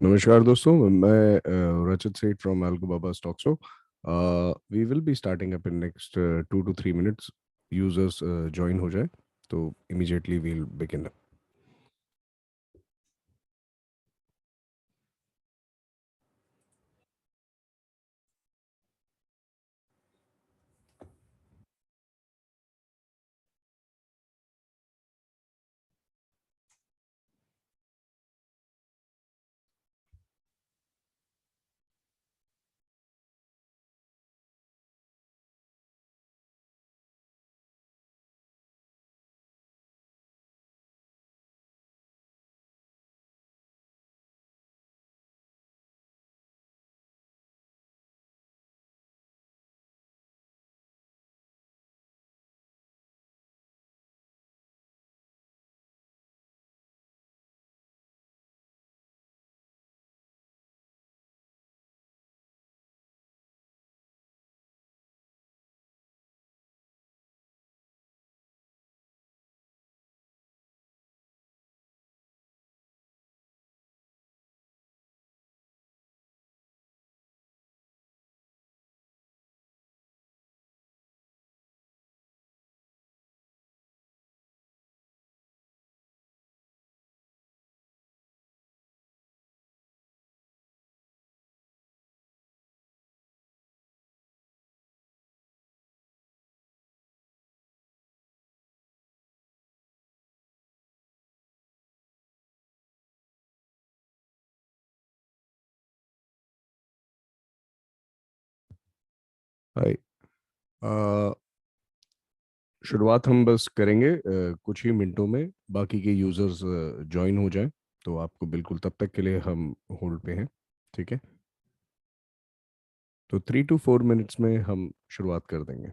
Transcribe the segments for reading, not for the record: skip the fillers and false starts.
नमस्कार दोस्तों, मैं Rachit Seth from Algobaba Stoxxo. We will be starting up in next 2 to 3 minutes। Users join हो जाए तो immediately we'll begin. Hi. Uh, शुरुआत हम बस करेंगे कुछ ही मिनटों में। बाकी के यूजर्स ज्वाइन हो जाएं तो आपको बिल्कुल तब तक के लिए हम होल्ड पे हैं। ठीक है, तो 3 to 4 minutes में हम शुरुआत कर देंगे।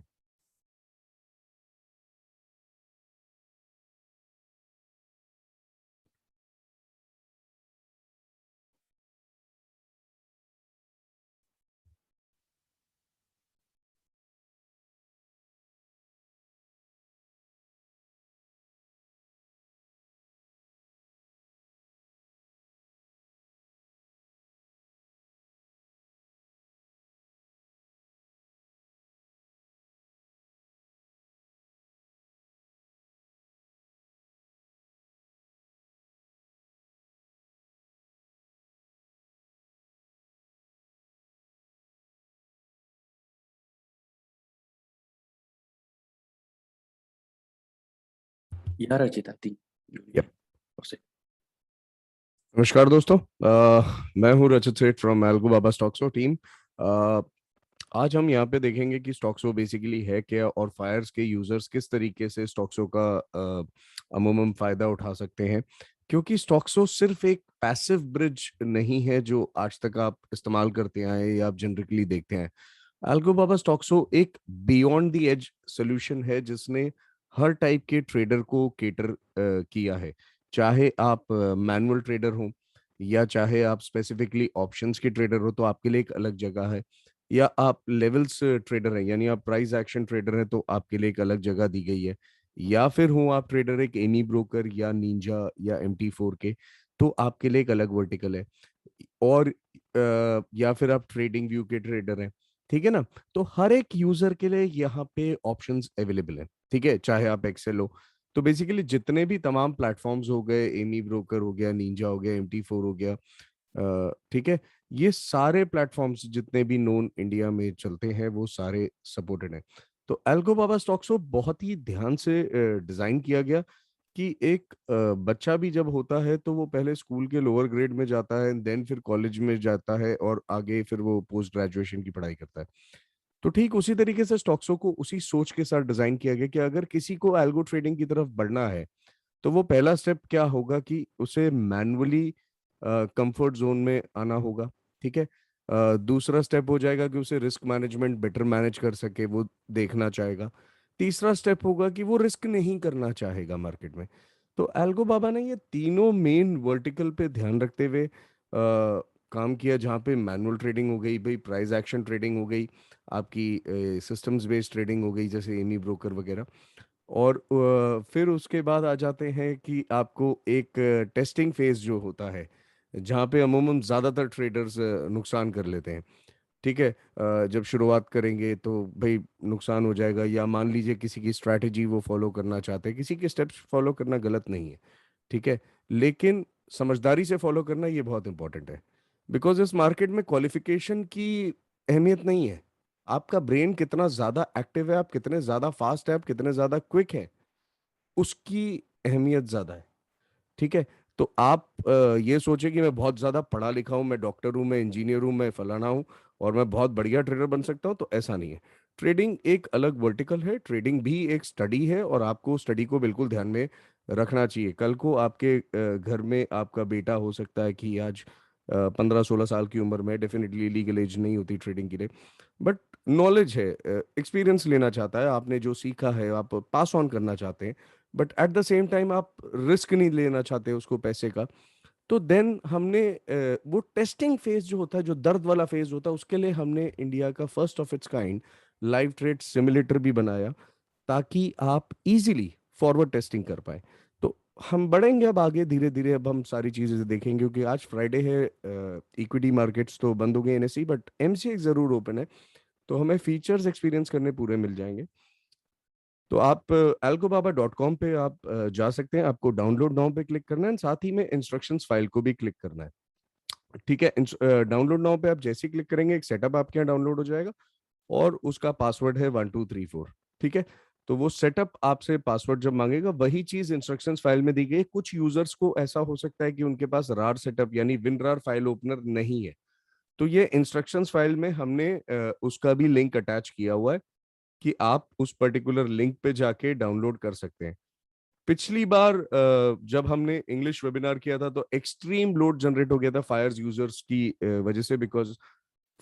यार अजित यप। नमस्कार दोस्तों, मैं हूं रचित Seth from algo Baba स्टॉक्सो team. आज हम यहाँ पे देखेंगे कि स्टॉक्सो बेसिकली है क्या और फायर्स के यूजर्स किस तरीके से स्टॉक्सो का अमूमन फायदा उठा सकते हैं। क्योंकि स्टॉक्सो सिर्फ एक पैसिव ब्रिज नहीं है जो आज तक आप इस्तेमाल करते आए या आप जनरली देखते हैं। एल्गो बाबा स्टॉक्सो एक बियॉन्ड द एज सोल्यूशन है जिसने हर टाइप के ट्रेडर को केटर किया है। चाहे आप मैनुअल ट्रेडर हो या चाहे आप स्पेसिफिकली ऑप्शंस के ट्रेडर हो तो आपके लिए एक अलग जगह है, या आप लेवल्स ट्रेडर हैं यानी आप प्राइस एक्शन ट्रेडर हैं तो आपके लिए एक अलग जगह दी गई है, या फिर हो आप ट्रेडर एक एनी ब्रोकर या निंजा या MT4 के तो आपके लिए एक अलग वर्टिकल है। और या फिर आप ट्रेडिंग व्यू के ट्रेडर हैं, ठीक है ना। तो हर एक यूजर के लिए यहाँ पे ऑप्शंस अवेलेबल है, ठीक है। चाहे आप एक्सेल हो तो बेसिकली जितने भी तमाम प्लेटफॉर्म्स हो गए, एमी ब्रोकर हो गया, निंजा हो गया, MT4 हो गया, ठीक है, ये सारे प्लेटफॉर्म्स जितने भी नॉन इंडिया में चलते हैं वो सारे सपोर्टेड हैं। तो एल्गो बाबा स्टॉक्सो बहुत ही ध्यान से डिजाइन किया गया कि एक बच्चा भी जब होता है तो वो पहले स्कूल के लोअर ग्रेड में जाता है, देन फिर कॉलेज में जाता है और आगे फिर वो पोस्ट ग्रेजुएशन की पढ़ाई करता है। तो ठीक उसी तरीके से स्टॉक्सो को उसी सोच के साथ डिजाइन किया गया कि अगर किसी को एल्गो ट्रेडिंग की तरफ बढ़ना है तो वो पहला स्टेप क्या होगा कि उसे मैनुअली कंफर्ट जोन में आना होगा, ठीक है। दूसरा स्टेप हो जाएगा कि उसे रिस्क मैनेजमेंट बेटर मैनेज कर सके, वो देखना चाहेगा। तीसरा स्टेप होगा कि वो रिस्क नहीं करना चाहेगा मार्केट में। तो एल्गो बाबा ने ये तीनों मेन वर्टिकल पे ध्यान रखते हुए काम किया, जहाँ पे मैनुअल ट्रेडिंग हो गई भाई, प्राइस एक्शन ट्रेडिंग हो गई, आपकी सिस्टम्स बेस्ड ट्रेडिंग हो गई जैसे एमी ब्रोकर वगैरह। और फिर उसके बाद आ जाते हैं कि आपको एक टेस्टिंग फेज जो होता है जहाँ पे अमूमन ज्यादातर ट्रेडर्स नुकसान कर लेते हैं। ठीक है, जब शुरुआत करेंगे तो भाई नुकसान हो जाएगा, या मान लीजिए किसी की स्ट्रैटेजी वो फॉलो करना चाहते हैं, किसी के स्टेप्स फॉलो करना गलत नहीं है। ठीक है, लेकिन समझदारी से फॉलो करना ये बहुत इंपॉर्टेंट है। बिकॉज इस मार्केट में क्वालिफिकेशन की अहमियत नहीं है, आपका ब्रेन कितना ज्यादा एक्टिव है, आप कितने ज्यादा फास्ट है, आप कितने ज्यादा क्विक है, उसकी अहमियत ज्यादा है। ठीक है, तो आप ये सोचे कि मैं बहुत ज्यादा पढ़ा लिखा हूं, मैं डॉक्टर हूं, मैं इंजीनियर हूं, मैं फलाना हूं और मैं बहुत बढ़िया ट्रेडर बन सकता हूं, तो ऐसा नहीं है। ट्रेडिंग एक अलग वर्टिकल है, ट्रेडिंग भी एक स्टडी है, और आपको स्टडी को बिल्कुल ध्यान में रखना चाहिए। कल को आपके घर में आपका बेटा हो सकता है कि आज 15-16 साल की उम्र में, डेफिनेटली लीगल एज नहीं होती ट्रेडिंग के लिए, बट नॉलेज है, एक्सपीरियंस लेना चाहता है, आपने जो सीखा है आप पास ऑन करना चाहते हैं, but at the same time आप रिस्क नहीं लेना चाहते उसको पैसे का। तो देन हमने वो टेस्टिंग फेज जो होता है, जो दर्द वाला फेज होता है, उसके लिए हमने इंडिया का first of its kind live trade simulator भी बनाया, ताकि आप इजीली फॉरवर्ड टेस्टिंग कर पाए। तो हम बढ़ेंगे अब आगे धीरे धीरे, अब हम सारी चीजें देखेंगे, क्योंकि आज फ्राइडे है, इक्विटी मार्केट्स तो बंद हो गए एनएसई, बट एमसीएक्स जरूर ओपन है, तो हमें फीचर्स एक्सपीरियंस करने पूरे मिल जाएंगे। तो आप algoBaba.com पे आप जा सकते हैं, आपको डाउनलोड नाउ पे क्लिक करना है, साथ ही में इंस्ट्रक्शंस फाइल को भी क्लिक करना है। ठीक है, डाउनलोड नाउ पे आप जैसे ही क्लिक करेंगे, एक सेटअप आपके यहाँ डाउनलोड हो जाएगा, और उसका पासवर्ड है 1234। ठीक है, तो वो सेटअप आपसे पासवर्ड जब मांगेगा, वही चीज इंस्ट्रक्शंस फाइल में दी गई है। कुछ यूजर्स को ऐसा हो सकता है कि उनके पास रार सेटअप यानी विनरार फाइल ओपनर नहीं है, तो ये इंस्ट्रक्शंस फाइल में हमने उसका भी लिंक अटैच किया हुआ है, कि आप उस पर्टिकुलर लिंक पे जाके डाउनलोड कर सकते हैं। पिछली बार जब हमने इंग्लिश वेबिनार किया था, तो एक्सट्रीम लोड जनरेट हो गया था फायर्स यूजर्स की वजह से, बिकॉज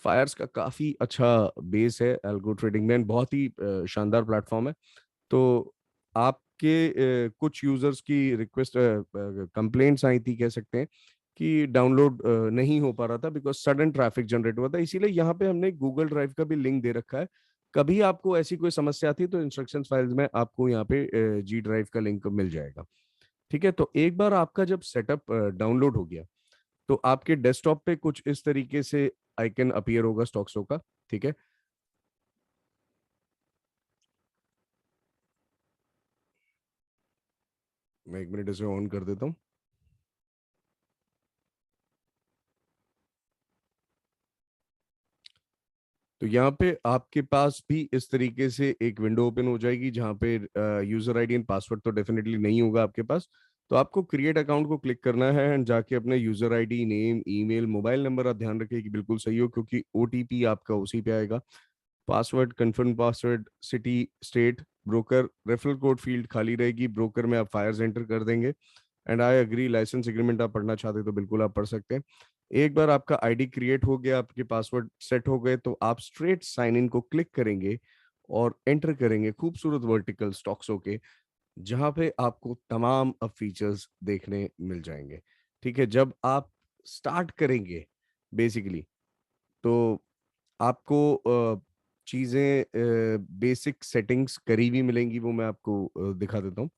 फायर्स का काफी अच्छा बेस है एल्गो ट्रेडिंग में, बहुत ही शानदार प्लेटफॉर्म है। तो आपके कुछ यूजर्स की रिक्वेस्ट, कंप्लेंट्स आई थी कह सकते हैं, कि डाउनलोड नहीं हो पा रहा था, बिकॉज सडन ट्रैफिक जनरेट हुआ था। इसीलिए यहाँ पे हमने गूगल ड्राइव का भी लिंक दे रखा है। कभी आपको ऐसी कोई समस्या आती है तो इंस्ट्रक्शन फाइल्स में आपको यहाँ पे जी ड्राइव का लिंक मिल जाएगा। ठीक है, तो एक बार आपका जब सेटअप डाउनलोड हो गया, तो आपके डेस्कटॉप पे कुछ इस तरीके से आइकन अपीयर होगा स्टॉक्सो का। ठीक है, मैं 1 मिनट इसे ऑन कर देता हूँ। तो यहाँ पे आपके पास भी इस तरीके से एक विंडो ओपन हो जाएगी, जहाँ पे यूजर आईडी एंड पासवर्ड तो डेफिनेटली नहीं होगा आपके पास। तो आपको क्रिएट अकाउंट को क्लिक करना है, एंड जाके अपने user ID, name, email, mobile number, आप ध्यान रखिए कि बिल्कुल सही हो, क्योंकि ओटीपी आपका उसी पे आएगा। Password, confirm password, city, state, broker, referral code field खाली रहेगी, ब्रोकर में आप फायर्स एंटर कर देंगे। And I agree, licence agreement आप पढ़ना चाहते हैं तो बिल्कुल आप पढ़ सकते हैं। एक बार आपका आईडी क्रिएट हो गया, आपके पासवर्ड सेट हो गए, तो आप स्ट्रेट साइन इन को क्लिक करेंगे और एंटर करेंगे खूबसूरत वर्टिकल स्टॉक्सों के, जहां पे आपको तमाम अब फीचर्स देखने मिल जाएंगे। ठीक है, जब आप स्टार्ट करेंगे बेसिकली, तो आपको चीजें, बेसिक सेटिंग्स करी हुई मिलेंगी, वो मैं आपको दिखा देता हूँ।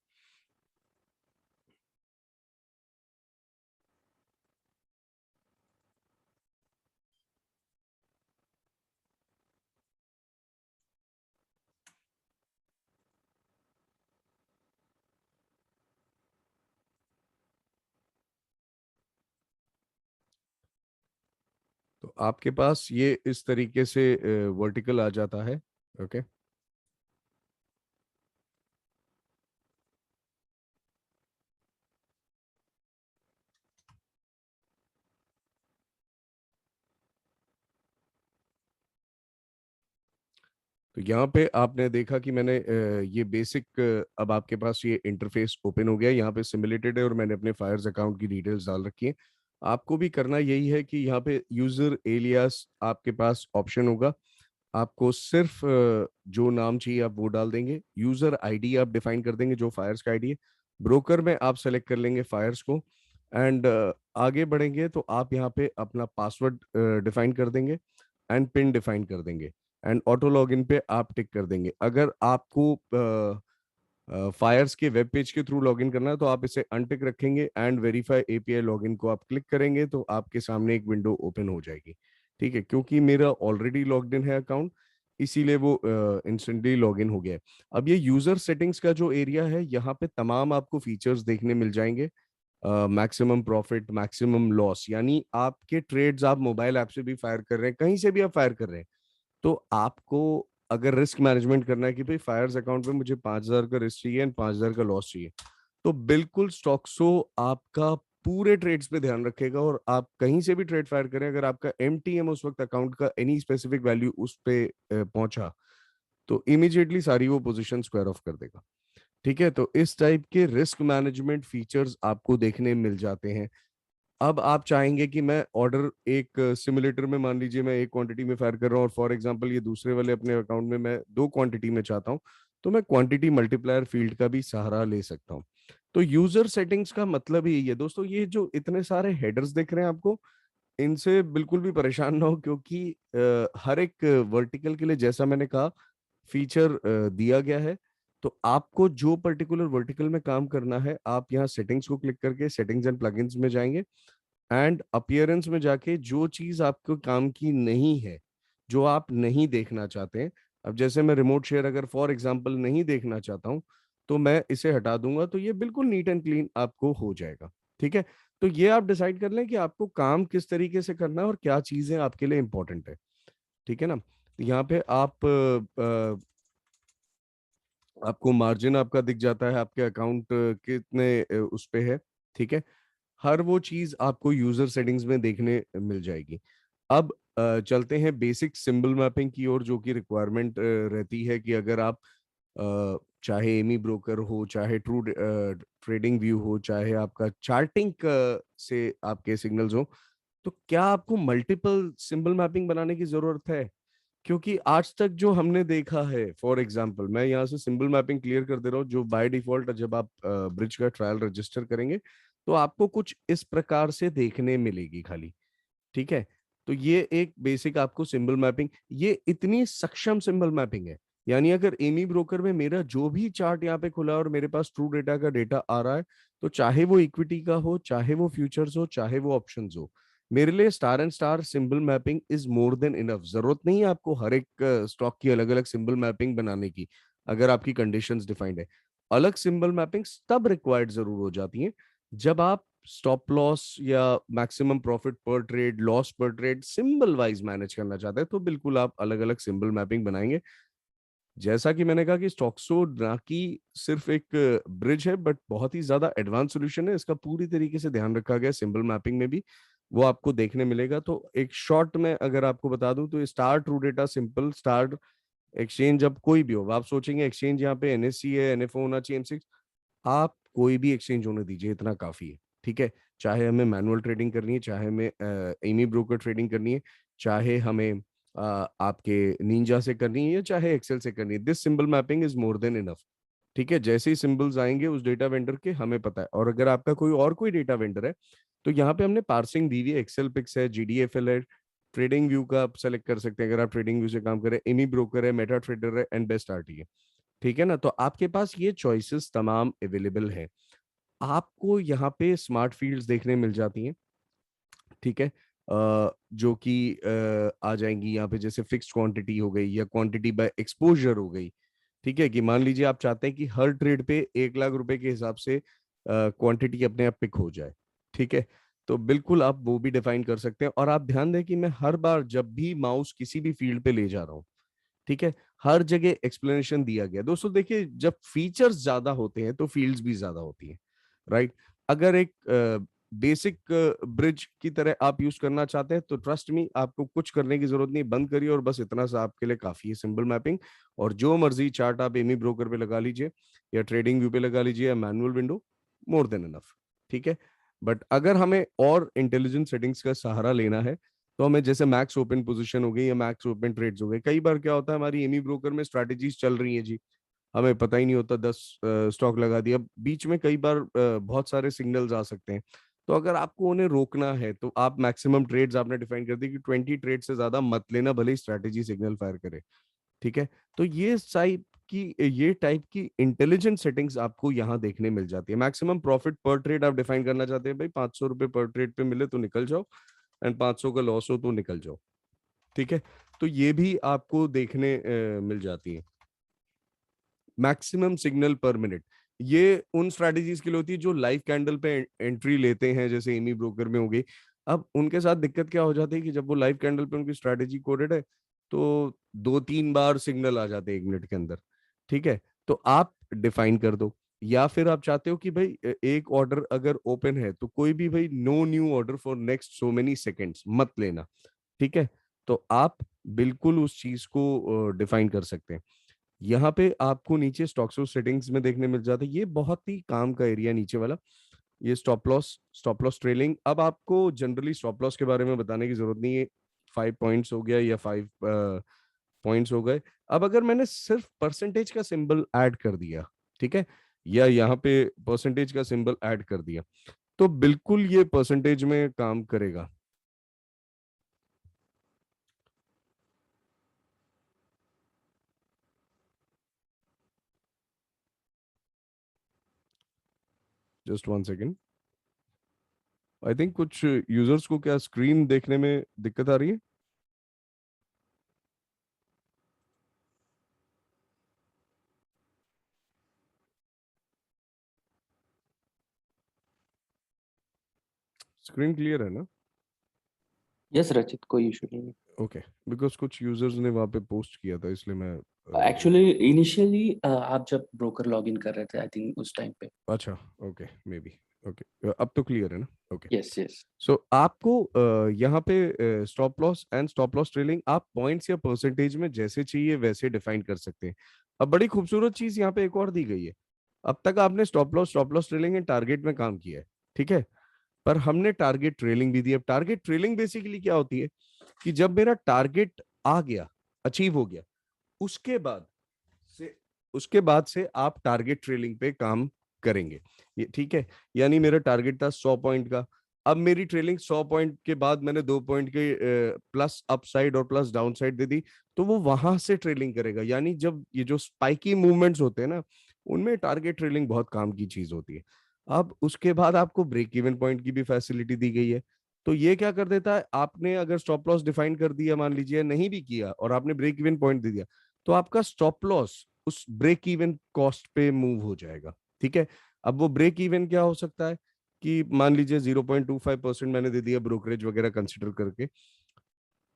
तो आपके पास ये इस तरीके से वर्टिकल आ जाता है। ओके, तो यहाँ पे आपने देखा कि मैंने ये बेसिक, अब आपके पास ये इंटरफेस ओपन हो गया है, यहाँ पे सिमुलेटेड है, और मैंने अपने फायर्स अकाउंट की डिटेल्स डाल रखी है। आपको भी करना यही है कि यहाँ पे यूजर एलियास आपके पास ऑप्शन होगा, आपको सिर्फ जो नाम चाहिए आप वो डाल देंगे, यूजर आईडी आप डिफाइन कर देंगे जो फायर्स का आईडी है, ब्रोकर में आप सेलेक्ट कर लेंगे फायर्स को, एंड आगे बढ़ेंगे तो आप यहाँ पे अपना पासवर्ड डिफाइन कर देंगे, एंड पिन डिफाइन कर देंगे, एंड ऑटो लॉगिन पे आप टिक कर देंगे। अगर आपको फायर्स के वेब पेज के थ्रू लॉगिन करना है तो आप इसे अनटिक रखेंगे एंड वेरीफाई एपीआई लॉगिन को आप क्लिक करेंगे तो आपके सामने एक विंडो ओपन हो जाएगी। ठीक है, क्योंकि मेरा ऑलरेडी लॉग्ड इन है अकाउंट, इसीलिए वो इंस्टेंटली लॉगिन हो गया है। अब ये यूजर सेटिंग्स का जो एरिया है, यहाँ पे तमाम आपको फीचर्स देखने मिल जाएंगे। मैक्सिमम प्रॉफिट, मैक्सिमम लॉस, यानी आपके ट्रेड्स आप मोबाइल ऐप से भी फायर कर रहे हैं, कहीं से भी आप फायर कर रहे हैं, तो आपको अगर रिस्क मैनेजमेंट करना है कि भाई फायर्स अकाउंट में मुझे 5,000 का रिस्क चाहिए एंड 5,000 का लॉस चाहिए, तो बिल्कुल स्टॉक्सो आपका पूरे ट्रेड्स पे ध्यान रखेगा और आप कहीं से भी ट्रेड फायर करें, अगर आपका एमटीएम उस वक्त अकाउंट का एनी स्पेसिफिक वैल्यू उस पे पहुंचा, तो इमीडिएटली सारी वो पोजीशन स्क्वायर ऑफ कर देगा। ठीक है, तो इस टाइप के रिस्क मैनेजमेंट फीचर्स आपको देखने मिल जाते हैं। अब आप चाहेंगे कि मैं ऑर्डर एक सिमुलेटर में, मान लीजिए मैं एक क्वांटिटी में फायर कर रहा हूँ और फॉर एग्जांपल ये दूसरे वाले अपने अकाउंट में मैं दो क्वांटिटी में चाहता हूँ, तो मैं क्वांटिटी मल्टीप्लायर फील्ड का भी सहारा ले सकता हूँ। तो यूजर सेटिंग्स का मतलब ही यही है दोस्तों। ये जो इतने सारे हेडर्स दिख रहे हैं आपको, इनसे बिल्कुल भी परेशान ना हो, क्योंकि हर एक वर्टिकल के लिए, जैसा मैंने कहा, फीचर दिया गया है। तो आपको जो पर्टिकुलर वर्टिकल में काम करना है, आप यहाँ सेटिंग्स को क्लिक करके सेटिंग्स एंड प्लगइन्स में जाएंगे एंड अपीयरेंस में जाके जो चीज आपको काम की नहीं है, जो आप नहीं देखना चाहते हैं, अब जैसे मैं रिमोट शेयर अगर फॉर एग्जांपल नहीं देखना चाहता हूं, तो मैं इसे हटा दूंगा, तो ये बिल्कुल नीट एंड क्लीन आपको हो जाएगा। ठीक है, तो ये आप डिसाइड कर लें कि आपको काम किस तरीके से करना है और क्या चीजें आपके लिए इंपॉर्टेंट है। ठीक है ना, तो यहाँ पे आप आपको मार्जिन आपका दिख जाता है, आपके अकाउंट कितने उस पे है। ठीक है, हर वो चीज आपको यूजर सेटिंग्स में देखने मिल जाएगी। अब चलते हैं बेसिक सिंबल मैपिंग की ओर, जो कि रिक्वायरमेंट रहती है कि अगर आप चाहे एमी ब्रोकर हो, चाहे ट्रू ट्रेडिंग व्यू हो, चाहे आपका चार्टिंग से आपके सिग्नल्स हो, तो क्या आपको मल्टीपल सिंबल मैपिंग बनाने की जरूरत है? क्योंकि आज तक जो हमने देखा है, फॉर एग्जांपल मैं यहाँ से सिंबल मैपिंग क्लियर कर दे रहा हूँ, जो बाय डिफॉल्ट जब आप ब्रिज का ट्रायल रजिस्टर करेंगे तो आपको कुछ इस प्रकार से देखने मिलेगी खाली। ठीक है, तो ये एक बेसिक आपको सिंबल मैपिंग, ये इतनी सक्षम सिंबल मैपिंग है, यानी अगर एमी ब्रोकर में मेरा जो भी चार्ट यहाँ पे खुला है और मेरे पास ट्रू डेटा का डेटा आ रहा है, तो चाहे वो इक्विटी का हो, चाहे वो फ्यूचर्स हो, चाहे वो ऑप्शंस हो, मेरे लिए star and star symbol mapping is more than enough. जरूरत नहीं है आपको हर एक स्टॉक की अलग अलग सिंबल मैपिंग बनाने की, अगर आपकी कंडीशंस डिफाइंड है। अलग सिंबल मैपिंग्स तब रिक्वायर्ड जरूर हो जाती हैं जब आप स्टॉप लॉस या मैक्सिमम प्रॉफिट पर ट्रेड, लॉस पर ट्रेड सिंबल वाइज मैनेज करना चाहते हैं, तो बिल्कुल आप अलग अलग सिंबल मैपिंग बनाएंगे। जैसा कि मैंने कहा कि स्टॉक्सो ना की सिर्फ एक ब्रिज है, बट बहुत ही ज्यादा एडवांस सॉल्यूशन है, इसका पूरी तरीके से ध्यान रखा गया सिंबल मैपिंग में भी, वो आपको देखने मिलेगा। तो एक शॉर्ट में अगर आपको बता दूं, तो star true data simple star exchange, अब कोई भी हो, आप सोचेंगे एक्सचेंज यहाँ पे एनएससी है, एनएफओ होना चाहिए, M6, आप कोई भी एक्सचेंज होने दीजिए, इतना काफी है। ठीक है, चाहे हमें मैनुअल ट्रेडिंग करनी है, चाहे हमें एमी ब्रोकर ट्रेडिंग करनी है, चाहे हमें आपके निंजा से करनी है, या चाहे एक्सेल से करनी है, this symbol mapping is more than enough. ठीक है, जैसे ही सिंबल्स आएंगे उस डेटा वेंडर के, हमें पता है। और अगर आपका कोई डेटा वेंडर है, तो यहाँ पे हमने पार्सिंग दी हुई है, एक्सेल पिक्स है, जीडीएफएल है, ट्रेडिंग व्यू का आप सेलेक्ट कर सकते हैं अगर आप ट्रेडिंग व्यू से काम करें, एमी ब्रोकर है, मेटा ट्रेडर है एंड बेस्ट आरटी है। ठीक है ना, तो आपके पास ये चॉइसेस तमाम अवेलेबल है। आपको यहाँ पे स्मार्ट फील्ड्स देखने मिल जाती हैं। ठीक है, जो कि आ जाएंगी यहाँ पे, जैसे फिक्स्ड क्वांटिटी हो गई या क्वांटिटी बाय एक्सपोजर हो गई। ठीक है, कि मान लीजिए आप चाहते हैं कि हर ट्रेड पे 1 लाख रुपए के हिसाब से क्वांटिटी अपने आप पिक हो जाए। ठीक है, तो बिल्कुल आप वो भी डिफाइन कर सकते हैं। और आप ध्यान दें कि मैं हर बार जब भी माउस किसी भी फील्ड पे ले जा रहा हूँ, ठीक है, हर जगह एक्सप्लेनेशन दिया गया। दोस्तों देखिए, जब फीचर्स ज्यादा होते हैं तो फील्ड्स भी ज्यादा होती हैं, राइट? अगर एक बेसिक ब्रिज की तरह आप यूज करना चाहते हैं, तो ट्रस्ट मी, आपको कुछ करने की जरूरत नहीं, बंद करिए और बस इतना सा आपके लिए काफी है सिंबल मैपिंग। और जो मर्जी चार्ट आप एमी ब्रोकर पे लगा लीजिए, या ट्रेडिंग व्यू पे लगा लीजिए, या मैनुअल विंडो, मोर देन इनफ। ठीक है, बट अगर हमें और इंटेलिजेंट सेटिंग्स का सहारा लेना है, तो हमें जैसे मैक्स ओपन पोजीशन हो गई या मैक्स ओपन ट्रेड्स हो गए, कई बार क्या होता है हमारी एमी ब्रोकर में स्ट्रैटेजीज चल रही हैं जी, हमें पता ही नहीं होता, 10 स्टॉक लगा दिया बीच में, कई बार बहुत सारे सिग्नल्स आ सकते हैं। तो अगर आपको उन्हें रोकना है, तो आप मैक्सिमम ट्रेड्स आपने डिफाइन कर दी कि 20 ट्रेड से ज्यादा मत लेना, भले ही स्ट्रैटेजी सिग्नल फायर करे। ठीक है, तो ये सारी ये टाइप की इंटेलिजेंट सेटिंग्स आपको यहाँ देखने मिल जाती है। मैक्सिमम प्रॉफिट पर ट्रेड आप डिफाइन करना चाहते हैं भाई, 500 रुपए पर ट्रेड पे मिले तो निकल जाओ, एंड 500 का लॉस हो तो निकल जाओ। ठीक है, तो ये भी आपको देखने मिल जाती है। मैक्सिमम सिग्नल पर मिनट, ये उन स्ट्रैटेजीज के लिए होती है जो लाइव कैंडल पे एंट्री लेते हैं, जैसे एमी ब्रोकर में हो गई। अब उनके साथ दिक्कत क्या हो जाती है कि जब वो लाइव कैंडल पे उनकी स्ट्रैटेजी कोडेड है, तो 2-3 बार सिग्नल आ जाते हैं 1 मिनट के अंदर। ठीक है, तो आप डिफाइन कर दो, या फिर आप चाहते हो कि भाई एक ऑर्डर अगर ओपन है तो कोई भी भाई no new order for next so many seconds मत लेना। ठीक है, तो आप बिल्कुल उस चीज को डिफाइन कर सकते हैं। यहाँ पे आपको नीचे स्टॉक्सो सेटिंग्स में देखने मिल जाता है, ये बहुत ही काम का एरिया नीचे वाला। ये स्टॉप लॉस ट्रेलिंग। अब आपको जनरली स्टॉप लॉस के बारे में बताने की जरूरत नहीं है। 5 पॉइंट्स हो गया या 5 पॉइंट्स हो गए। अब अगर मैंने सिर्फ परसेंटेज का सिंबल ऐड कर दिया, ठीक है, या यहाँ पे परसेंटेज का सिंबल ऐड कर दिया, तो बिल्कुल ये परसेंटेज में काम करेगा। Just 1 second. आई थिंक कुछ यूजर्स को क्या स्क्रीन देखने में दिक्कत आ रही है? स्क्रीन क्लियर है ना? यस रचित, कोई इशू नहीं ओके, बिकॉज कुछ यूजर्स ने वहां पे पोस्ट किया था, इसलिए मैं है। एक्चुअली इनिशियली आप जब ब्रोकर लॉग इन कर रहे थे, आई थिंक उस टाइम पे। अच्छा, ओके, मे बी। ओके, अब तो क्लियर है ना? Okay, yes yes. सो आपको यहाँ पे stop loss and stop loss trailing आप पॉइंट्स या परसेंटेज में जैसे चाहिए वैसे डिफाइन कर सकते हैं। अब बड़ी खूबसूरत चीज यहाँ पे एक और दी गई है। अब तक आपने stop loss trailing and target में काम किया है, ठीक है, पर हमने टारगेट ट्रेलिंग भी दी। अब टारगेट ट्रेलिंग बेसिकली क्या होती है कि जब मेरा टारगेट आ गया, अचीव हो गया, उसके बाद से आप टारगेट ट्रेलिंग पे काम करेंगे। ये ठीक है, यानी मेरा टारगेट था 100 पॉइंट का। अब मेरी ट्रेलिंग 100 पॉइंट के बाद मैंने 2 पॉइंट के प्लस अपसाइड और प्लस डाउन साइड दे दी, तो वो वहां से ट्रेलिंग करेगा। यानी जब ये जो स्पाइकी मूवमेंट्स होते हैं ना, उनमें टारगेट ट्रेलिंग बहुत काम की चीज होती है। अब उसके बाद आपको ब्रेक इवन पॉइंट की भी फैसिलिटी दी गई है। तो ये क्या कर देता है, आपने अगर स्टॉप लॉस डिफाइन कर दिया, मान लीजिए नहीं भी किया, और आपने ब्रेक इवन पॉइंट दे दिया, तो आपका स्टॉप लॉस उस ब्रेक इवन कॉस्ट पे मूव हो जाएगा। ठीक है, अब वो ब्रेक इवन क्या हो सकता है कि मान लीजिए 0.25% मैंने दे दिया ब्रोकरेज वगैरह कंसिडर करके,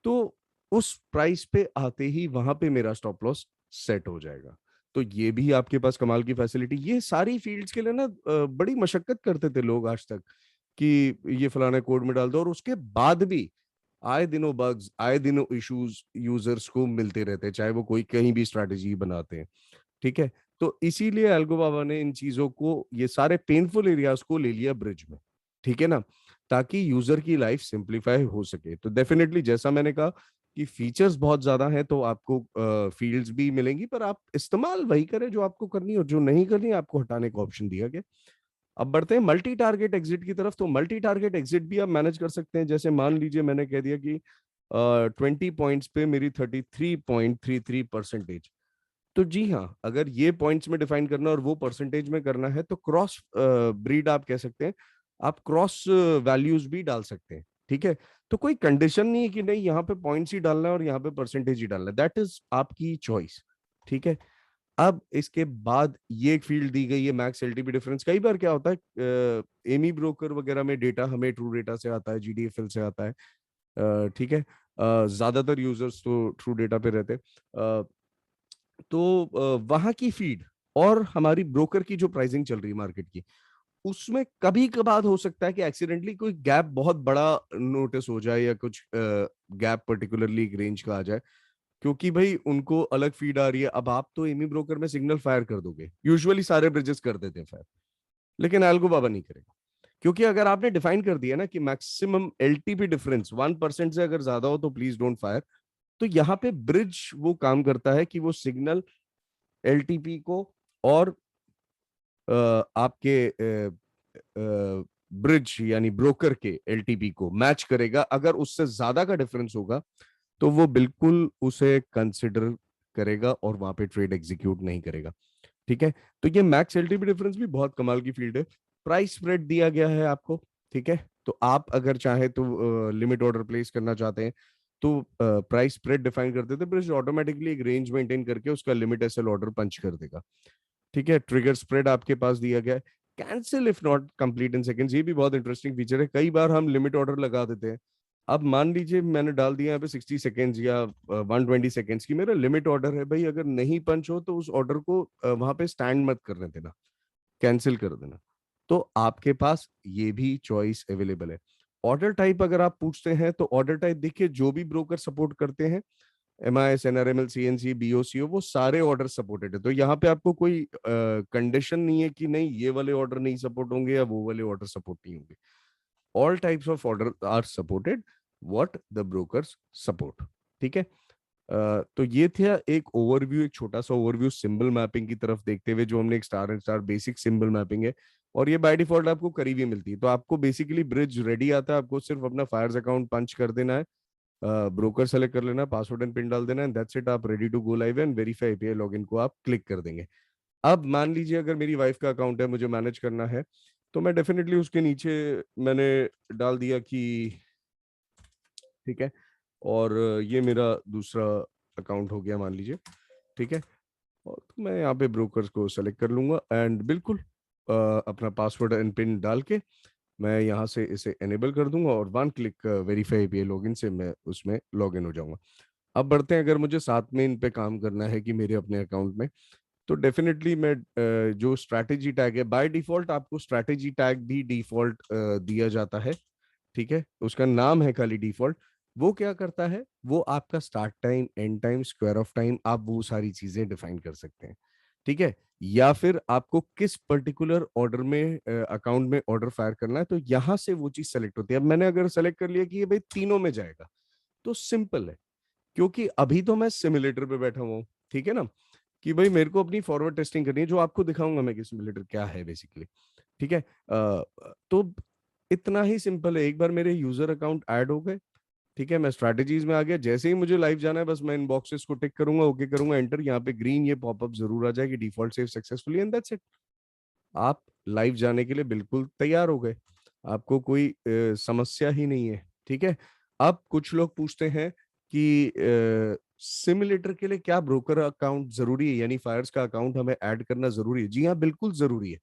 तो उस प्राइस पे आते ही वहां पे मेरा स्टॉप लॉस सेट हो जाएगा। तो ये भी आपके पास कमाल की फैसिलिटी। ये सारी फील्ड्स के लिए ना बड़ी मशक्कत करते थे लोग आज तक कि ये फलाना कोड में डाल दो, और उसके बाद भी आए दिनों बग्स, आए दिनों इश्यूज यूजर्स को मिलते रहते हैं, चाहे वो कोई कहीं भी स्ट्रैटेजी बनाते हैं। ठीक है, तो इसीलिए एल्गो बाबा ने इन चीजों को, ये सारे पेनफुल एरियाज को ले लिया ब्रिज में। ठीक है ना, ताकि यूजर की लाइफ सिंप्लीफाई हो सके। तो डेफिनेटली जैसा मैंने कहा कि फीचर्स बहुत ज्यादा हैं, तो आपको फील्ड्स भी मिलेंगी, पर आप इस्तेमाल वही करें जो आपको करनी है, और जो नहीं करनी आपको हटाने का ऑप्शन दिया गया। अब बढ़ते हैं मल्टी टारगेट एग्जिट की तरफ। तो मल्टी टारगेट एग्जिट भी आप मैनेज कर सकते हैं। जैसे मान लीजिए मैंने कह दिया कि 20 पॉइंट्स पे मेरी 33.33%। तो जी हाँ, अगर ये पॉइंट्स में डिफाइन करना और वो परसेंटेज में करना है, तो क्रॉस ब्रीड आप कह सकते हैं, आप क्रॉस वैल्यूज भी डाल सकते हैं। ठीक है, तो कोई कंडीशन नहीं है कि नहीं यहाँ पे पॉइंट्स ही डालना है और यहाँ पे परसेंटेज ही डालना है, दैट इज आपकी चॉइस। ठीक है, अब इसके बाद ये एक फील्ड दी गई है मैक्स एलटीपी डिफरेंस। कई बार क्या होता है, एमी ब्रोकर वगैरह में डेटा हमें ट्रू डेटा से आता है, जीडीएफएल से आता है। ठीक है, ज्यादातर यूजर्स तो ट्रू डेटा पे रहते हैं। तो वहां की फीड और हमारी ब्रोकर की जो प्राइसिंग चल रही है मार्केट की, उसमें कभी कभार हो सकता है कि एक्सीडेंटली कोई गैप बहुत बड़ा नोटिस हो जाए, या कुछ गैप पर्टिकुलरली एक रेंज का आ जाए, क्योंकि भाई उनको अलग फीड आ रही है। अब आप तो एमी ब्रोकर में सिग्नल फायर कर दोगे, यूजुअली सारे ब्रिजेस कर देते हैं फायर, लेकिन एल्गो बाबा नहीं करेगा। क्योंकि अगर आपने डिफाइन कर दिया ना कि मैक्सिमम एलटीपी डिफरेंस 1% से अगर ज्यादा हो तो प्लीज डोंट फायर, तो यहाँ पे ब्रिज वो काम करता है कि वो सिग्नल एलटीपी को और आपके ब्रिज यानी ब्रोकर के एलटीपी को मैच करेगा। अगर उससे ज्यादा का डिफरेंस होगा तो वो बिल्कुल उसे कंसिडर करेगा और वहां पे ट्रेड एग्जीक्यूट नहीं करेगा। ठीक है, तो ये मैक्स एलटीवी डिफरेंस भी बहुत कमाल की फील्ड है। प्राइस स्प्रेड दिया गया है आपको। ठीक है, तो आप अगर चाहे तो लिमिट ऑर्डर प्लेस करना चाहते हैं तो प्राइस स्प्रेड डिफाइन कर देते, ब्रिज ऑटोमेटिकली एक रेंज मेंटेन करके उसका लिमिट एसएल ऑर्डर पंच कर देगा। ठीक है, ट्रिगर स्प्रेड आपके पास दिया गया है। Cancel if not complete in seconds, ये भी बहुत इंटरेस्टिंग फीचर है। कई बार हम लिमिट ऑर्डर लगा देते हैं। अब मान लीजिए मैंने डाल दिया यहाँ पे 60 सेकेंड्स या 120 सेकेंड्स की, मेरा लिमिट ऑर्डर है भाई, अगर नहीं पंच हो तो उस ऑर्डर को वहां पे स्टैंड मत करने देना, कैंसिल कर देना। तो आपके पास ये भी चॉइस अवेलेबल है। ऑर्डर टाइप अगर आप पूछते हैं तो ऑर्डर टाइप देखिए, जो भी ब्रोकर सपोर्ट करते हैं, MIS, NRML, CNC, BOCO, वो सारे ऑर्डर सपोर्टेड है। तो यहाँ पे आपको कोई कंडीशन नहीं है कि नहीं ये वाले ऑर्डर नहीं सपोर्ट होंगे या वो वाले ऑर्डर सपोर्ट नहीं होंगे। All types of order are supported, what the brokers support. ठीक है, तो ये था एक ओवरव्यू, एक छोटा सा ओवरव्यू सिंबल मैपिंग की तरफ देखते हुए, जो हमने एक star and star basic symbol mapping है, और ये बाय डिफॉल्ट आपको करी हुई मिलती है। तो आपको बेसिकली ब्रिज रेडी आता है, आपको सिर्फ अपना फायर्स अकाउंट पंच कर देना है, ब्रोकर सेलेक्ट कर लेना, पासवर्ड एंड पिन डाल देना, एंड दैट्स इट, आप ready to go live and verify API login को आप क्लिक कर देंगे। अब मान लीजिए अगर मेरी वाइफ का अकाउंट है, मुझे मैनेज करना है, तो मैं डेफिनेटली उसके नीचे मैंने डाल दिया कि ठीक है, और ये मेरा दूसरा अकाउंट हो गया मान लीजिए। ठीक है, और तो मैं यहाँ पे ब्रोकर्स को सेलेक्ट कर लूंगा एंड बिल्कुल अपना पासवर्ड एंड पिन डाल के मैं यहाँ से इसे एनेबल कर दूंगा, और one click verify API login से मैं उसमें लॉगिन हो जाऊंगा। अब बढ़ते हैं, अगर मुझे साथ में इन पे काम करना है कि मेरे अपने अकाउंट में, तो डेफिनेटली मैं जो स्ट्रैटेजी टैग है, बाय डिफॉल्ट आपको स्ट्रैटेजी टैग भी डिफॉल्ट दिया जाता है। ठीक है, उसका नाम है खाली डिफॉल्ट। वो क्या करता है, वो आपका start time, and time, square of time, आप वो सारी चीजें डिफाइन कर सकते हैं। ठीक है, या फिर आपको किस पर्टिकुलर ऑर्डर में अकाउंट में ऑर्डर फायर करना है, तो यहां से वो चीज सेलेक्ट होती है। अब मैंने अगर सेलेक्ट कर लिया कि ये भाई तीनों में जाएगा, तो सिंपल है, क्योंकि अभी तो मैं सिमुलेटर पे बैठा हुआ हूँ। ठीक है ना, कि भाई मेरे को अपनी फॉरवर्ड टेस्टिंग करनी है, जो आपको दिखाऊंगा मैं कि सिमुलेटर क्या है बेसिकली। ठीक है, तो इतना ही सिंपल है। एक बार मेरे यूजर अकाउंट ऐड हो गए, ठीक है, मैं स्ट्रैटेजीज में आ गया, जैसे ही मुझे लाइव जाना है बस मैं इन बॉक्सेस को टिक करूंगा, ओके करूंगा, एंटर, यहाँ पे ग्रीन ये पॉपअप जरूर आ जाएगी, default save successfully, and that's it. आप लाइव जाने के लिए बिल्कुल तैयार हो गए, आपको कोई समस्या ही नहीं है। ठीक है, अब कुछ लोग पूछते हैं कि सिमुलेटर के लिए क्या ब्रोकर अकाउंट जरूरी है, यानी फायर्स का अकाउंट हमें ऐड करना जरूरी है? जी हाँ, बिल्कुल जरूरी है।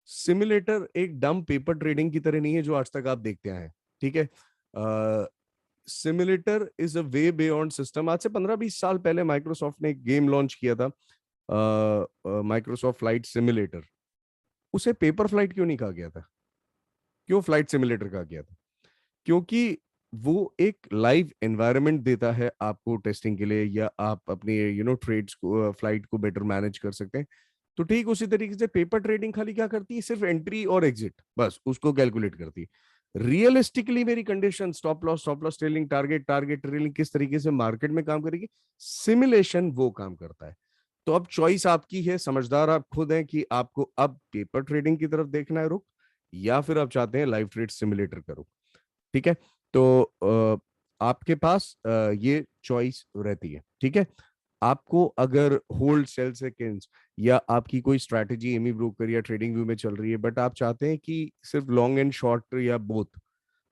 सिमुलेटर एक डम पेपर ट्रेडिंग की तरह नहीं है जो आज तक आप देखते आए हैं। ठीक है, simulator is a way beyond system. आज से 15-20 साल पहले माइक्रोसॉफ्ट ने एक गेम लॉन्च किया था, माइक्रोसॉफ्ट फ्लाइट सिमुलेटर। उसे पेपर फ्लाइट क्यों नहीं कहा गया था? क्यों फ्लाइट सिमुलेटर कहा गया था? क्योंकि वो एक लाइव एनवायरनमेंट देता है आपको टेस्टिंग के लिए, या आप अपने ट्रेड्स को, फ्लाइट को बेटर मैनेज कर सकते हैं। तो ठीक उसी तरीके से पेपर ट्रेडिंग खाली क्या करती है, सिर्फ एंट्री और एग्जिट, बस उसको कैलकुलेट करती है। रियलिस्टिकली मेरी condition, stop loss trailing, target, target trailing किस तरीके से मार्केट में काम करेगी, सिमुलेशन वो काम करता है। तो अब चॉइस आपकी है, समझदार आप खुद हैं कि आपको अब पेपर ट्रेडिंग की तरफ देखना है रुख, या फिर आप चाहते हैं लाइव ट्रेड सिमुलेटर करो। ठीक है, तो आपके पास ये चॉइस रहती है। ठीक है, आपको अगर होल्ड सेल सेकेंड्स, या आपकी कोई स्ट्रैटेजी एमी ब्रोकर या ट्रेडिंग व्यू में चल रही है, बट आप चाहते हैं कि सिर्फ लॉन्ग एंड शॉर्ट या बोथ,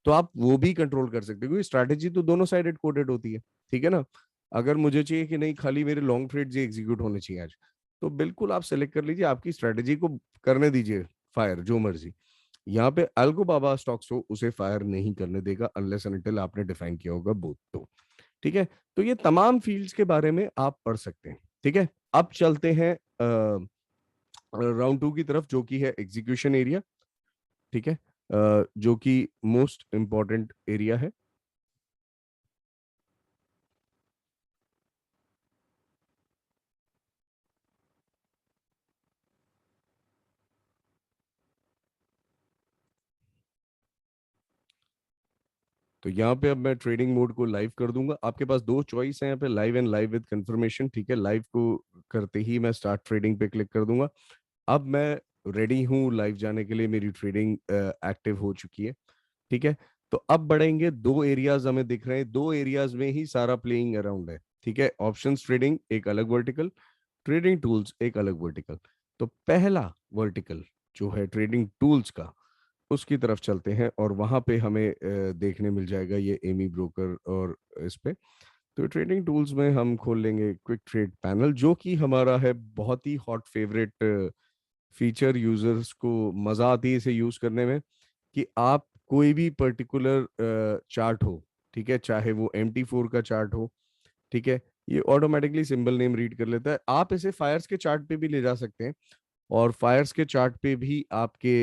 तो आप वो भी कंट्रोल कर सकते हैं, क्योंकि स्ट्रैटेजी तो दोनों साइडेड कोडेड होती है। ठीक है ना, अगर मुझे चाहिए कि नहीं खाली मेरे लॉन्ग ट्रेड्स ही एग्जीक्यूट होने चाहिए आज, तो बिल्कुल आप सेलेक्ट कर लीजिए, आपकी स्ट्रैटेजी को करने दीजिए फायर जो मर्जी। यहाँ पे अल्गो बाबा स्टॉक्स हो उसे फायर नहीं करने देगा, अनलेस एंड अनटिल आपने डिफाइन किया होगा बोथ। तो ठीक है, तो ये तमाम फील्ड्स के बारे में आप पढ़ सकते हैं। ठीक है, अब चलते हैं राउंड टू की तरफ, जो कि है एग्जीक्यूशन एरिया। ठीक है, जो कि मोस्ट इंपॉर्टेंट एरिया है। तो यहाँ पे अब मैं ट्रेडिंग मोड को लाइव कर दूंगा। आपके पास दो चॉइस है यहाँ पे, live and live with confirmation. ठीक है, लाइव को करते ही मैं स्टार्ट ट्रेडिंग पे क्लिक कर दूंगा। अब मैं रेडी हूँ लाइव जाने के लिए, मेरी ट्रेडिंग एक्टिव हो चुकी है। ठीक है, तो अब बढ़ेंगे, दो एरियाज हमें दिख रहे हैं, दो एरियाज में ही सारा प्लेइंग अराउंड है। ठीक है, ऑप्शंस ट्रेडिंग एक अलग वर्टिकल, ट्रेडिंग टूल्स एक अलग वर्टिकल। तो पहला वर्टिकल जो है ट्रेडिंग टूल्स का, उसकी तरफ चलते हैं और वहां पे हमें देखने मिल जाएगा ये एमी ब्रोकर और इस पे। तो ट्रेडिंग टूल्स में हम खोल लेंगे क्विक ट्रेड पैनल, जो कि हमारा है बहुत ही हॉट फेवरेट फीचर। यूजर्स को मजा आती है इसे यूज करने में, कि आप कोई भी पर्टिकुलर चार्ट हो, ठीक है, चाहे वो MT4 का चार्ट हो, ठीक है, ये ऑटोमेटिकली सिंबल नेम रीड कर लेता है। आप इसे फायर्स के चार्ट पे भी ले जा सकते हैं और फायर्स के चार्ट पे भी आपके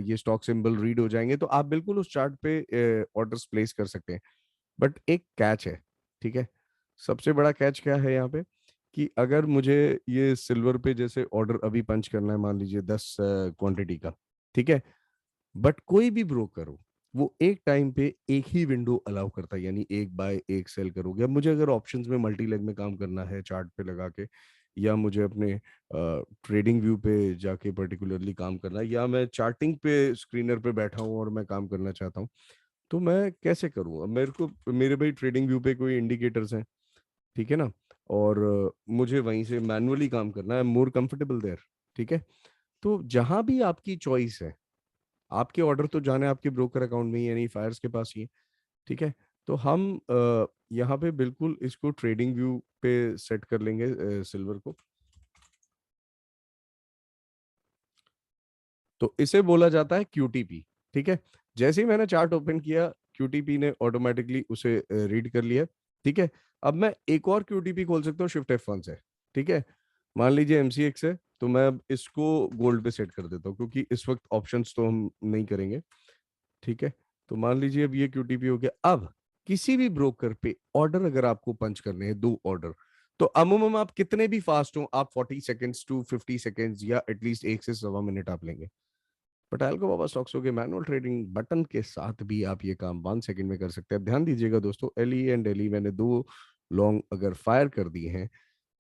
ये स्टॉक सिंबल रीड हो जाएंगे, तो आप बिल्कुल उस चार्ट पे ऑर्डर्स प्लेस कर सकते हैं। बट एक कैच है, ठीक है, सबसे बड़ा कैच क्या है यहाँ पे, कि अगर मुझे ये सिल्वर पे जैसे ऑर्डर अभी पंच करना है, मान लीजिए 10 क्वांटिटी का, ठीक है, बट कोई भी ब्रोकर हो वो एक टाइम पे एक ही विंडो अलाउ करता है, यानी एक बाय एक सेल करोगे। अब मुझे अगर ऑप्शंस में मल्टी लेग में काम करना है चार्ट पे लगा के, या मुझे अपने ट्रेडिंग व्यू पे जाके पर्टिकुलरली काम करना है, या मैं चार्टिंग पे स्क्रीनर पे बैठा हूँ और मैं काम करना चाहता हूँ, तो मैं कैसे करूँ? अब मेरे को, मेरे भाई ट्रेडिंग व्यू पे कोई इंडिकेटर्स हैं, ठीक है ना, और मुझे वहीं से मैनुअली काम करना है, मोर कंफर्टेबल देयर, ठीक है। तो जहां भी आपकी चॉइस है, आपके ऑर्डर तो जाने आपके ब्रोकर अकाउंट में ही, यानी फायर्स के पास ही है, ठीक है। तो हम यहाँ पे बिल्कुल इसको ट्रेडिंग व्यू पे सेट कर लेंगे सिल्वर को। तो इसे बोला जाता है QTP, ठीक है। जैसे ही मैंने चार्ट ओपन किया, QTP ने ऑटोमेटिकली उसे रीड कर लिया, ठीक है। अब मैं एक और QTP खोल सकता हूँ शिफ्ट F1 से, ठीक है। मान लीजिए MCX है, तो मैं अब इसको गोल्ड पे सेट कर देता हूँ, क्योंकि इस वक्त ऑप्शंस तो हम नहीं करेंगे, ठीक है। तो मान लीजिए अब ये QTP हो गया। अब किसी भी ब्रोकर पे ऑर्डर अगर आपको पंच करने हैं, 2 ऑर्डर, तो अमूमन आप कितने भी फास्ट हो, आप 40 सेकेंड्स टू 50 सेकेंड्स या एटलीस्ट 1 से 1.25 मिनट आप लेंगे। बट अल्गो बाबा स्टॉक्सो के मैनुअल ट्रेडिंग बटन के साथ भी आप ये काम 1 सेकेंड में कर सकते हैं। अब ध्यान दीजिएगा दोस्तों, LE एंड LE मैंने 2 लॉन्ग अगर फायर कर दिए हैं,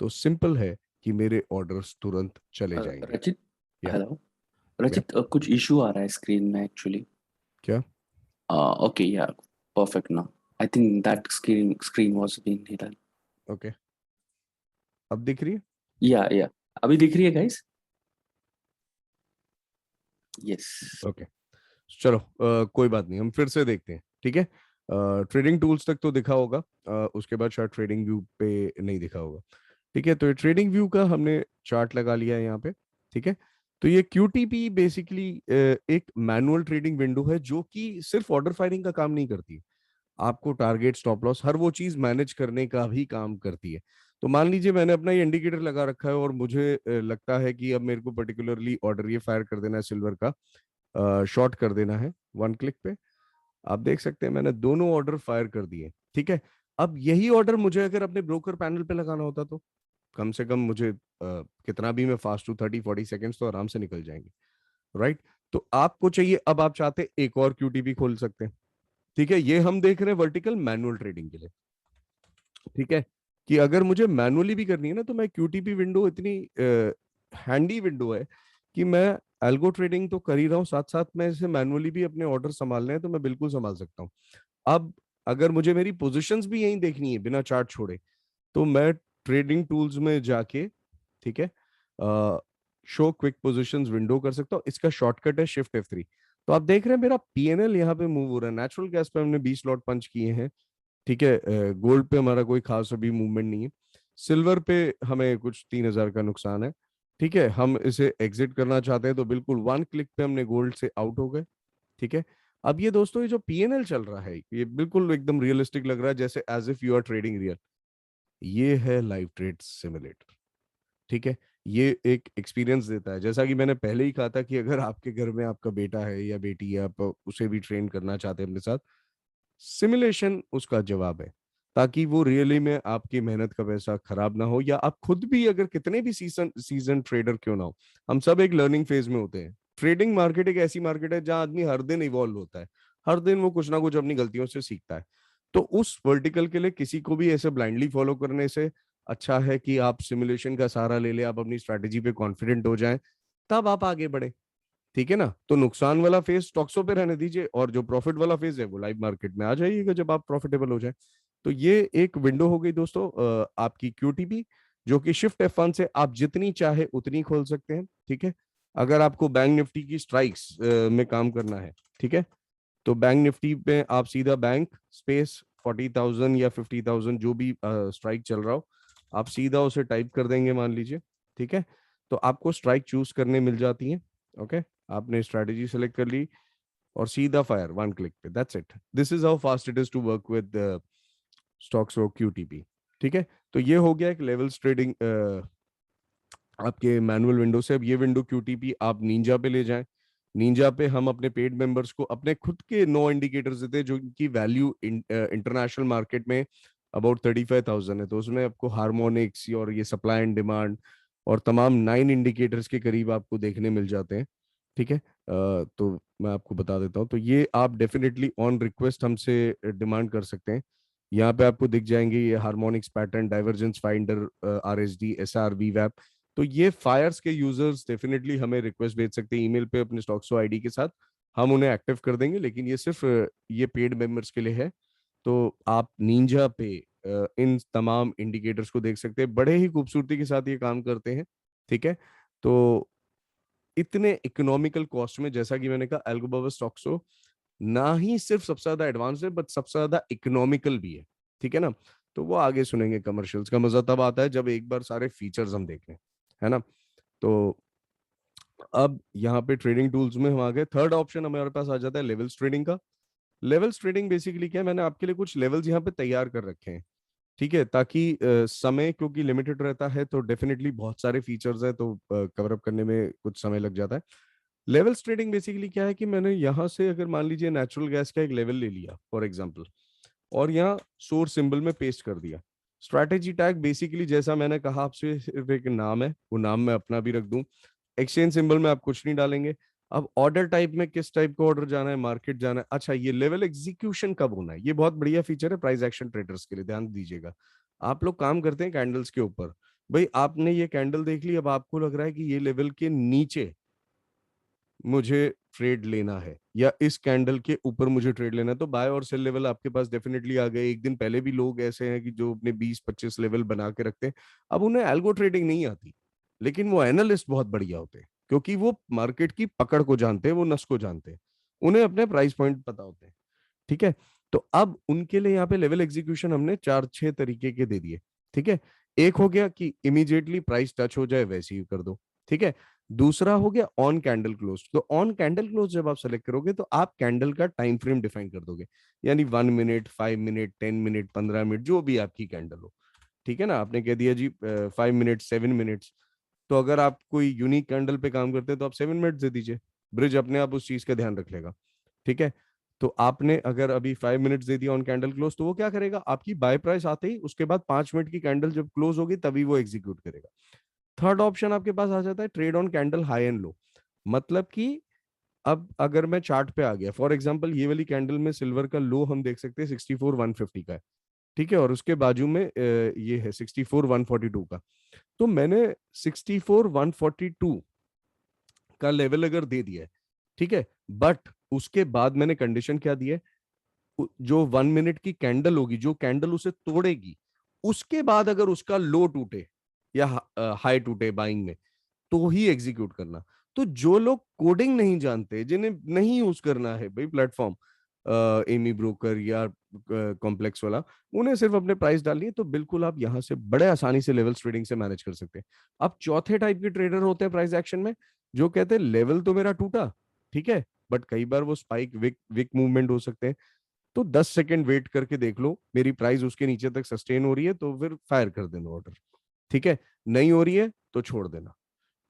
तो सिंपल है कि मेरे ऑर्डर्स तुरंत चले जाएंगे। रचित, या हेलो या रचित, कुछ इशू आ रहा है स्क्रीन में एक्चुअली। क्या? ओके, या perfect now. I think that screen was being hidden. Okay, अब दिख रही है? या अभी दिख रही है गाइस? यस। ओके, चलो कोई बात नहीं, हम फिर से देखते हैं, ठीक है। ट्रेडिंग टूल्स तक तो दिखा होगा, उसके बाद शायद ट्रेडिंग व्यू पे नहीं दिखा होगा, ठीक है। तो ये ट्रेडिंग व्यू का हमने चार्ट लगा लिया है यहाँ पे, ठीक है। तो ये QTP बेसिकली एक मैनुअल ट्रेडिंग विंडो है, जो कि सिर्फ ऑर्डर फाइलिंग का काम नहीं करती, आपको टारगेट स्टॉप लॉस हर वो चीज मैनेज करने का भी काम करती है। तो मान लीजिए मैंने अपना ये इंडिकेटर लगा रखा है और मुझे लगता है कि अब मेरे को पर्टिकुलरली ऑर्डर ये फायर कर देना है सिल्वर का, शॉर्ट कर देना है 1 क्लिक पे। आप देख सकते हैं मैंने दोनों ऑर्डर फायर कर दिए, ठीक है। अब यही ऑर्डर मुझे अगर अपने ब्रोकर पैनल पे लगाना होता, तो कम से कम मुझे कितना भी मैं फास्ट हूँ, 30-40 सेकेंड्स तो आराम से निकल जाएंगे, राइट। तो आपको चाहिए, अब आप चाहते हैं एक और QTP खोल सकते हैं, ठीक है। ये हम देख रहे हैं वर्टिकल मैनुअल ट्रेडिंग के लिए, ठीक है, कि अगर मुझे मैनुअली भी करनी है ना, तो मैं QTP विंडो इतनी हैंडी विंडो है कि मैं एल्गो ट्रेडिंग तो कर ही रहा हूँ, साथ साथ मैं इसे मैनुअली भी अपने ऑर्डर संभालने हैं तो मैं बिल्कुल संभाल सकता हूँ। अब अगर मुझे मेरी पोजीशंस भी यहीं देखनी है बिना चार्ट छोड़े, तो मैं ट्रेडिंग टूल्स में जाके, ठीक है, शो क्विक पोजीशंस विंडो कर सकता हूँ। इसका शॉर्टकट है शिफ्ट F3। तो आप देख रहे हैं मेरा PNL यहाँ पे मूव हो रहा है। नेचुरल गैस पे हमने 20 लॉट पंच किए हैं, ठीक है। गोल्ड पे हमारा कोई खास अभी मूवमेंट नहीं है। सिल्वर पे हमें कुछ 3,000 का नुकसान है, ठीक है। हम इसे एग्जिट करना चाहते हैं, तो बिल्कुल 1 क्लिक पे हमने गोल्ड से आउट हो गए, ठीक है। अब ये दोस्तों, ये जो PNL चल रहा है, ये बिल्कुल एकदम रियलिस्टिक लग रहा है, जैसे as if you are trading real. ये है लाइव ट्रेड सिमुलेटर, ठीक है। ये एक एक्सपीरियंस देता है, जैसा कि मैंने पहले ही कहा था कि अगर आपके घर में आपका बेटा है या बेटी है, आप उसे भी ट्रेन करना चाहते हैं अपने साथ, सिमुलेशन उसका जवाब है, ताकि वो रियली में आपकी मेहनत का पैसा खराब ना हो, या आप खुद भी अगर कितने भी सीजन ट्रेडर क्यों ना हो, हम सब एक लर्निंग फेज में होते हैं। ट्रेडिंग मार्केट एक ऐसी मार्केट है जहां आदमी हर दिन इवॉल्व होता है, हर दिन वो कुछ ना कुछ अपनी गलतियों से सीखता है। तो उस वर्टिकल के लिए किसी को भी ऐसे ब्लाइंडली फॉलो करने से अच्छा है कि आप सिमुलेशन का सहारा ले ले, आप अपनी स्ट्रैटेजी पे कॉन्फिडेंट हो जाएं, तब आप आगे बढ़े, ठीक है ना। तो नुकसान वाला फेज स्टॉक्सों पे रहने दीजिए, और जो प्रॉफिट वाला फेज है वो लाइव मार्केट में आ जाइएगा जब आप प्रॉफिटेबल हो जाए। तो ये एक विंडो हो गई दोस्तों आपकी QTP, जो कि शिफ्ट F1 से आप जितनी चाहे उतनी खोल सकते हैं। ठीक है, अगर आपको बैंक निफ्टी की स्ट्राइक्स में काम करना है, ठीक है, तो बैंक निफ्टी पे आप सीधा बैंक स्पेस 40,000 या 50,000 जो भी स्ट्राइक चल रहा हो, आप सीधा उसे टाइप कर देंगे मान लीजिए। ठीक है, तो आपको स्ट्राइक चूज करने मिल जाती है। ओके, आपने स्ट्रैटेजी सेलेक्ट कर ली और सीधा फायर वन क्लिक पे, that's it. This is how fast it is to work with stocks और QTP। ठीक है, तो ये हो गया एक लेवल्स ट्रेडिंग आपके मैनुअल विंडो से। अब ये विंडो QTP आप निंजा पे ले जाएं। निंजा पे हम अपने पेड मेंबर्स को अपने खुद के 9 इंडिकेटर्स देते हैं, जो इनकी वैल्यू इंटरनेशनल मार्केट में अबाउट 35,000 है। तो उसमें आपको हार्मोनिक्स और ये सप्लाई एंड डिमांड और तमाम 9 इंडिकेटर्स के करीब आपको देखने मिल जाते हैं। ठीक है, तो मैं आपको बता देता हूँ, तो ये आप डेफिनेटली ऑन रिक्वेस्ट हमसे डिमांड कर सकते हैं। यहाँ पे आपको दिख जाएंगे ये harmonics pattern, divergence finder, RSD, SR, VWAP। तो ये फायर्स के यूजर्स डेफिनेटली हमें रिक्वेस्ट भेज सकते हैं ईमेल पे अपने स्टॉक्सो आईडी के साथ, हम उन्हें एक्टिव कर देंगे। लेकिन ये सिर्फ ये पेड मेंबर्स के लिए है। तो आप निंजा पे इन तमाम इंडिकेटर्स को देख सकते हैं, बड़े ही खूबसूरती के साथ ये काम करते हैं। ठीक है, तो इतने इकोनॉमिकल कॉस्ट में, जैसा कि मैंने कहा, एल्गोबाबा स्टॉक्सो ना ही सिर्फ सबसे ज्यादा एडवांस है, बट सबसे ज्यादा इकोनॉमिकल भी है। ठीक है ना, तो वो आगे सुनेंगे। कमर्शियल्स का मजा तब आता है जब एक बार सारे फीचर्स हम देख लें, है ना। तो अब यहाँ पे ट्रेडिंग टूल्स में हम आ गए। थर्ड ऑप्शन हमारे पास आ जाता है लेवल्स ट्रेडिंग का। लेवल्स ट्रेडिंग बेसिकली क्या है, मैंने आपके लिए कुछ लेवल्स यहाँ पे तैयार कर रखे हैं। ठीक है, ताकि समय क्योंकि लिमिटेड रहता है, तो डेफिनेटली बहुत सारे फीचर्स है, तो कवर अप करने में कुछ समय लग जाता है। लेवल्स ट्रेडिंग बेसिकली क्या है कि मैंने यहाँ से अगर मान लीजिए नेचुरल गैस का एक लेवल ले लिया फॉर एग्जांपल, और यहाँ सोर्स सिंबल में पेस्ट कर दिया। स्ट्रैटेजी टैग बेसिकली जैसा मैंने कहा आपसे सिर्फ एक नाम है, वो नाम मैं अपना भी रख दूं। एक्सचेंज सिंबल में आप कुछ नहीं डालेंगे। अब ऑर्डर टाइप में किस टाइप का ऑर्डर जाना है, मार्केट जाना है। अच्छा, ये लेवल एग्जीक्यूशन कब होना है, ये बहुत बढ़िया फीचर है प्राइस एक्शन ट्रेडर्स के लिए, ध्यान दीजिएगा। आप लोग काम करते हैं कैंडल्स के ऊपर, भाई आपने ये कैंडल देख ली, अब आपको लग रहा है कि ये लेवल के नीचे मुझे ट्रेड लेना है या इस कैंडल के ऊपर मुझे ट्रेड लेना है, तो बाय और सेल लेवल आपके पास डेफिनेटली आ गए। एक दिन पहले भी लोग ऐसे हैं कि जो अपने 20-25 लेवल बना के रखते हैं। अब उन्हें एल्गो ट्रेडिंग नहीं आती, लेकिन वो एनालिस्ट बहुत बढ़िया होते हैं, क्योंकि वो मार्केट की पकड़ को जानते हैं, वो नस को जानते हैं, उन्हें अपने प्राइस पॉइंट पता होते हैं। ठीक है, तो अब उनके लिए यहाँ पे लेवल एग्जीक्यूशन हमने 4-6 तरीके के दे दिए। ठीक है, एक हो गया कि इमीडिएटली प्राइस टच हो जाए वैसे ही कर दो। ठीक है, दूसरा हो गया ऑन कैंडल क्लोज। तो ऑन कैंडल क्लोज जब आप सेलेक्ट करोगे, तो आप कैंडल का टाइम फ्रेम डिफाइन कर दोगे, यानी 1 मिनट, 5 मिनट, 10 मिनट, 15 मिनट, जो भी आपकी कैंडल हो। ठीक है ना, आपने कह दिया जी 5 मिनट, 7 मिनट्स, तो अगर आप कोई यूनिक कैंडल पे काम करते हैं तो आप 7 मिनट दे दीजिए, ब्रिज अपने आप उस चीज का ध्यान रख लेगा। ठीक है, तो आपने अगर अभी 5 मिनट्स दे दिया ऑन कैंडल क्लोज, तो वो क्या करेगा, आपकी बाय प्राइस आते ही उसके बाद 5 मिनट की कैंडल जब क्लोज होगी तभी वो एग्जीक्यूट करेगा। थर्ड ऑप्शन आपके पास आ जाता है trade on candle high and low. मतलब कि अब अगर मैं चार्ट पे आ गया, फॉर एग्जांपल ये वाली कैंडल में सिल्वर का लो हम देख सकते हैं 64,150 का है। ठीक है, और उसके बाजू में ये है 64,142 का। तो मैंने 64,142 का लेवल अगर दे दिया है, ठीक है, बट उसके बाद मैंने कंडीशन क्या दी है, जो 1 मिनट की कैंडल होगी, जो कैंडल उसे तोड़ेगी, उसके बाद अगर उसका लो टूटे या हाई टूटे बाइंग में, तो ही एग्जीक्यूट करना। तो जो लोग कोडिंग नहीं जानते, जिन्हें नहीं यूज करना है भाई प्लेटफॉर्म, एमी ब्रोकर या कॉम्प्लेक्स वाला, उन्हें सिर्फ अपने प्राइस डालनी है, तो बिल्कुल आप यहां से बड़े आसानी से लेवल ट्रेडिंग से मैनेज कर सकते हैं। अब चौथे टाइप के ट्रेडर होते हैं प्राइस एक्शन में, जो कहते हैं लेवल तो मेरा टूटा, ठीक है, बट कई बार वो स्पाइक विक विक मूवमेंट हो सकते हैं, तो 10 सेकंड वेट करके देख लो, मेरी प्राइस उसके नीचे तक सस्टेन हो रही है तो फिर फायर कर देना ऑर्डर। ठीक है, नहीं हो रही है तो छोड़ देना।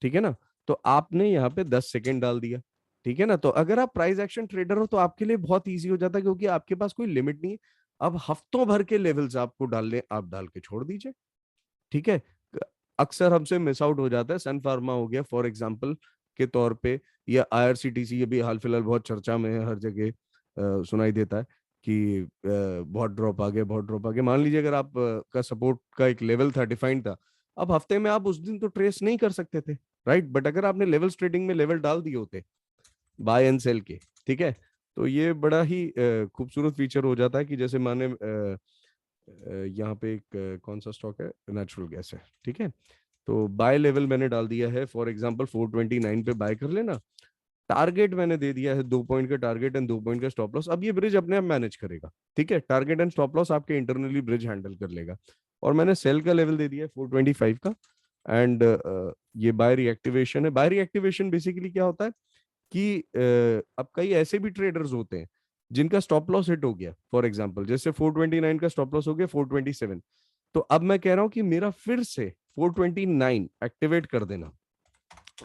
ठीक है ना, तो आपने यहाँ पे 10 सेकंड डाल दिया। ठीक है ना, तो अगर आप प्राइस एक्शन ट्रेडर हो तो आपके लिए बहुत इजी हो जाता है, क्योंकि आपके पास कोई लिमिट नहीं है। अब हफ्तों भर के लेवल्स आपको डालने, आप डाल के छोड़ दीजिए। ठीक है, अक्सर हमसे मिस आउट हो जाता है, सन फार्मा हो गया फॉर एग्जांपल के तौर पे, या IRCTC, ये भी हाल फिलहाल बहुत चर्चा में है, हर जगह सुनाई देता है कि बहुत ड्रॉप आ गया, बहुत ड्रॉप आ गया। मान लीजिए अगर आप का सपोर्ट का एक लेवल था, डिफाइंड था, अब हफ्ते में आप उस दिन तो ट्रेस नहीं कर सकते थे, राइट, बट अगर आपने लेवल्स ट्रेडिंग में लेवल डाल दिए होते बाय एंड सेल के, ठीक है, तो ये बड़ा ही खूबसूरत फीचर हो जाता है कि जैसे माने यहाँ पे एक कौन सा स्टॉक है, नेचुरल गैस है, ठीक है। तो बाय लेवल मैंने डाल दिया है, फॉर एग्जांपल 429 पे बाय कर लेना। टारगेट मैंने दे दिया है 2 पॉइंट का टारगेट एंड 2 पॉइंट का स्टॉप लॉस। अब ये ब्रिज अपने आप मैनेज करेगा, ठीक है, टारगेट एंड स्टॉप लॉस आपके इंटरनली ब्रिज हैंडल कर लेगा। और मैंने सेल का लेवल दे दिया है 425 का। एंड ये बाय रिएक्टिवेशन है। बाय रिएक्टिवेशन बेसिकली क्या होता है कि अब कई ऐसे भी ट्रेडर्स होते हैं जिनका स्टॉप लॉस हिट हो गया, फॉर एग्जांपल जैसे 429 का स्टॉप लॉस हो गया 427, तो अब मैं कह रहा हूं कि मेरा फिर से 429 एक्टिवेट कर देना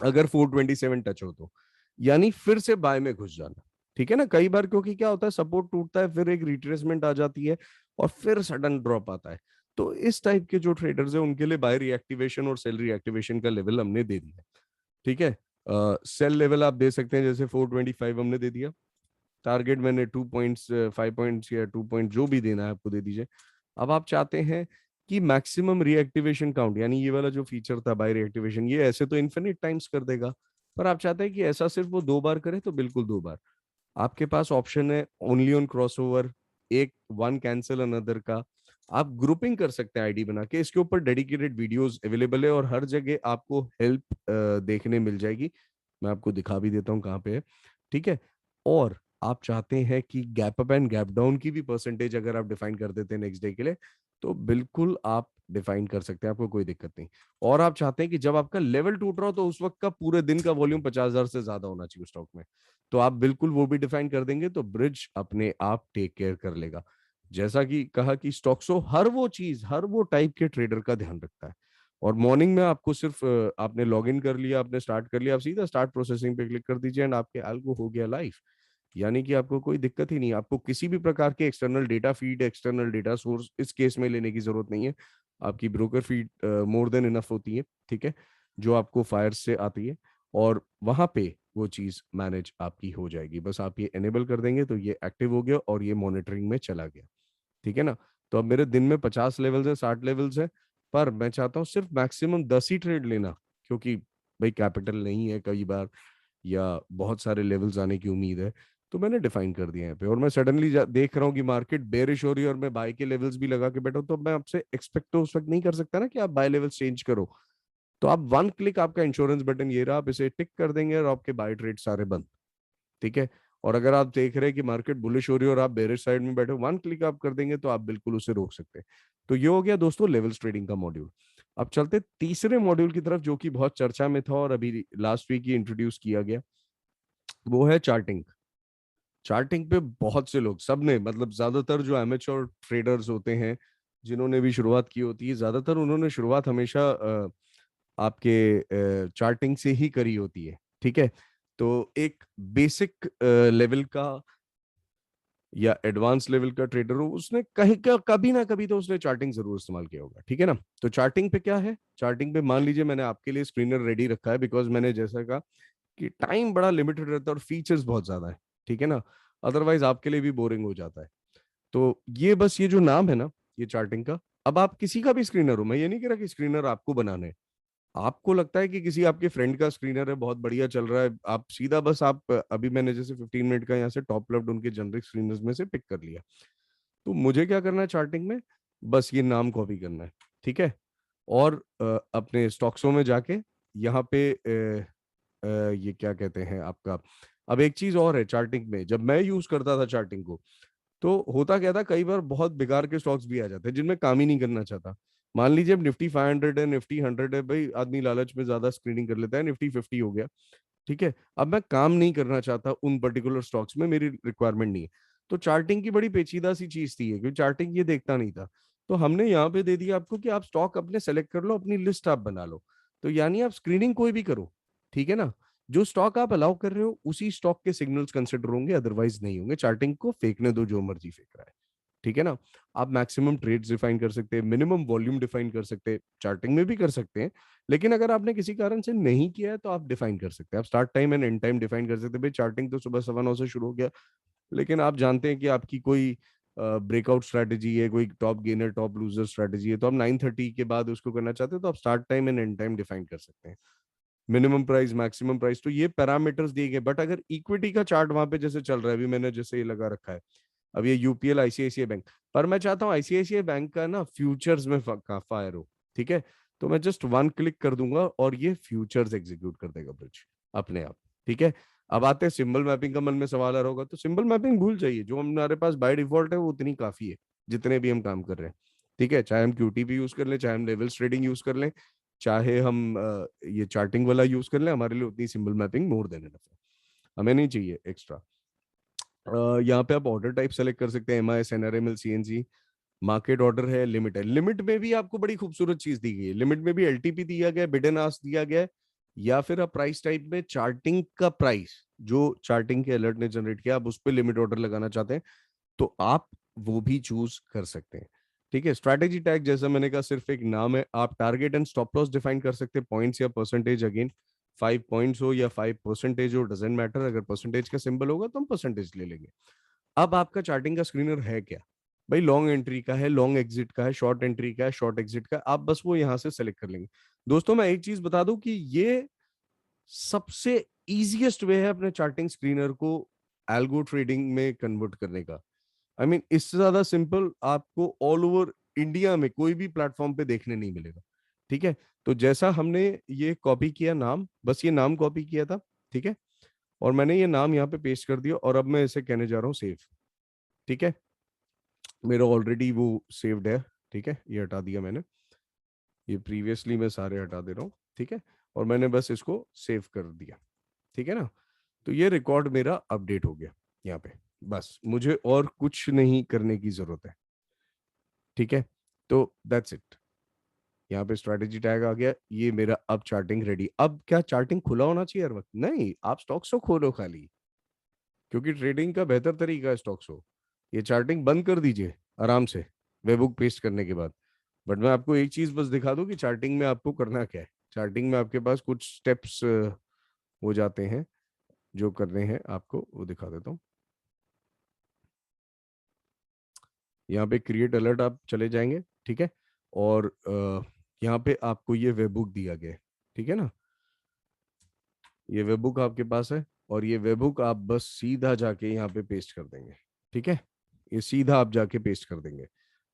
अगर 427 टच हो तो, यानी फिर से बाय में घुस जाना, ठीक है ना। कई बार क्योंकि क्या होता है, सपोर्ट टूटता है, फिर एक रिट्रेसमेंट आ जाती है और फिर सडन ड्रॉप आता है। तो इस टाइप के जो ट्रेडर्स है उनके लिए बाय रिएक्टिवेशन और सेल रिएक्टिवेशन का लेवल हमने दे दिया, ठीक है। सेल लेवल आप दे सकते हैं, जैसे 425 हमने दे दिया। टारगेट मैंने 2 पॉइंट्स, 5 पॉइंट्स या 2 पॉइंट जो भी देना है आपको दे दीजिए। अब आप चाहते हैं कि मैक्सिमम रीएक्टिवेशन काउंट, यानी ये वाला जो फीचर था बाय रीएक्टिवेशन, ये ऐसे तो इन्फिनिट टाइम्स कर देगा, पर आप चाहते हैं कि ऐसा सिर्फ वो 2 बार करे, तो बिल्कुल 2 बार। आपके पास ऑप्शन है ओनली ऑन क्रॉसओवर, एक वन कैंसिल अनदर का। आप ग्रुपिंग कर सकते हैं आईडी बना के, इसके ऊपर डेडिकेटेड वीडियोस अवेलेबल है और हर जगह आपको हेल्प देखने मिल जाएगी। मैं आपको दिखा भी देता हूँ कहाँ पे है, ठीक है। और आप चाहते हैं कि gap up and gap down की भी परसेंटेज अगर आप डिफाइन कर देते हैं नेक्स्ट डे के लिए, तो बिल्कुल आप डिफाइन कर सकते हैं, आपको कोई दिक्कत नहीं। और आप चाहते हैं कि जब आपका लेवल टूट रहा हो तो उस वक्त का पूरे दिन का वॉल्यूम 50,000 से ज्यादा होना चाहिए स्टॉक में, तो आप बिल्कुल वो भी डिफाइन कर देंगे, तो ब्रिज अपने आप टेक केयर कर लेगा। जैसा कि कहा कि स्टॉक्सो हर वो चीज, हर वो टाइप के ट्रेडर का ध्यान रखता है। और मॉर्निंग में आपको सिर्फ आपने लॉग इन कर लिया, आपने स्टार्ट कर लिया, आप सीधा स्टार्ट प्रोसेसिंग पे क्लिक कर दीजिए एंड आपके एल्गो हो गया लाइव। यानी कि आपको कोई दिक्कत ही नहीं, आपको किसी भी प्रकार के external data feed, external data source इस केस में लेने की जरूरत नहीं है। आपकी ब्रोकर फीड मोर देन इनफ होती है, ठीक है, जो आपको फायर से आती है, और वहां पे वो चीज मैनेज आपकी हो जाएगी। बस आप ये एनेबल कर देंगे तो ये एक्टिव हो गया और ये मॉनिटरिंग में चला गया, ठीक है ना। तो अब मेरे दिन में 50 लेवल्स है, 60 लेवल्स है, पर मैं चाहता हूँ सिर्फ मैक्सिमम 10 ही ट्रेड लेना, क्योंकि भाई कैपिटल नहीं है कई बार, या बहुत सारे लेवल्स आने की उम्मीद है। तो मैंने डिफाइन कर दिया यहाँ पे, और मैं सडनली देख रहा हूँ कि मार्केट बेरिश हो रही है और मैं बाय के लेवल्स भी लगा के बैठा हूँ, तो मैं आपसे एक्सपेक्ट तो उस वक्त नहीं कर सकता ना कि आप बाय लेवल्स चेंज करो। तो आप वन क्लिक, आपका इंश्योरेंस बटन ये रहा, आप इसे टिक कर देंगे और आपके बाय ट्रेड सारे बंद, ठीक है। और अगर आप देख रहे हैं कि मार्केट बुलिश हो रही है और आप बेरिश साइड में बैठे, वन क्लिक आप कर देंगे तो आप बिल्कुल उसे रोक सकते हैं। तो ये हो गया दोस्तों लेवल्स ट्रेडिंग का मॉड्यूल। अब चलते तीसरे मॉड्यूल की तरफ, जो कि बहुत चर्चा में था और अभी लास्ट वीक ही इंट्रोड्यूस किया गया, वो है चार्टिंग। चार्टिंग पे बहुत से लोग, सबने, मतलब ज्यादातर जो एमेच्योर ट्रेडर्स होते हैं जिन्होंने भी शुरुआत की होती है, ज्यादातर उन्होंने शुरुआत हमेशा आपके चार्टिंग से ही करी होती है, ठीक है। तो एक बेसिक लेवल का या एडवांस लेवल का ट्रेडर हो, उसने कहीं का कभी ना कभी तो उसने चार्टिंग जरूर इस्तेमाल किया होगा, ठीक है ना। तो चार्टिंग पे क्या है, चार्टिंग पे मान लीजिए मैंने आपके लिए स्क्रीनर रेडी रखा है, बिकॉज मैंने जैसा कहा कि टाइम बड़ा लिमिटेड रहता है और फीचर्स बहुत ज्यादा है, ठीक है ना, अदरवाइज आपके लिए भी बोरिंग हो जाता है। तो ये बस ये जो नाम है ना, ये चार्टिंग का, अब आप किसी का भी स्क्रीनर हो, मैं ये नहीं कह रहा कि स्क्रीनर आपको बनाना है। आपको लगता है कि किसी आपके फ्रेंड का स्क्रीनर है, बहुत बढ़िया चल रहा है, आप सीधा बस आप अभी मैंने जैसे 15 मिनट का यहाँ से टॉप लेफ्ट उनके जनरिक स्क्रीनर्स में से पिक कर लिया, तो मुझे क्या करना है चार्टिंग में, बस ये नाम कॉपी करना है, ठीक है। और अपने स्टॉक्सों में जाके यहाँ पे ये क्या कहते हैं आपका, अब एक चीज और है चार्टिंग में, जब मैं यूज करता था चार्टिंग को, तो होता क्या था, कई बार बहुत बेकार के स्टॉक्स भी आ जाते हैं जिनमें काम ही नहीं करना चाहता। मान लीजिए अब निफ्टी 500 है, निफ्टी 100 है, भाई आदमी लालच में ज्यादा स्क्रीनिंग कर लेता है, निफ्टी 50 हो गया, ठीक है। अब मैं काम नहीं करना चाहता उन पर्टिकुलर स्टॉक्स में, मेरी रिक्वायरमेंट नहीं है। तो चार्टिंग की बड़ी पेचीदा सी चीज थी ये, क्योंकि चार्टिंग ये देखता नहीं था। तो हमने यहाँ पे दे दिया आपको कि आप स्टॉक अपने सेलेक्ट कर लो, अपनी लिस्ट आप बना लो। तो यानी आप स्क्रीनिंग कोई भी करो, ठीक है ना, जो स्टॉक आप अलाउ कर रहे हो उसी स्टॉक के सिग्नल्स कंसिडर होंगे, अदरवाइज नहीं होंगे। चार्टिंग को फेंकने दो जो मर्जी फेंक रहा है, ठीक है ना। आप मैक्सिमम ट्रेड्स डिफाइन कर सकते हैं, मिनिमम वॉल्यूम डिफाइन कर सकते हैं, चार्टिंग में भी कर सकते हैं। लेकिन अगर आपने किसी कारण से नहीं किया है तो आप डिफाइन कर सकते हैं, आप start time and and time define कर सकते हैं। भाई चार्टिंग तो सुबह 9:15 से शुरू हो गया, लेकिन आप जानते हैं कि आपकी कोई ब्रेकआउट स्ट्रैटेजी है, कोई top gainer top loser strategy है, तो आप 9:30 के बाद उसको करना चाहते हो, तो आप start time and and time define कर सकते हैं। मिनिमम प्राइस, मैक्सिमम प्राइस, तो ये पैरामीटर्स दिए गए। बट अगर इक्विटी का चार्ट वहां पे जैसे चल रहा है, अभी मैंने जैसे ये लगा रखा है, अब ये यूपीएल आईसीआईसीआई बैंक, पर मैं चाहता हूँ आईसीआईसीआई बैंक का ना फ्यूचर्स में फायर हो, ठीक है। तो मैं जस्ट वन क्लिक कर दूंगा और ये फ्यूचर्स एग्जीक्यूट कर देगा ब्रिज अपने आप, ठीक है। अब आते हैं सिंबल मैपिंग का, मन में सवाल आ रहा होगा, तो सिंबल मैपिंग भूल जाइए, जो हमारे पास बाय डिफॉल्ट है वो उतनी काफी है जितने भी हम काम कर रहे हैं, ठीक है। चाहे हम क्यूटीपी यूज कर लें, चाहे हम लेवल्स ट्रेडिंग यूज कर लें, चाहे हम ये चार्टिंग वाला यूज कर लें, हमारे लिए उतनी सिंबल मैपिंग मोर देन इनफ है, हमें नहीं चाहिए एक्स्ट्रा। यहाँ पे आप ऑर्डर टाइप सेलेक्ट कर सकते हैं, एमआईएस, एनआरएमएल, सीएनसी, मार्केट ऑर्डर है, लिमिट है। लिमिट में भी आपको बड़ी खूबसूरत चीज दी गई है, लिमिट में भी एलटीपी दिया गया है, बिड एंड आस्क दिया गया है, या फिर आप प्राइस टाइप में चार्टिंग का प्राइस जो चार्टिंग के अलर्ट ने जनरेट किया, आप उस पर लिमिट ऑर्डर लगाना चाहते हैं तो आप वो भी चूज कर सकते हैं, ठीक है। स्ट्रैटेजी टैग जैसा मैंने कहा सिर्फ एक नाम है, आप target and stop loss define कर सकते हैं, पॉइंट्स या परसेंटेज, अगेन 5 पॉइंट्स हो या 5% हो, डजेंट मैटर, अगर परसेंटेज का सिंबल होगा तो हम परसेंटेज ले लेंगे। अब आपका चार्टिंग का स्क्रीनर है क्या भाई, लॉन्ग एंट्री का है, लॉन्ग एग्जिट का है, शॉर्ट एंट्री का है, शॉर्ट एग्जिट का, आप बस वो यहां से सेलेक्ट कर लेंगे। दोस्तों मैं एक चीज बता दूं कि ये सबसे इजीएस्ट वे है अपने चार्टिंग स्क्रीनर को एल्गो ट्रेडिंग में कन्वर्ट करने का। आई मीन इससे ज्यादा सिंपल आपको ऑल ओवर इंडिया में कोई भी प्लेटफॉर्म पे देखने नहीं मिलेगा, ठीक है। तो जैसा हमने ये कॉपी किया नाम, बस ये नाम कॉपी किया था, ठीक है, और मैंने ये नाम यहाँ पे पेस्ट कर दिया और अब मैं इसे कहने जा रहा हूँ सेव, ठीक है। मेरा ऑलरेडी वो सेव्ड है, ठीक है, ये हटा दिया मैंने, ये प्रीवियसली मैं सारे हटा दे रहा हूँ, ठीक है, और मैंने बस इसको सेव कर दिया, ठीक है ना। तो ये रिकॉर्ड मेरा अपडेट हो गया यहाँ पे, बस मुझे और कुछ नहीं करने की जरूरत है, ठीक है। तो दैट्स इट, यहाँ पे स्ट्रैटेजी टैग आ गया, ये मेरा अब चार्टिंग रेडी। अब क्या चार्टिंग खुला होना चाहिए हर वक्त? नहीं, आप स्टॉक्स को खोलो खाली, क्योंकि ट्रेडिंग का बेहतर तरीका है स्टॉक्स को। ये चार्टिंग बंद कर दीजिए आराम से वेबबुक पेस्ट करने के बाद। बट मैं आपको एक चीज बस दिखा दूं कि चार्टिंग में आपको करना क्या है। चार्टिंग में आपके पास कुछ स्टेप्स हो जाते हैं जो करने हैं आपको, वो दिखा देता हूँ। यहाँ पे क्रिएट अलर्ट आप चले जाएंगे, ठीक है, और यहाँ पे आपको ये वेबबुक दिया गया है, ठीक है ना, ये वेबबुक आपके पास है, और ये वेबबुक आप बस सीधा जाके यहाँ पे पेस्ट कर देंगे, ठीक है, ये सीधा आप जाके पेस्ट कर देंगे,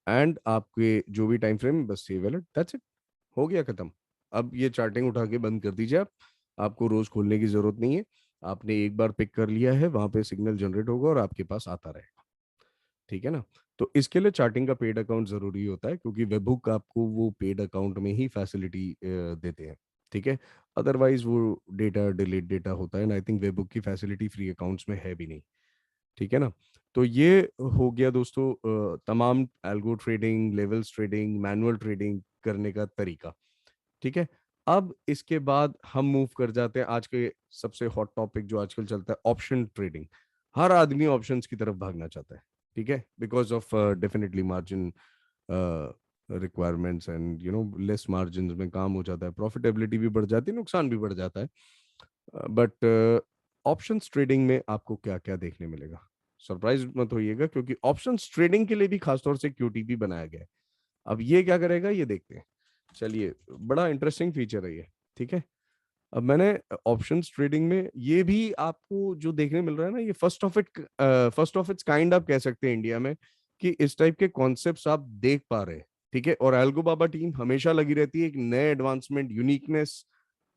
एंड आपके जो भी टाइम फ्रेम बस सेव अलर्ट, दैट्स इट, हो गया खत्म। अब ये चार्टिंग उठा के बंद कर दीजिए आप, आपको रोज खोलने की जरूरत नहीं है, आपने एक बार पिक कर लिया है, वहां पे सिग्नल जनरेट होगा और आपके पास आता रहेगा, ठीक है ना। तो इसके लिए चार्टिंग का पेड अकाउंट जरूरी होता है, क्योंकि वेबहुक आपको वो पेड अकाउंट में ही फैसिलिटी देते हैं, ठीक है। अदरवाइज वो डेटा डिलीट डेटा होता है, एंड आई थिंक वेबहुक की फैसिलिटी फ्री अकाउंट्स में है भी नहीं, ठीक है ना। तो ये हो गया दोस्तों तमाम algo trading, levels trading, manual trading करने का तरीका, ठीक है। अब इसके बाद हम मूव कर जाते हैं आज के सबसे हॉट टॉपिक जो आजकल चलता है, ऑप्शन ट्रेडिंग। हर आदमी ऑप्शंस की तरफ भागना चाहता है, ठीक है, because of definitely margin requirements, and less margin में काम हो जाता है, प्रॉफिटेबिलिटी भी बढ़ जाती है, नुकसान भी बढ़ जाता है। बट ऑप्शंस ट्रेडिंग में आपको क्या क्या देखने मिलेगा, सरप्राइज मत होइएगा, क्योंकि ऑप्शंस ट्रेडिंग के लिए भी खासतौर से क्यूटीपी बनाया गया है। अब ये क्या करेगा ये देखते हैं, चलिए, बड़ा इंटरेस्टिंग फीचर है ये, ठीक है। अब मैंने ऑप्शंस ट्रेडिंग में ये भी आपको जो देखने मिल रहा है ना, ये फर्स्ट ऑफ इट्स काइंड आप कह सकते हैं इंडिया में, कि इस टाइप के कॉन्सेप्ट्स आप देख पा रहे हैं, ठीक है। और एल्गो बाबा टीम हमेशा लगी रहती है एक नए एडवांसमेंट, यूनिकनेस,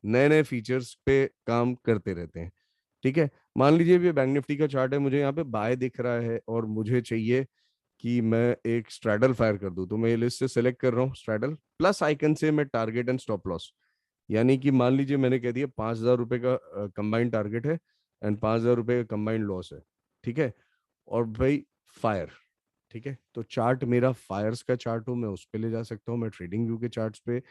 नए नए फीचर्स पे काम करते रहते हैं, ठीक है। मान लीजिए ये बैंक निफ्टी का चार्ट है, मुझे यहाँ पे बाय दिख रहा है और मुझे चाहिए कि मैं एक स्ट्रैडल फायर कर दूं, तो मैं ये लिस्ट से सेलेक्ट कर रहा हूँ स्ट्रैडल, प्लस आइकन से मैं टारगेट एंड स्टॉप लॉस, यानी कि मान लीजिए मैंने कह दिया 5,000 रुपए का कंबाइंड टारगेट है एंड 5,000 रुपए का कंबाइंड लॉस है, ठीक है, और भाई फायर, ठीक है। तो चार्ट मेरा फायर्स का चार्ट हो, मैं उस पर ले जा सकता हूँ, मैं ट्रेडिंग व्यू के चार्ट्स पे,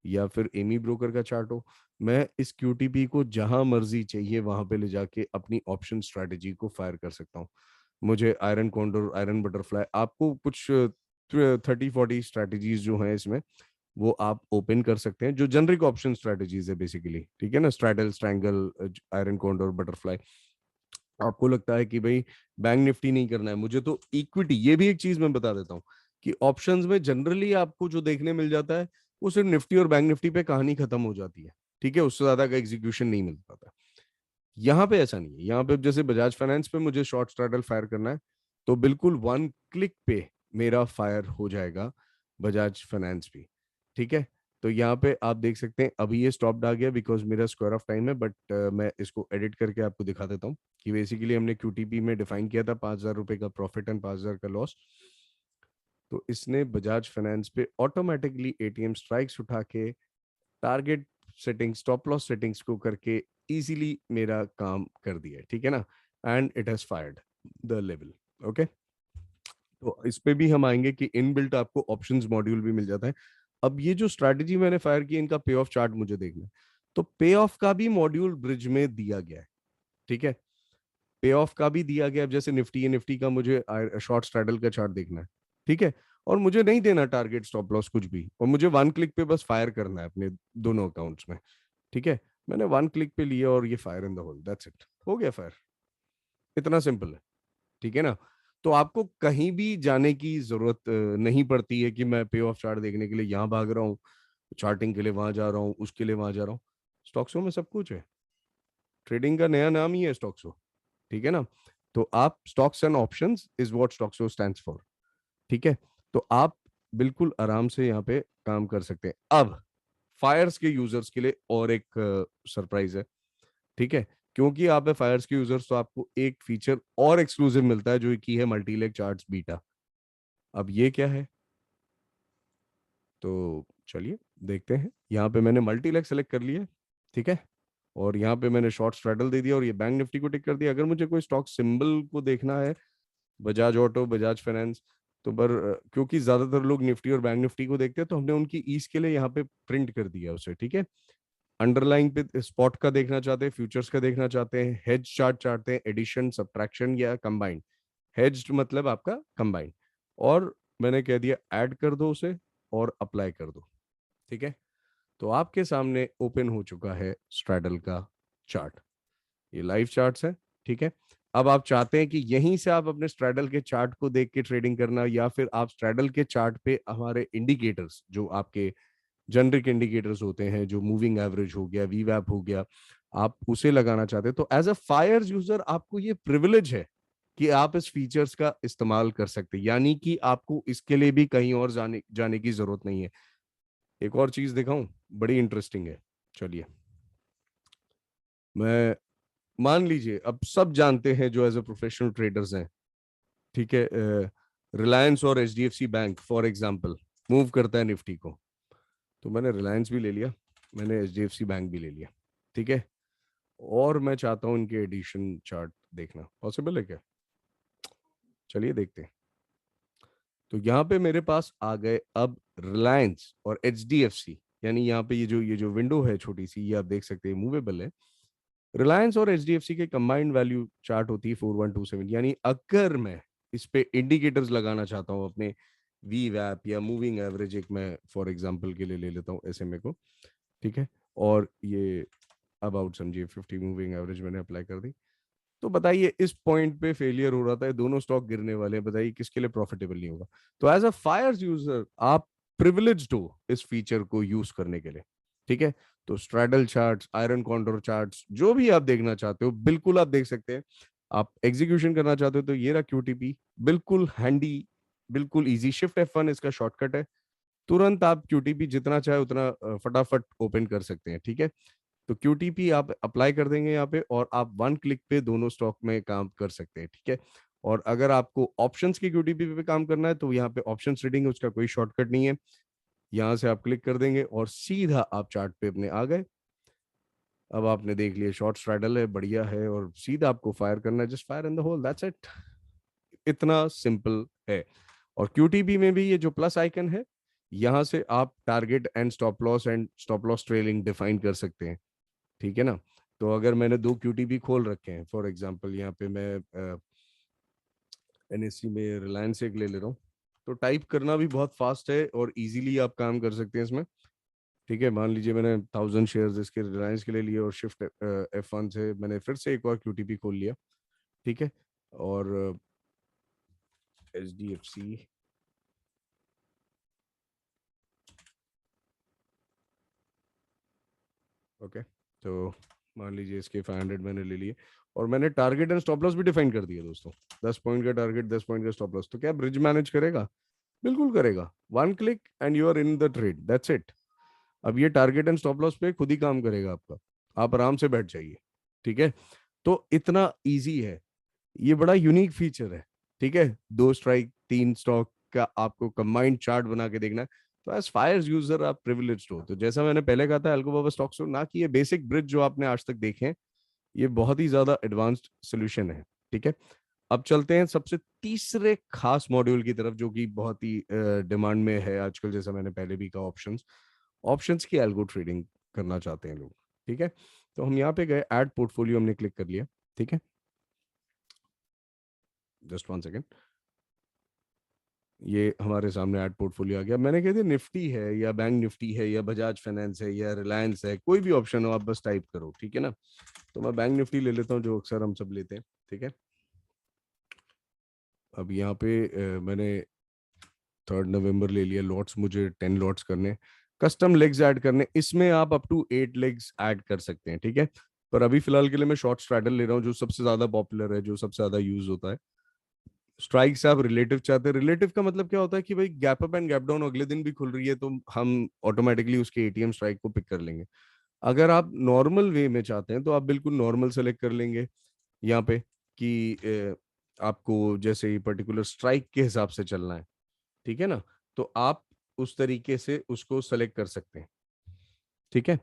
या फिर एमी ब्रोकर का चार्ट हो, मैं इस क्यूटीपी को जहां मर्जी चाहिए वहां पे ले जाके अपनी ऑप्शन स्ट्रेटेजी को फायर कर सकता हूँ। मुझे आयरन कॉन्डोर, आयरन बटरफ्लाई, आपको कुछ 30-40 स्ट्रेटेजीज जो हैं इसमें, वो आप ओपन कर सकते हैं, जो जनरिक ऑप्शन स्ट्रेटेजीज है बेसिकली, ठीक है ना, straddle, strangle, iron condor, butterfly. आपको लगता है कि भाई बैंक निफ्टी नहीं करना है मुझे, तो इक्विटी, ये भी एक चीज मैं बता देता हूँ कि ऑप्शंस में जनरली आपको जो देखने मिल जाता है वो सिर्फ निफ्टी और बैंक निफ्टी पे कहानी खत्म हो जाती है, ठीक है, उससे ज्यादा का एग्जीक्यूशन नहीं मिल पाता। यहाँ पे ऐसा नहीं है, यहाँ पे जैसे बजाज फाइनेंस पे मुझे शॉर्ट स्ट्रैडल फायर करना है, तो बिल्कुल वन क्लिक पे मेरा फायर हो जाएगा बजाज फाइनेंस भी, ठीक है। तो यहाँ पे आप देख सकते हैं अभी ये स्टॉप्ड आ गया बिकॉज मेरा स्क्वायर ऑफ टाइम है, बट मैं इसको एडिट करके आपको दिखा देता हूँ कि बेसिकली हमने क्यूटीपी में डिफाइन किया था 5,000 रुपए का प्रॉफिट एंड 5,000 का लॉस। तो इसने बजाज फाइनेंस पे ऑटोमेटिकली एटीएम स्ट्राइक्स उठा के target settings stop loss settings को करके इजीली मेरा काम कर दिया, ठीक है ना। And it has fired the level. Okay, तो इस पे भी हम आएंगे कि इनबिल्ट आपको ऑप्शंस मॉड्यूल भी मिल जाता है। अब ये जो स्ट्रैटेजी मैंने फायर की इनका पे ऑफ चार्ट मुझे देखना है, तो पे ऑफ का भी मॉड्यूल ब्रिज में दिया गया है, ठीक है। पे ऑफ का भी दिया गया है, जैसे निफ्टी है, निफ्टी का मुझे शॉर्ट स्ट्रैडल का चार्ट देखना है, ठीक है। और मुझे नहीं देना टारगेट स्टॉप लॉस कुछ भी, और मुझे वन क्लिक पे बस फायर करना है अपने दोनों अकाउंट्स में, ठीक है। मैंने वन क्लिक पे लिया और ये fire in the hole, that's it, हो गया फायर, इतना सिंपल है, ठीक है ना। तो आपको कहीं भी जाने की जरूरत नहीं पड़ती है कि मैं पे ऑफ चार्ट देखने के लिए यहाँ भाग रहा हूँ, चार्टिंग के लिए वहां जा रहा हूँ, उसके लिए वहां जा रहा हूँ। स्टॉक्सो में सब कुछ है, ट्रेडिंग का नया नाम ही है स्टॉक्सो, ठीक है ना। तो आप stocks and options is what Stoxxo stands for, ठीक है। तो आप बिल्कुल आराम से यहाँ पे काम कर सकते हैं। अब फायर्स के यूजर्स के लिए और एक सरप्राइज है, ठीक है। क्योंकि आप है फायर्स के यूजर्स, तो आपको एक फीचर और एक्सक्लूसिव मिलता है जो की है मल्टीलेग चार्ट्स बीटा। अब ये क्या है, तो चलिए देखते हैं। यहाँ पे मैंने मल्टीलेग सेलेक्ट कर लिया, ठीक है। और यहाँ पे मैंने शॉर्ट स्ट्रैडल दे दिया और ये बैंक निफ्टी को टिक कर दिया। अगर मुझे कोई स्टॉक सिंबल को देखना है, बजाज ऑटो, बजाज फाइनेंस, तो क्योंकि ज्यादातर लोग निफ्टी और बैंक निफ्टी को देखते हैं, तो हमने उनकी ईज के लिए यहाँ पे प्रिंट कर दिया उसे, ठीक है। अंडरलाइंग पे स्पॉट का देखना चाहते हैं, फ्यूचर्स का देखना चाहते हैं, हेज चार्ट चाहते हैं, एडिशन सब्ट्रैक्शन या कंबाइंड। हेज्ड मतलब आपका कंबाइंड। और मैंने कह दिया ऐड कर दो उसे और अप्लाई कर दो, ठीक है। तो आपके सामने ओपन हो चुका है स्ट्रैडल का चार्ट, ये लाइव चार्ट्स है, ठीक है। अब आप चाहते हैं कि यहीं से आप अपने स्ट्रैडल के चार्ट को देख के ट्रेडिंग करना, या फिर आप स्ट्रैडल के चार्ट पे हमारे इंडिकेटर्स जो आपके जनरिक इंडिकेटर्स होते हैं, जो मूविंग एवरेज हो गया, वीवैप हो गया, आप उसे लगाना चाहते हैं, तो एज अ फायर्स यूजर आपको ये प्रिविलेज है कि आप इस फीचर्स का इस्तेमाल कर सकते हैं, यानी कि आपको इसके लिए भी कहीं और जाने जाने की जरूरत नहीं है। एक और चीज दिखाऊं, बड़ी इंटरेस्टिंग है, चलिए। मैं मान लीजिए अब सब जानते हैं जो एज ए प्रोफेशनल ट्रेडर्स हैं, ठीक है, रिलायंस और HDFC bank for example move करता है निफ्टी को। तो मैंने रिलायंस भी ले लिया, मैंने एचडीएफसी बैंक भी ले लिया, ठीक है। और मैं चाहता हूं इनके एडिशन चार्ट देखना, पॉसिबल है क्या? चलिए देखते हैं। तो यहाँ पे मेरे पास आ गए अब रिलायंस और एचडीएफसी, यानी यहाँ पे ये जो विंडो है छोटी सी, ये आप देख सकते हैं मूवेबल है। रिलायंस और एचडीएफसी के कंबाइंड वैल्यू चार्ट होती है 4127, यानी अगर मैं इस पे इंडिकेटर्स लगाना चाहता हूँ अपने वी वैप या मूविंग एवरेज, एक मैं फॉर एग्जांपल के लिए ले लेता हूँ एसएमए को, ठीक है। और ये अबाउट समझिए 50 मूविंग एवरेज मैंने अप्लाई कर दी। तो बताइए इस पॉइंट पे फेलियर हो रहा था, दोनों स्टॉक गिरने वाले हैं, बताइए किसके लिए प्रॉफिटेबल नहीं होगा। तो एज अ फायर्स यूजर आप प्रिविलेज्ड हो इस फीचर को यूज करने के लिए, ठीक है। तो straddle charts, iron condor charts, जो भी आप देखना चाहते हो बिल्कुल आप देख सकते हैं। आप एग्जीक्यूशन करना चाहते हो तो ये रहा क्यूटीपी, बिल्कुल हैंडी, बिल्कुल इजी। शिफ्ट F1 इसका शॉर्टकट है, तुरंत आप क्यूटीपी जितना चाहे उतना फटाफट ओपन कर सकते हैं, ठीक है। तो क्यूटीपी आप अप्लाई कर देंगे यहाँ पे और आप वन क्लिक पे दोनों स्टॉक में काम कर सकते हैं, ठीक है। और अगर आपको ऑप्शंस की क्यूटीपी पे काम करना है तो यहाँ पे ऑप्शन रीडिंग है, उसका कोई शॉर्टकट नहीं है। यहाँ से आप क्लिक कर देंगे और सीधा आप चार्ट पे अपने आ गए। अब आपने देख लिया शॉर्ट स्ट्रैडल है, बढ़िया है, और सीधा आपको फायर करना है, just fire in the hole, that's it. इतना सिंपल है। और क्यूटीपी में भी ये जो प्लस आइकन है, यहाँ से आप target and stop loss trailing define कर सकते हैं, ठीक है ना। तो अगर मैंने दो क्यूटीपी खोल रखे हैं, फॉर एग्जांपल यहाँ पे मैं एनएससी में रिलायंस एक ले ले रहा हूँ, तो टाइप करना भी बहुत फास्ट है और इजीली आप काम कर सकते हैं इसमें, ठीक है। मान लीजिए मैंने 1,000 शेयर्स इसके रिलायंस के लिए लिए और शिफ्ट F1 से मैंने फिर से एक और क्यूटीपी खोल लिया, ठीक है। और एचडीएफसी, ओके, तो मान लीजिए इसके 500 मैंने ले लिए और मैंने टारगेट एंड स्टॉप लॉस भी डिफाइन कर दिया दोस्तों, 10 पॉइंट का टारगेट, 10 पॉइंट का स्टॉप लॉस। तो क्या ब्रिज मैनेज करेगा? बिल्कुल करेगा। One click and you are in the trade, that's it. अब ये टारगेट एंड स्टॉप लॉस पे खुद ही काम करेगा आपका, आप आराम से बैठ जाइए। ठीक है, तो इतना इजी है, ये बड़ा यूनिक फीचर है। ठीक है, 2 स्ट्राइक 3 स्टॉक का आपको कंबाइंड चार्ट बना के देखना है, तो एज फायर्स यूजर आप प्रिविलेज्ड हो। तो जैसा मैंने पहले कहा था, एल्गोबाबा स्टॉक्स ना कि ये बेसिक ब्रिज जो आपने आज तक देखे हैं, ये बहुत ही ज्यादा एडवांस्ड सोल्यूशन है। ठीक है, अब चलते हैं सबसे तीसरे खास मॉड्यूल की तरफ, जो कि बहुत ही डिमांड में है आजकल। जैसा मैंने पहले भी कहा, ऑप्शंस, ऑप्शंस की एल्गो ट्रेडिंग करना चाहते हैं लोग। ठीक है, तो हम यहाँ पे गए, ऐड पोर्टफोलियो हमने क्लिक कर लिया। ठीक है, जस्ट 1 सेकेंड, ये हमारे सामने ऐड पोर्टफोलियो आ गया। मैंने कह दिया निफ्टी है या बैंक निफ्टी है या बजाज फाइनेंस है या रिलायंस है, कोई भी ऑप्शन हो आप बस टाइप करो। ठीक है ना, तो मैं बैंक निफ्टी ले लेता हूँ, जो अक्सर हम सब लेते हैं। ठीक है, अब यहाँ पे मैंने 3 नवंबर ले लिया, लॉट्स मुझे 10 लॉट्स करने, कस्टम लेग्स ऐड करने, इसमें आप अप टू 8 लेग्स ऐड कर सकते हैं। ठीक है, पर अभी फिलहाल के लिए मैं शॉर्ट स्ट्रैडल ले रहा हूँ, जो सबसे ज्यादा पॉपुलर है, जो सबसे ज्यादा यूज होता है। स्ट्राइक से आप रिलेटिव चाहते हैं, रिलेटिव का मतलब क्या होता है कि भाई gap up and gap down अगले दिन भी खुल रही है, तो हम ऑटोमेटिकली उसके एटीएम स्ट्राइक को पिक कर लेंगे। अगर आप नॉर्मल वे में चाहते हैं तो आप बिल्कुल नॉर्मल सेलेक्ट कर लेंगे यहाँ पे, कि आपको जैसे पर्टिकुलर स्ट्राइक के हिसाब से चलना है। ठीक है ना, तो आप उस तरीके से उसको सेलेक्ट कर सकते हैं। ठीक है,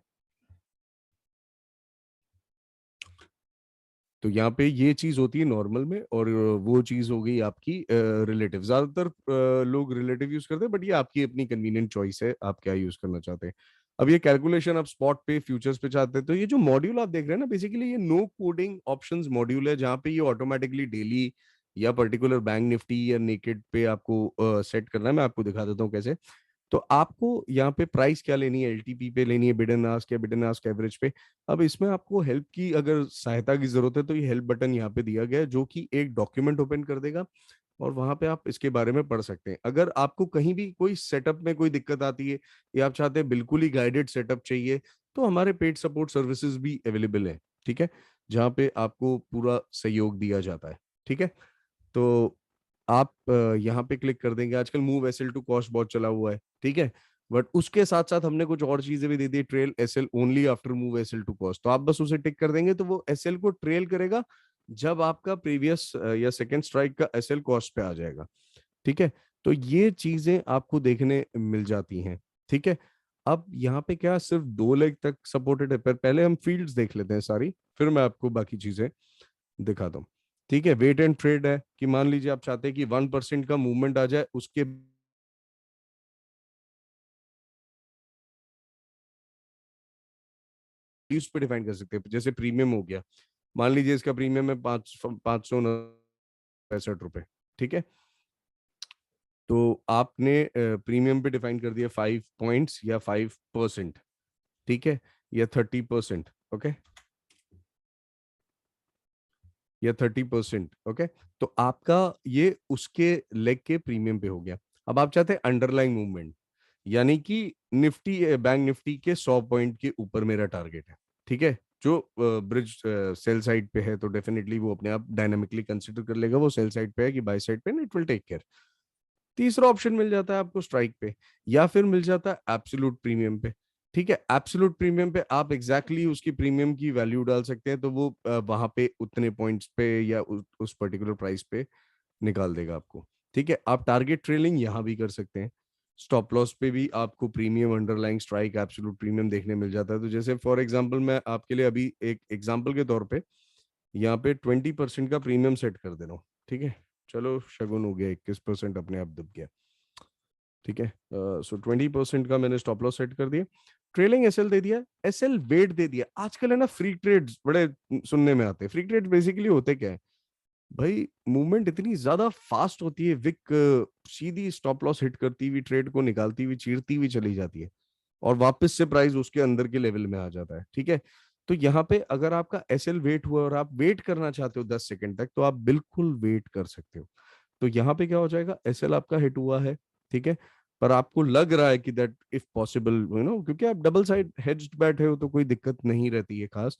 तो यहाँ पे ये चीज होती है नॉर्मल में, और वो चीज हो गई आपकी रिलेटिव। ज्यादातर लोग रिलेटिव यूज करते हैं, बट ये आपकी अपनी कन्वीनियंट चॉइस है, आप क्या यूज करना चाहते हैं। अब ये कैलकुलेशन आप स्पॉट पे फ्यूचर्स पे चाहते हैं, तो ये जो मॉड्यूल आप देख रहे हैं ना, बेसिकली ये नो कोडिंग ऑप्शंस मॉड्यूल है, जहाँ पे ये ऑटोमेटिकली डेली या पर्टिकुलर बैंक निफ्टी या नेकेड पे आपको सेट करना है। मैं आपको दिखा देता हूँ कैसे। तो आपको यहाँ पे प्राइस क्या लेनी है, एलटीपी पे लेनी है, बिड एंड आस्क या बिड एंड आस्क एवरेज पे। अब इसमें आपको हेल्प की अगर सहायता की जरूरत है, तो ये हेल्प बटन यहाँ पे दिया गया है, जो कि एक डॉक्यूमेंट ओपन कर देगा, और वहां पे आप इसके बारे में पढ़ सकते हैं। अगर आपको कहीं भी कोई सेटअप में कोई दिक्कत आती है, या आप चाहते हैं बिल्कुल ही गाइडेड सेटअप चाहिए, तो हमारे पेड सपोर्ट सर्विसेज भी अवेलेबल है। ठीक है, जहाँ पे आपको पूरा सहयोग दिया जाता है। ठीक है, तो आप यहाँ पे क्लिक कर देंगे। आजकल मूव एसएल टू कॉस्ट बहुत चला हुआ है। ठीक है, बट उसके साथ साथ हमने कुछ और चीजें भी दे दी, trail SL only after move SL to cost. तो आप बस उसे टिक कर देंगे, तो वो एसएल को ट्रेल करेगा जब आपका प्रीवियस या सेकंड स्ट्राइक का एसएल कॉस्ट पे आ जाएगा। ठीक है, तो ये चीजें आपको देखने मिल जाती हैं। ठीक है, अब यहाँ पे क्या सिर्फ 2 लेग तक सपोर्टेड है, पर पहले हम फील्ड्स देख लेते हैं सारी, फिर मैं आपको बाकी चीजें दिखाता हूँ। ठीक है, वेट एंड ट्रेड है, कि मान लीजिए आप चाहते हैं कि 1% का मूवमेंट आ जाए, उसके उस पे डिफाइन कर सकते हैं। जैसे प्रीमियम हो गया, मान लीजिए इसका प्रीमियम है 565 रुपए। ठीक है, तो आपने प्रीमियम पे डिफाइन कर दिया 5 पॉइंट्स या 5%। ठीक है, या 30%। ओके, या 30%। ओके, तो आपका ये उसके लेग के प्रीमियम पे हो गया। अब आप चाहते हैं अंडरलाइन मूवमेंट, यानी कि निफ्टी बैंक निफ्टी के 100 पॉइंट के ऊपर मेरा टारगेट है। ठीक है, जो ब्रिज सेल साइड पे है, तो डेफिनेटली वो अपने आप डायनामिकली कंसिडर कर लेगा वो सेल साइड पे है कि बाय साइड पे, इट विल टेक केयर। तीसरा ऑप्शन मिल जाता है आपको स्ट्राइक पे, या फिर मिल जाता है एब्सोल्यूट प्रीमियम पे। ठीक है, एब्सोल्यूट प्रीमियम पे आप एग्जैक्टली उसकी प्रीमियम की वैल्यू डाल सकते हैं, तो वो वहां पे उतने पॉइंट्स पे या उस पर्टिकुलर प्राइस पे निकाल देगा आपको। ठीक है, आप टारगेट ट्रेलिंग यहाँ भी कर सकते हैं। स्टॉप लॉस पे भी आपको premium, underlying, strike, absolute premium देखने मिल जाता है। तो जैसे फॉर एग्जांपल मैं आपके लिए अभी एक एग्जांपल के तौर पे यहाँ पे 20% का प्रीमियम सेट कर दे रहा हूँ। ठीक है, चलो शगुन हो गया, 21% अपने आप दब गया। ठीक है, सो 20% का मैंने स्टॉप लॉस सेट कर दिया, ट्रेलिंग एसएल दे दिया, एसएल वेट दे दिया। आजकल है ना फ्री ट्रेड्स बड़े सुनने में आते हैं। फ्री ट्रेड बेसिकली होते क्या है भाई, मूवमेंट इतनी ज्यादा फास्ट होती है, विक सीधी स्टॉप लॉस हिट करती हुई ट्रेड को निकालती हुई, चीरती हुई चली जाती है, और वापस से प्राइस उसके अंदर के लेवल में आ जाता है। ठीक है, तो यहाँ पे अगर आपका एसएल वेट हुआ और आप वेट करना चाहते हो 10 सेकंड तक, तो आप बिल्कुल वेट कर सकते हो। तो यहाँ पे क्या हो जाएगा, एसएल आपका हिट हुआ है। ठीक है, पर आपको लग रहा है कि दैट इफ पॉसिबल क्योंकि आप डबल साइड हेज्ड बैठे हो, तो कोई दिक्कत नहीं रहती है खास।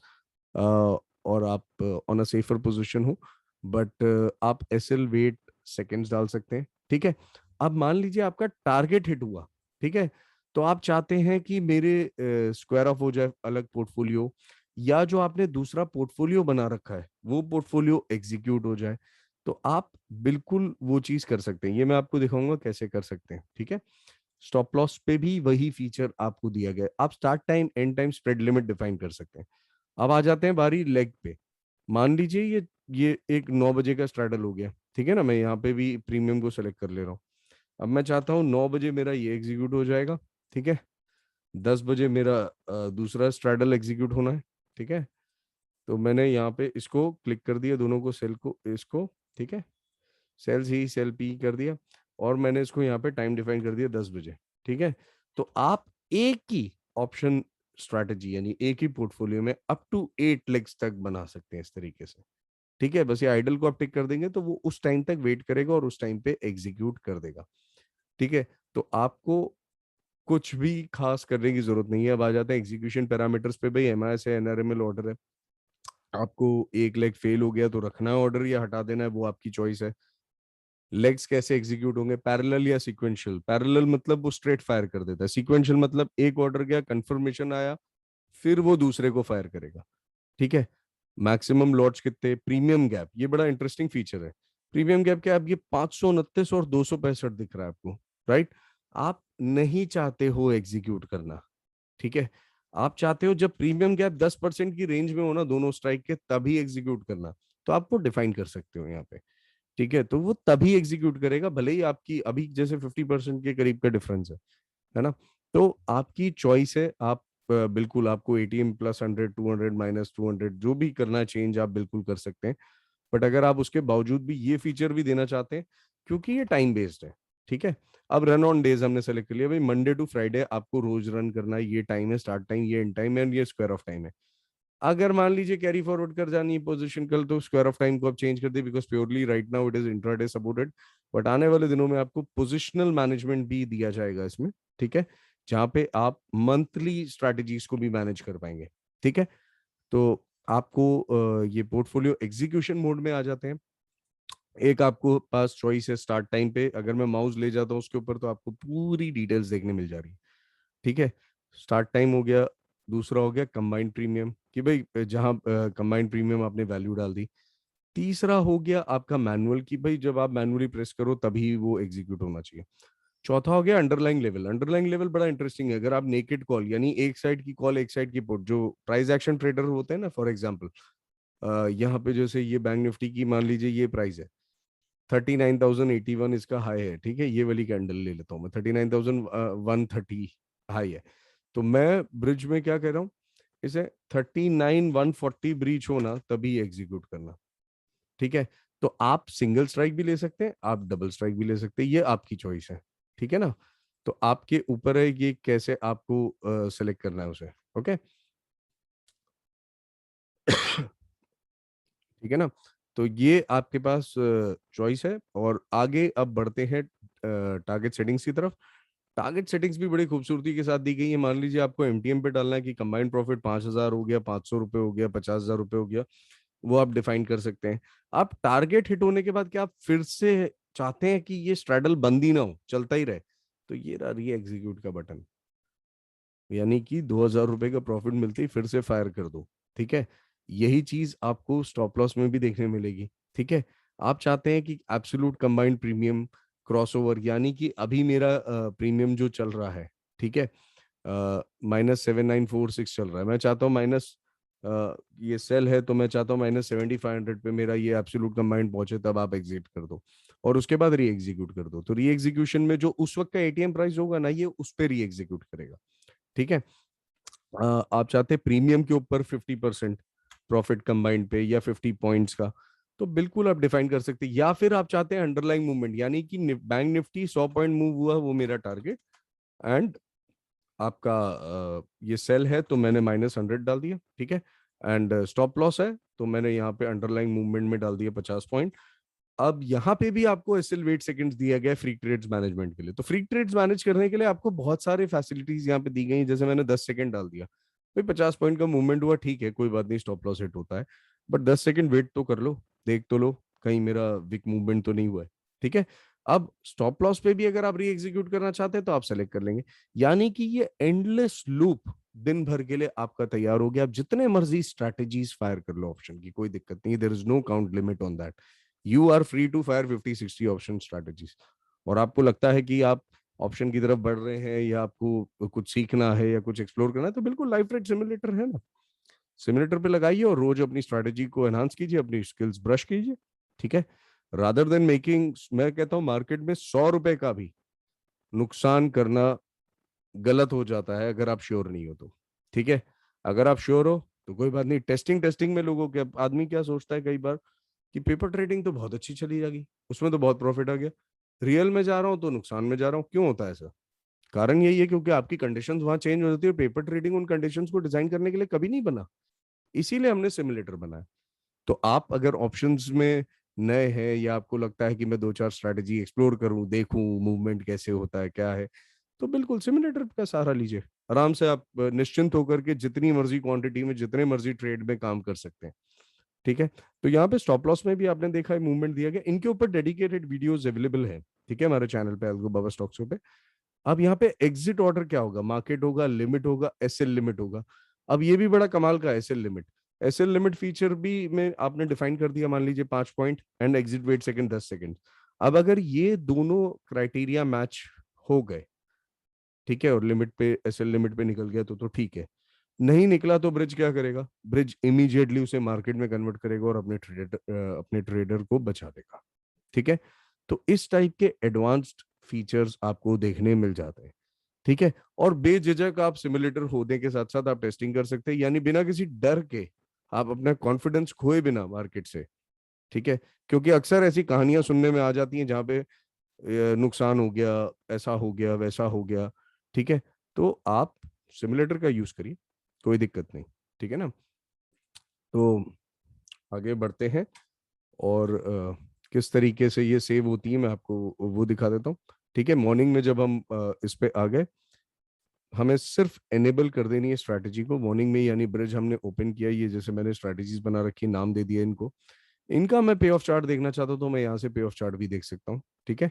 और आप ऑन अ सेफर पोजिशन हो, बट आप एसएल वेट सेकेंड्स डाल सकते हैं। ठीक है, अब मान लीजिए आपका टारगेट हिट हुआ, ठीक है, तो आप चाहते हैं कि मेरे स्क्वायर ऑफ हो जाए अलग पोर्टफोलियो, या जो आपने दूसरा पोर्टफोलियो बना रखा है वो पोर्टफोलियो एग्जीक्यूट हो जाए, तो आप बिल्कुल वो चीज कर सकते हैं। ये मैं आपको दिखाऊंगा कैसे कर सकते हैं। ठीक है, स्टॉप लॉस पे भी वही फीचर आपको दिया गया है। आप start time, and time, spread limit define कर सकते हैं। अब आ जाते हैं बारी लेग पे। मान लीजिए ये एक 9 बजे का स्ट्रैडल हो गया, ठीक है ना, मैं यहाँ पे भी प्रीमियम को सेलेक्ट कर ले रहा हूँ। अब मैं चाहता हूँ 9 बजे मेरा ये एग्जीक्यूट हो जाएगा, ठीक है, 10 बजे मेरा दूसरा स्ट्रैडल एग्जीक्यूट होना है। ठीक है, तो मैंने यहाँ पे इसको क्लिक कर दिया, दोनों को, सेल को, इसको, ठीक है, सेल सी सेल पी कर दिया, और मैंने इसको यहाँ पे टाइम डिफाइन कर दिया 10 बजे। ठीक है, तो आप एक ही ऑप्शन स्ट्रैटेजी, यानी एक ही पोर्टफोलियो में अप टू 8 लेग्स तक बना सकते हैं इस तरीके से। ठीक है, बस ये आइडल को आप टिक कर देंगे तो वो उस टाइम तक वेट करेगा और उस टाइम पे एग्जीक्यूट कर देगा। ठीक है, तो आपको कुछ भी खास करने की जरूरत नहीं है। अब आ जाते हैं एग्जीक्यूशन पैरामीटर्स पे। भाई एमआईएस है, एनआरएमएल ऑर्डर है, आपको एक लेग फेल हो गया तो रखना है ऑर्डर या हटा देना है, वो आपकी चॉइस है। लेग्स कैसे एग्जीक्यूट होंगे, पैरेलल या सीक्वेंशियल। पैरेलल मतलब वो स्ट्रेट फायर कर देता है, सीक्वेंशियल मतलब एक ऑर्डर गया, कंफर्मेशन आया, फिर वो दूसरे को फायर करेगा। ठीक है, मैक्सिमम लॉट्स कितने, प्रीमियम गैप, ये बड़ा इंटरेस्टिंग फीचर है। प्रीमियम गैप क्या, आप ये 529 और 265 दिख रहा है आपको, राइट। आप नहीं चाहते हो एग्जीक्यूट करना, ठीक है, आप चाहते हो जब प्रीमियम गैप 10% की रेंज में हो ना दोनों स्ट्राइक के, तभी एग्जीक्यूट करना, तो आप वो डिफाइन कर सकते हो यहाँ पे। ठीक है, तो वो तभी एग्जीक्यूट करेगा, भले ही आपकी अभी जैसे 50% के करीब का डिफरेंस है ना। तो आपकी चॉइस है, आप बिल्कुल, आपको एटीएम प्लस 100, 200, -200 जो भी करना है चेंज, आप बिल्कुल कर सकते हैं। बट अगर आप उसके बावजूद भी ये फीचर भी देना चाहते हैं, क्योंकि ये टाइम बेस्ड है, ठीक है। अब रन ऑन डेज हमने सेलेक्ट कर लिया, भाई मंडे टू फ्राइडे आपको रोज रन करना है, ये टाइम है स्टार्ट टाइम, ये एंड टाइम है, और ये स्क्वायर ऑफ टाइम है। अगर मान लीजिए कैरी फॉरवर्ड कर जानी है पोजीशन कल, तो स्क्वायर ऑफ टाइम को आप चेंज कर दे, because purely right now it is intraday supported. But आने वाले दिनों में आपको पोजिशनल मैनेजमेंट भी दिया जाएगा इसमें, ठीक है, जहां पे आप मंथली स्ट्रैटेजीज को भी मैनेज कर पाएंगे। ठीक है, तो आपको ये पोर्टफोलियो एग्जीक्यूशन मोड में आ जाते हैं। एक आपको पास चॉइस है स्टार्ट टाइम पे, अगर मैं माउस ले जाता हूँ उसके ऊपर तो आपको पूरी डिटेल्स देखने मिल जा रही है। ठीक है, स्टार्ट टाइम हो गया। दूसरा हो गया कंबाइंड प्रीमियम, कि भाई जहां कंबाइंड प्रीमियम आपने वैल्यू डाल दी। तीसरा हो गया आपका मैनुअल, कि भाई जब आप मैनुअली प्रेस करो तभी वो एग्जीक्यूट होना चाहिए। चौथा हो गया अंडरलाइंग लेवल। अंडरलाइंग लेवल बड़ा इंटरेस्टिंग है। अगर आप नेकेड कॉल, यानी एक साइड की कॉल एक साइड की पुट, जो प्राइस एक्शन ट्रेडर होते हैं ना, फॉर एग्जाम्पल यहाँ पे जैसे ये बैंक निफ्टी की मान लीजिए ये प्राइस है 39,081, इसका हाई है, ठीक है, ये वाली कैंडल ले लेता हूँ मैं, 39,130 हाई है। तो मैं ब्रिज में क्या कह रहा हूँ, इसे 39,140 ब्रीच होना तभी एग्जीक्यूट करना। ठीक है, तो आप सिंगल स्ट्राइक भी ले सकते हैं, आप डबल स्ट्राइक भी ले सकते हैं, ये आपकी चॉइस है। ठीक है ना, तो आपके ऊपर है ये कैसे आपको सेलेक्ट करना है उसे। ओके ठीक है ना, तो ये आपके पास चॉइस है। और आगे अब बढ़ते हैं टारगेट सेटिंग्स की तरफ। टारगेट सेटिंग्स भी बड़ी खूबसूरती के साथ दी गई है। मान लीजिए आपको एमटीएम पे डालना है कि कंबाइंड प्रॉफिट 5,000 हो गया, 500 रुपये हो गया, 50,000 रुपये हो गया, वो आप डिफाइन कर सकते हैं। आप टारगेट हिट होने के बाद क्या आप फिर से चाहते हैं कि ये स्ट्रैडल बंद ही ना हो, चलता ही रहे, तो ये रहा री एग्जीक्यूट का बटन, यानी कि 2,000 रुपए का प्रॉफिट मिलते ही फिर से फायर कर दो। ठीक है, यही चीज आपको स्टॉप लॉस में भी देखने मिलेगी। ठीक है, आप चाहते हैं कि एब्सोल्यूट कंबाइंड प्रीमियम क्रॉसओवर, यानी कि अभी मेरा प्रीमियम जो चल रहा है, ठीक है, -7946 चल रहा है, मैं चाहता हूँ माइनस, ये सेल है तो मैं चाहता हूँ -7,500 पे मेरा ये एब्सोल्यूट कंबाइंड पहुंचे, तब आप एग्जिट कर दो और उसके बाद री एग्जीक्यूट कर दो। तो री एग्जीक्यूशन में जो उस वक्त का एटीएम प्राइस होगा ना, ये उस पर री एग्जीक्यूट करेगा। ठीक है, आप चाहते हैं प्रीमियम के ऊपर 50% प्रॉफिट कंबाइंड पे, या 50 पॉइंट्स का, तो बिल्कुल आप डिफाइन कर सकते हैं। या फिर आप चाहते हैं अंडरलाइंग मूवमेंट, यानी कि बैंक निफ्टी 100 पॉइंट मूव हुआ, वो मेरा टारगेट, एंड आपका ये सेल है तो मैंने -100 डाल दिया। ठीक है, एंड स्टॉप लॉस है तो मैंने यहाँ पे अंडरलाइंग मूवमेंट में डाल दिया 50 पॉइंट। अब यहाँ पे भी आपको एसएल वेट सेकंड्स दिया गया फ्री ट्रेड्स मैनेजमेंट के लिए। तो फ्री ट्रेड्स मैनेज करने के लिए आपको बहुत सारे फैसिलिटीज यहाँ पे दी गई हैं। जैसे मैंने 10 सेकंड डाल दिया, भाई 50 पॉइंट का मूवमेंट हुआ, ठीक है, कोई बात नहीं, स्टॉप लॉस हिट होता है, बट 10 सेकंड वेट तो कर लो, देख तो लो कहीं मेरा विक मूवमेंट तो नहीं हुआ है। ठीक है, अब स्टॉप लॉस पे भी अगर आप री एग्जीक्यूट करना चाहते हैं तो आप सेलेक्ट कर लेंगे, यानी कि ये एंडलेस लूप दिन भर के लिए आपका तैयार हो गया। आप जितने मर्जी स्ट्रैटेजीज फायर कर लो ऑप्शन की, कोई दिक्कत नहीं, there is no count limit on that, you are free to fire 50-60 option strategies. और आपको लगता है कि आप ऑप्शन की तरफ बढ़ रहे हैं या आपको कुछ सीखना है या कुछ एक्सप्लोर करना है, तो बिल्कुल लाइफ रेट सिमुलेटर है ना, सिमुलेटर पे लगाइए और रोज अपनी स्ट्रैटेजी को एनहांस कीजिए, अपनी स्किल्स ब्रश कीजिए। ठीक है, रादर देन मेकिंग, मैं कहता हूं मार्केट में 100 रुपए का भी नुकसान करना गलत हो जाता है अगर आप श्योर नहीं हो तो। ठीक है, अगर आप श्योर हो तो कोई बात नहीं, टेस्टिंग टेस्टिंग में लोगों के, आदमी क्या सोचता है कई बार कि पेपर ट्रेडिंग तो बहुत अच्छी चली जाएगी, उसमें तो बहुत प्रॉफिट आ गया, रियल में जा रहा हूं तो नुकसान में जा रहा हूं। क्यों होता है ऐसा? कारण यही है क्योंकि आपकी कंडीशंस वहां चेंज हो जाती है, पेपर ट्रेडिंग उन कंडीशंस को डिजाइन करने के लिए कभी नहीं बना, इसीलिए हमने सिमुलेटर बनाया। तो आप अगर ऑप्शंस में नए हैं या आपको लगता है कि मैं दो चार स्ट्रैटेजी एक्सप्लोर करूं, देखूं मूवमेंट कैसे होता है क्या है, तो बिल्कुल सिमुलेटर का सहारा लीजिए, आराम से आप निश्चिंत होकर के जितनी मर्जी क्वांटिटी में जितने मर्जी ट्रेड में काम कर सकते हैं। ठीक है, तो यहाँ पे स्टॉप लॉस में भी आपने देखा है मूवमेंट दिया गया, इनके ऊपर डेडिकेटेड वीडियोस अवेलेबल है। ठीक है, हमारे चैनल पे अलगू बाबा स्टॉक्स पे। अब यहाँ पे एग्जिट ऑर्डर क्या होगा, मार्केट होगा, लिमिट होगा, एसएल लिमिट होगा। अब ये भी बड़ा कमाल का SL limit, SL limit feature भी में आपने डिफाइन कर दिया, मान लीजिए 5 point and exit wait second 10 second. अब अगर ये दोनों क्राइटेरिया मैच हो गए, ठीक है, और लिमिट पे, एसएल लिमिट पे निकल गया तो ठीक है, नहीं निकला तो ब्रिज क्या करेगा, ब्रिज इमीडिएटली उसे मार्केट में कन्वर्ट करेगा और अपने ट्रेडर को बचा देगा। ठीक है, तो इस टाइप के एडवांस्ड फीचर्स आपको देखने मिल जाते हैं। ठीक है, और बेझिझक आप सिमुलेटर होने के साथ साथ आप टेस्टिंग कर सकते हैं, यानी बिना किसी डर के, आप अपना कॉन्फिडेंस खोए बिना मार्केट से। ठीक है, क्योंकि अक्सर ऐसी कहानियां सुनने में आ जाती हैं जहां पे नुकसान हो गया, ऐसा हो गया, वैसा हो गया। ठीक है, तो आप सिमुलेटर का यूज करिए, कोई दिक्कत नहीं। ठीक है ना, तो आगे बढ़ते हैं और किस तरीके से ये सेव होती है मैं आपको वो दिखा देता हूँ। ठीक है, मॉर्निंग में जब हम इस पे आ गए, हमें सिर्फ एनेबल कर देनी है स्ट्रैटेजी को मॉर्निंग में, यानी ब्रिज हमने ओपन किया, ये जैसे मैंने स्ट्रैटेजीज बना रखी, नाम दे दिया इनको, इनका मैं पे ऑफ चार्ट देखना चाहता हूँ तो मैं यहाँ से पे ऑफ चार्ट भी देख सकता हूँ। ठीक है,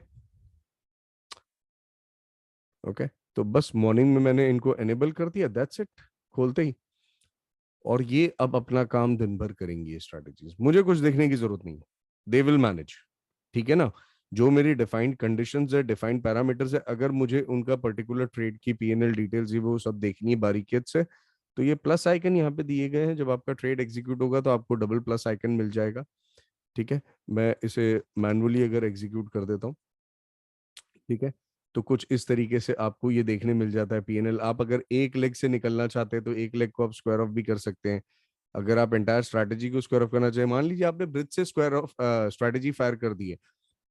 ओके, तो बस मॉर्निंग में मैंने इनको एनेबल कर दिया, दैट्स इट, खोलते ही, और ये अब अपना काम दिन भर करेंगी ये स्ट्रैटेजीज, मुझे कुछ देखने की जरूरत नहीं है, दे विल मैनेज। ठीक है ना, जो मेरी डिफाइंड कंडीशंस है, डिफाइंड पैरामीटर्स है, अगर मुझे उनका पर्टिकुलर ट्रेड की पीएनएल डिटेल्स ही वो सब देखनी है बारीकियत से, तो ये प्लस आइकन यहाँ पे दिए गए हैं, जब आपका ट्रेड एग्जीक्यूट होगा तो आपको डबल प्लस आइकन मिल जाएगा। ठीक है, मैं इसे मैनुअली अगर एग्जीक्यूट कर देता हूँ, ठीक है, तो कुछ इस तरीके से आपको ये देखने मिल जाता है पीएनएल। आप अगर एक लेग से निकलना चाहते हैं तो एक लेग को आप स्क्वायर ऑफ भी कर सकते हैं, अगर आप एंटायर स्ट्रैटेजी को स्क्वायर ऑफ करना चाहें, मान लीजिए आपने ब्रिज से स्क्वायर ऑफ स्ट्रैटेजी फायर कर दी है,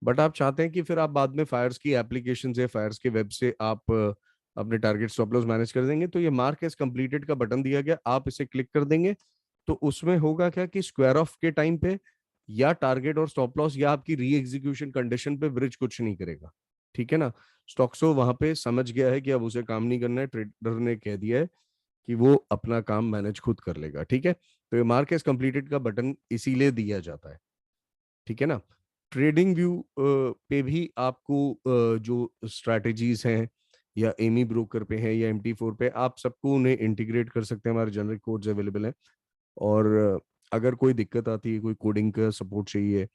बट आप चाहते हैं कि फिर आप बाद में फायर्स की एप्लीकेशन से, फायर्स के वेब से आप अपने टारगेट स्टॉप लॉस मैनेज कर देंगे, तो ये मार्क एज कंप्लीटेड का बटन दिया गया, आप इसे क्लिक कर देंगे, तो उसमें होगा क्या कि स्क्वायर ऑफ के टाइम पे या टारगेट और स्टॉप लॉस या आपकी री एग्जीक्यूशन कंडीशन पे ब्रिज कुछ नहीं करेगा। ठीक है ना, स्टॉक्सो वहां पे समझ गया है कि अब उसे काम नहीं करना है, ट्रेडर ने कह दिया है कि वो अपना काम मैनेज खुद कर लेगा। ठीक है, तो ये मार्क एज कंप्लीटेड का बटन इसीलिए दिया जाता है। ठीक है ना, ट्रेडिंग व्यू पे भी आपको जो स्ट्रैटेजीज हैं या एमी ब्रोकर पे हैं या MT4 पे, आप सबको उन्हें इंटीग्रेट कर सकते हैं, हमारे जनरिक कोड्स अवेलेबल हैं। और अगर कोई दिक्कत आती है, कोई कोडिंग का सपोर्ट चाहिए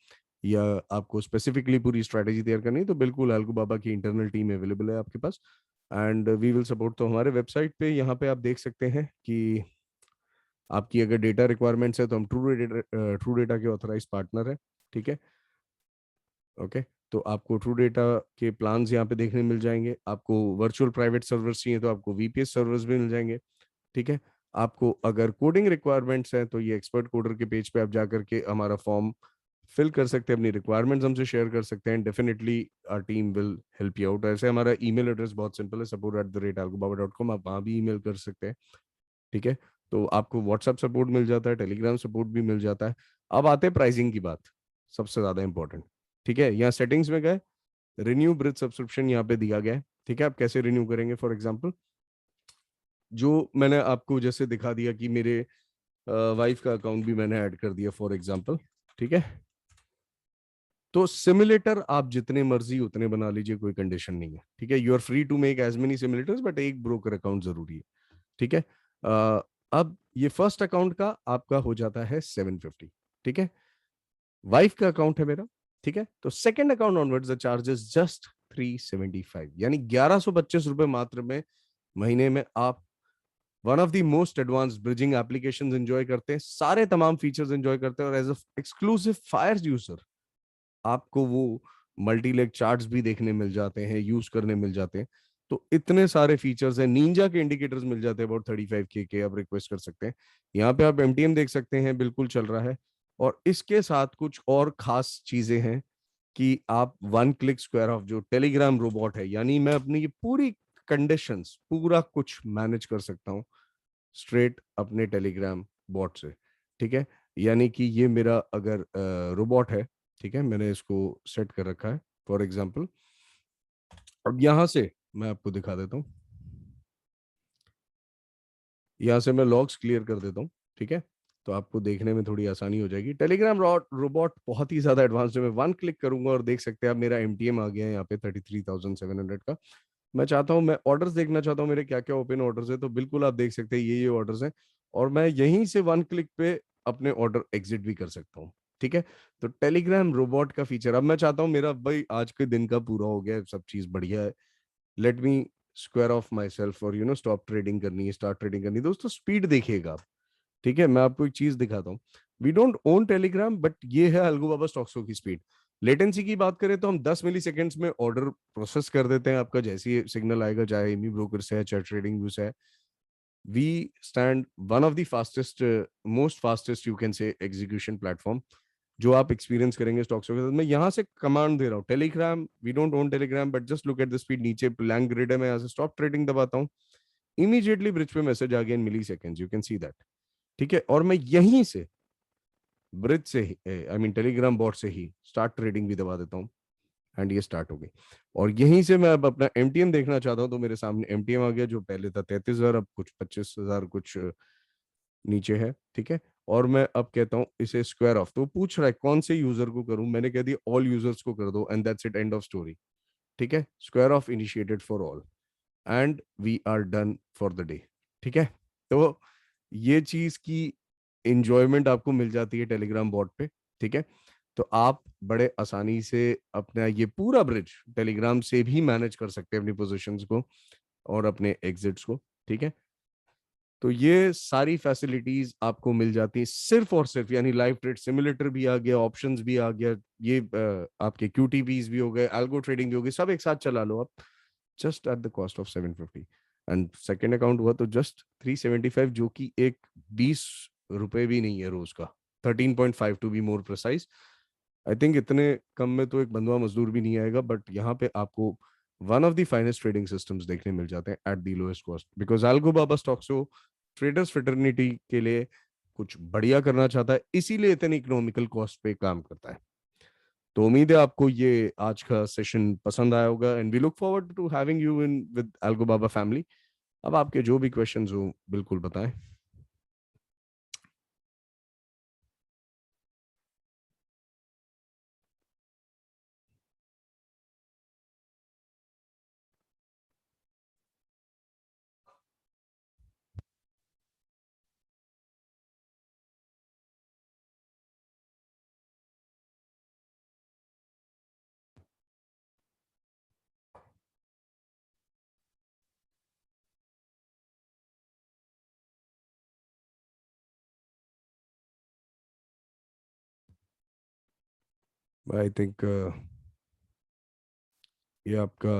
या आपको स्पेसिफिकली पूरी स्ट्रैटेजी तैयार करनी है, तो बिल्कुल अलगू बाबा की इंटरनल टीम अवेलेबल है आपके पास, एंड वी विल सपोर्ट। तो हमारे वेबसाइट पे यहाँ पे आप देख सकते हैं कि आपकी अगर डेटा रिक्वायरमेंट्स है तो हम ट्रू डेटा के ऑथराइज पार्टनर है। ठीक है, ओके, तो आपको ट्रू डेटा के प्लान्स यहाँ पे देखने मिल जाएंगे, आपको वर्चुअल प्राइवेट सर्वर्स चाहिए तो आपको VPS सर्वर्स भी मिल जाएंगे। ठीक है, आपको अगर कोडिंग रिक्वायरमेंट्स हैं तो ये एक्सपर्ट कोडर के पेज पे आप जा करके हमारा फॉर्म फिल कर सकते हैं, अपनी रिक्वायरमेंट्स हमसे शेयर कर सकते हैं, definitely our team will help you out. ऐसे हमारा ईमेल एड्रेस बहुत सिंपल है, support@algobaba.com, आप वहाँ भी ईमेल कर सकते हैं। ठीक है, तो आपको व्हाट्सएप सपोर्ट मिल जाता है, टेलीग्राम सपोर्ट भी मिल जाता है। अब आते हैं प्राइसिंग की बात, सबसे ज्यादा इंपॉर्टेंट। ठीक है, यहाँ सेटिंग्स में गए, रिन्यू ब्रिज सब्सक्रिप्शन यहाँ पे दिया गया है। ठीक है, आप कैसे रिन्यू करेंगे, फॉर एग्जाम्पल जो मैंने आपको जैसे दिखा दिया कि मेरे वाइफ का अकाउंट भी मैंने ऐड कर दिया फॉर एग्जांपल, ठीक है। तो सिमुलेटर आप जितने मर्जी उतने बना लीजिए, कोई कंडीशन नहीं है, ठीक है। You are free to make as many simulators, but एक ब्रोकर अकाउंट जरूरी है, ठीक है। अब ये फर्स्ट अकाउंट का आपका हो जाता है 750, ठीक है। वाइफ का अकाउंट है मेरा, ठीक है। तो second account onwards the charges just 375, यानी 1125 रुपए मात्र में महीने में आप one of the most advance bridging applications enjoy करते हैं, सारे तमाम फीचर्स एंजॉय करते हैं, और as a exclusive fire user आपको वो मल्टी लेग चार्ट्स भी देखने मिल जाते हैं, यूज करने मिल जाते हैं। तो इतने सारे फीचर्स हैं, निंजा के इंडिकेटर्स मिल जाते हैं अबाउट 35K के, आप रिक्वेस्ट कर सकते हैं। यहाँ पे आप एमटीएम देख सकते हैं, बिल्कुल चल रहा है। और इसके साथ कुछ और खास चीजें हैं कि आप वन क्लिक स्क्वायर ऑफ जो टेलीग्राम रोबोट है, यानी मैं अपनी ये पूरी कंडीशंस पूरा कुछ मैनेज कर सकता हूँ स्ट्रेट अपने टेलीग्राम बॉट से, ठीक है। यानी कि ये मेरा अगर रोबोट है, ठीक है, मैंने इसको सेट कर रखा है फॉर एग्जांपल। अब यहां से मैं आपको दिखा देता हूँ, यहाँ से मैं लॉग्स क्लियर कर देता हूँ, ठीक है। तो आपको देखने में थोड़ी आसानी हो जाएगी। टेलीग्राम रोबोट बहुत ही ज्यादा एडवांस्ड है। मैं वन क्लिक करूंगा और देख सकते हैं आप, मेरा एमटीएम आ गया है यहाँ पे 33,700 का। मैं चाहता हूँ, मैं ऑर्डर्स देखना चाहता हूँ मेरे क्या क्या ओपन ऑर्डर्स है, तो बिल्कुल आप देख सकते हैं ये ऑर्डर्स हैं। और मैं यहीं से वन क्लिक पे अपने ऑर्डर एग्जिट भी कर सकता हूँ, ठीक है। तो टेलीग्राम रोबोट का फीचर, अब मैं चाहता हूँ मेरा भाई आज के दिन का पूरा हो गया, सब चीज बढ़िया है, let me square of my self और स्टॉप ट्रेडिंग करनी है, स्टार्ट ट्रेडिंग करनी है। दोस्तों स्पीड देखिएगा आप, ठीक है। मैं आपको एक चीज दिखाता हूँ, we don't own Telegram, but ये है अलगू बाबा स्टॉक्सो की स्पीड। लेटेंसी की बात करें तो हम 10 मिली सेकेंड्स में ऑर्डर प्रोसेस कर देते हैं आपका, जैसे ही सिग्नल आएगा, चाहे एमी ब्रोकर से है चाहे ट्रेडिंग व्यू से है। We stand one of the fastest, most fastest you can say execution platform जो आप एक्सपीरियंस करेंगे स्टॉक्स के साथ। मैं यहाँ से कमांड दे रहा हूँ Telegram, we don't own Telegram, but just look at the speed. नीचे लैंग ग्रिड है, मैं यहाँ से स्टॉप ट्रेडिंग दबाता हूँ, इमीडिएटली ब्रिज पे मैसेज आ गया in milliseconds, you can see that, ठीक है। और मैं यहीं से ब्रिज से ही, आई मीन टेलीग्राम बॉट से ही स्टार्ट ट्रेडिंग भी दबा देता हूँ, एंड ये स्टार्ट हो गई। और यहीं से मैं अब अपना एमटीएम देखना चाहता हूँ, तो मेरे सामने एमटीएम आ गया, जो पहले था 33,000, अब कुछ 25,000 कुछ नीचे है, ठीक है। और मैं अब कहता हूँ इसे स्क्वायर ऑफ, तो पूछ रहा है कौन से यूजर को करूं, मैंने कह दिया ऑल यूजर्स को कर दो, and that's it, end of story, ठीक है। Square off initiated for all, and we are done for the day, ठीक है। तो ये चीज की इंजॉयमेंट आपको मिल जाती है टेलीग्राम बॉट पे, ठीक है। तो आप बड़े आसानी से अपना ये पूरा ब्रिज टेलीग्राम से भी मैनेज कर सकते हैं, अपनी पोजीशंस को और अपने एग्जिट्स को, ठीक है। तो ये सारी फैसिलिटीज आपको मिल जाती है सिर्फ और सिर्फ, यानी लाइव ट्रेड सिमुलेटर भी आ गया, ऑप्शंस भी आ गया, ये आपके क्यूटीपीज भी हो गए, अल्गो ट्रेडिंग भी हो गई, सब एक साथ चला लो आप, just at the cost of 750। And second account हुआ तो जस्ट 375, जो कि एक 20 रुपए भी नहीं है रोज का, 13.5 to be more precise. I think इतने कम में तो एक बंधुआ मजदूर भी नहीं आएगा, बट यहाँ पे आपको one of the finest trading systems देखने मिल जाते हैं at the lowest cost, because Algobaba Stoxxo traders fraternity के लिए कुछ बढ़िया करना चाहता है, इसीलिए इतने इकोनॉमिकल कॉस्ट पे काम करता है। तो उम्मीद है आपको ये आज का सेशन पसंद आया होगा, and we look forward to having you in with Algo Baba family. अब आपके जो भी क्वेश्चंस हो बिल्कुल बताएं। आई थिंक ये आपका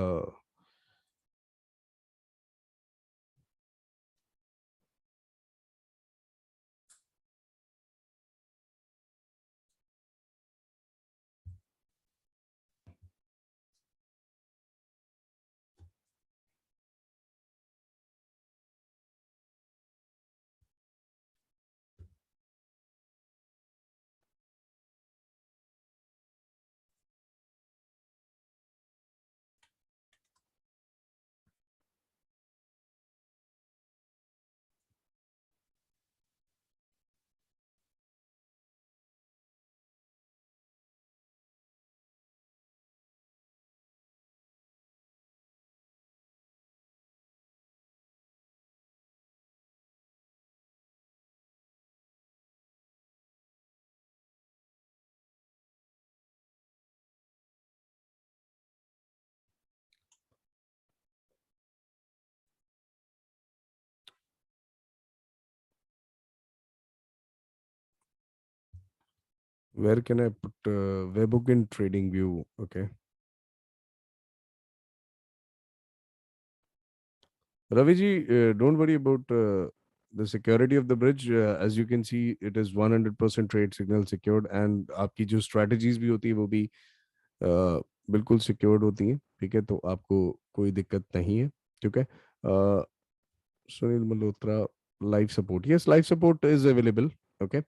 Where can I put webhook in trading view? Okay. Ravi ji, don't worry about the security of the bridge. As you can see, it is 100% trade signal secured, and आपकी जो strategies भी होती है वो भी बिल्कुल secured होती हैं. ठीक है, तो आपको कोई दिक्कत नहीं है. ठीक है. Sunil Malhotra, live support. Yes, live support is available. Okay.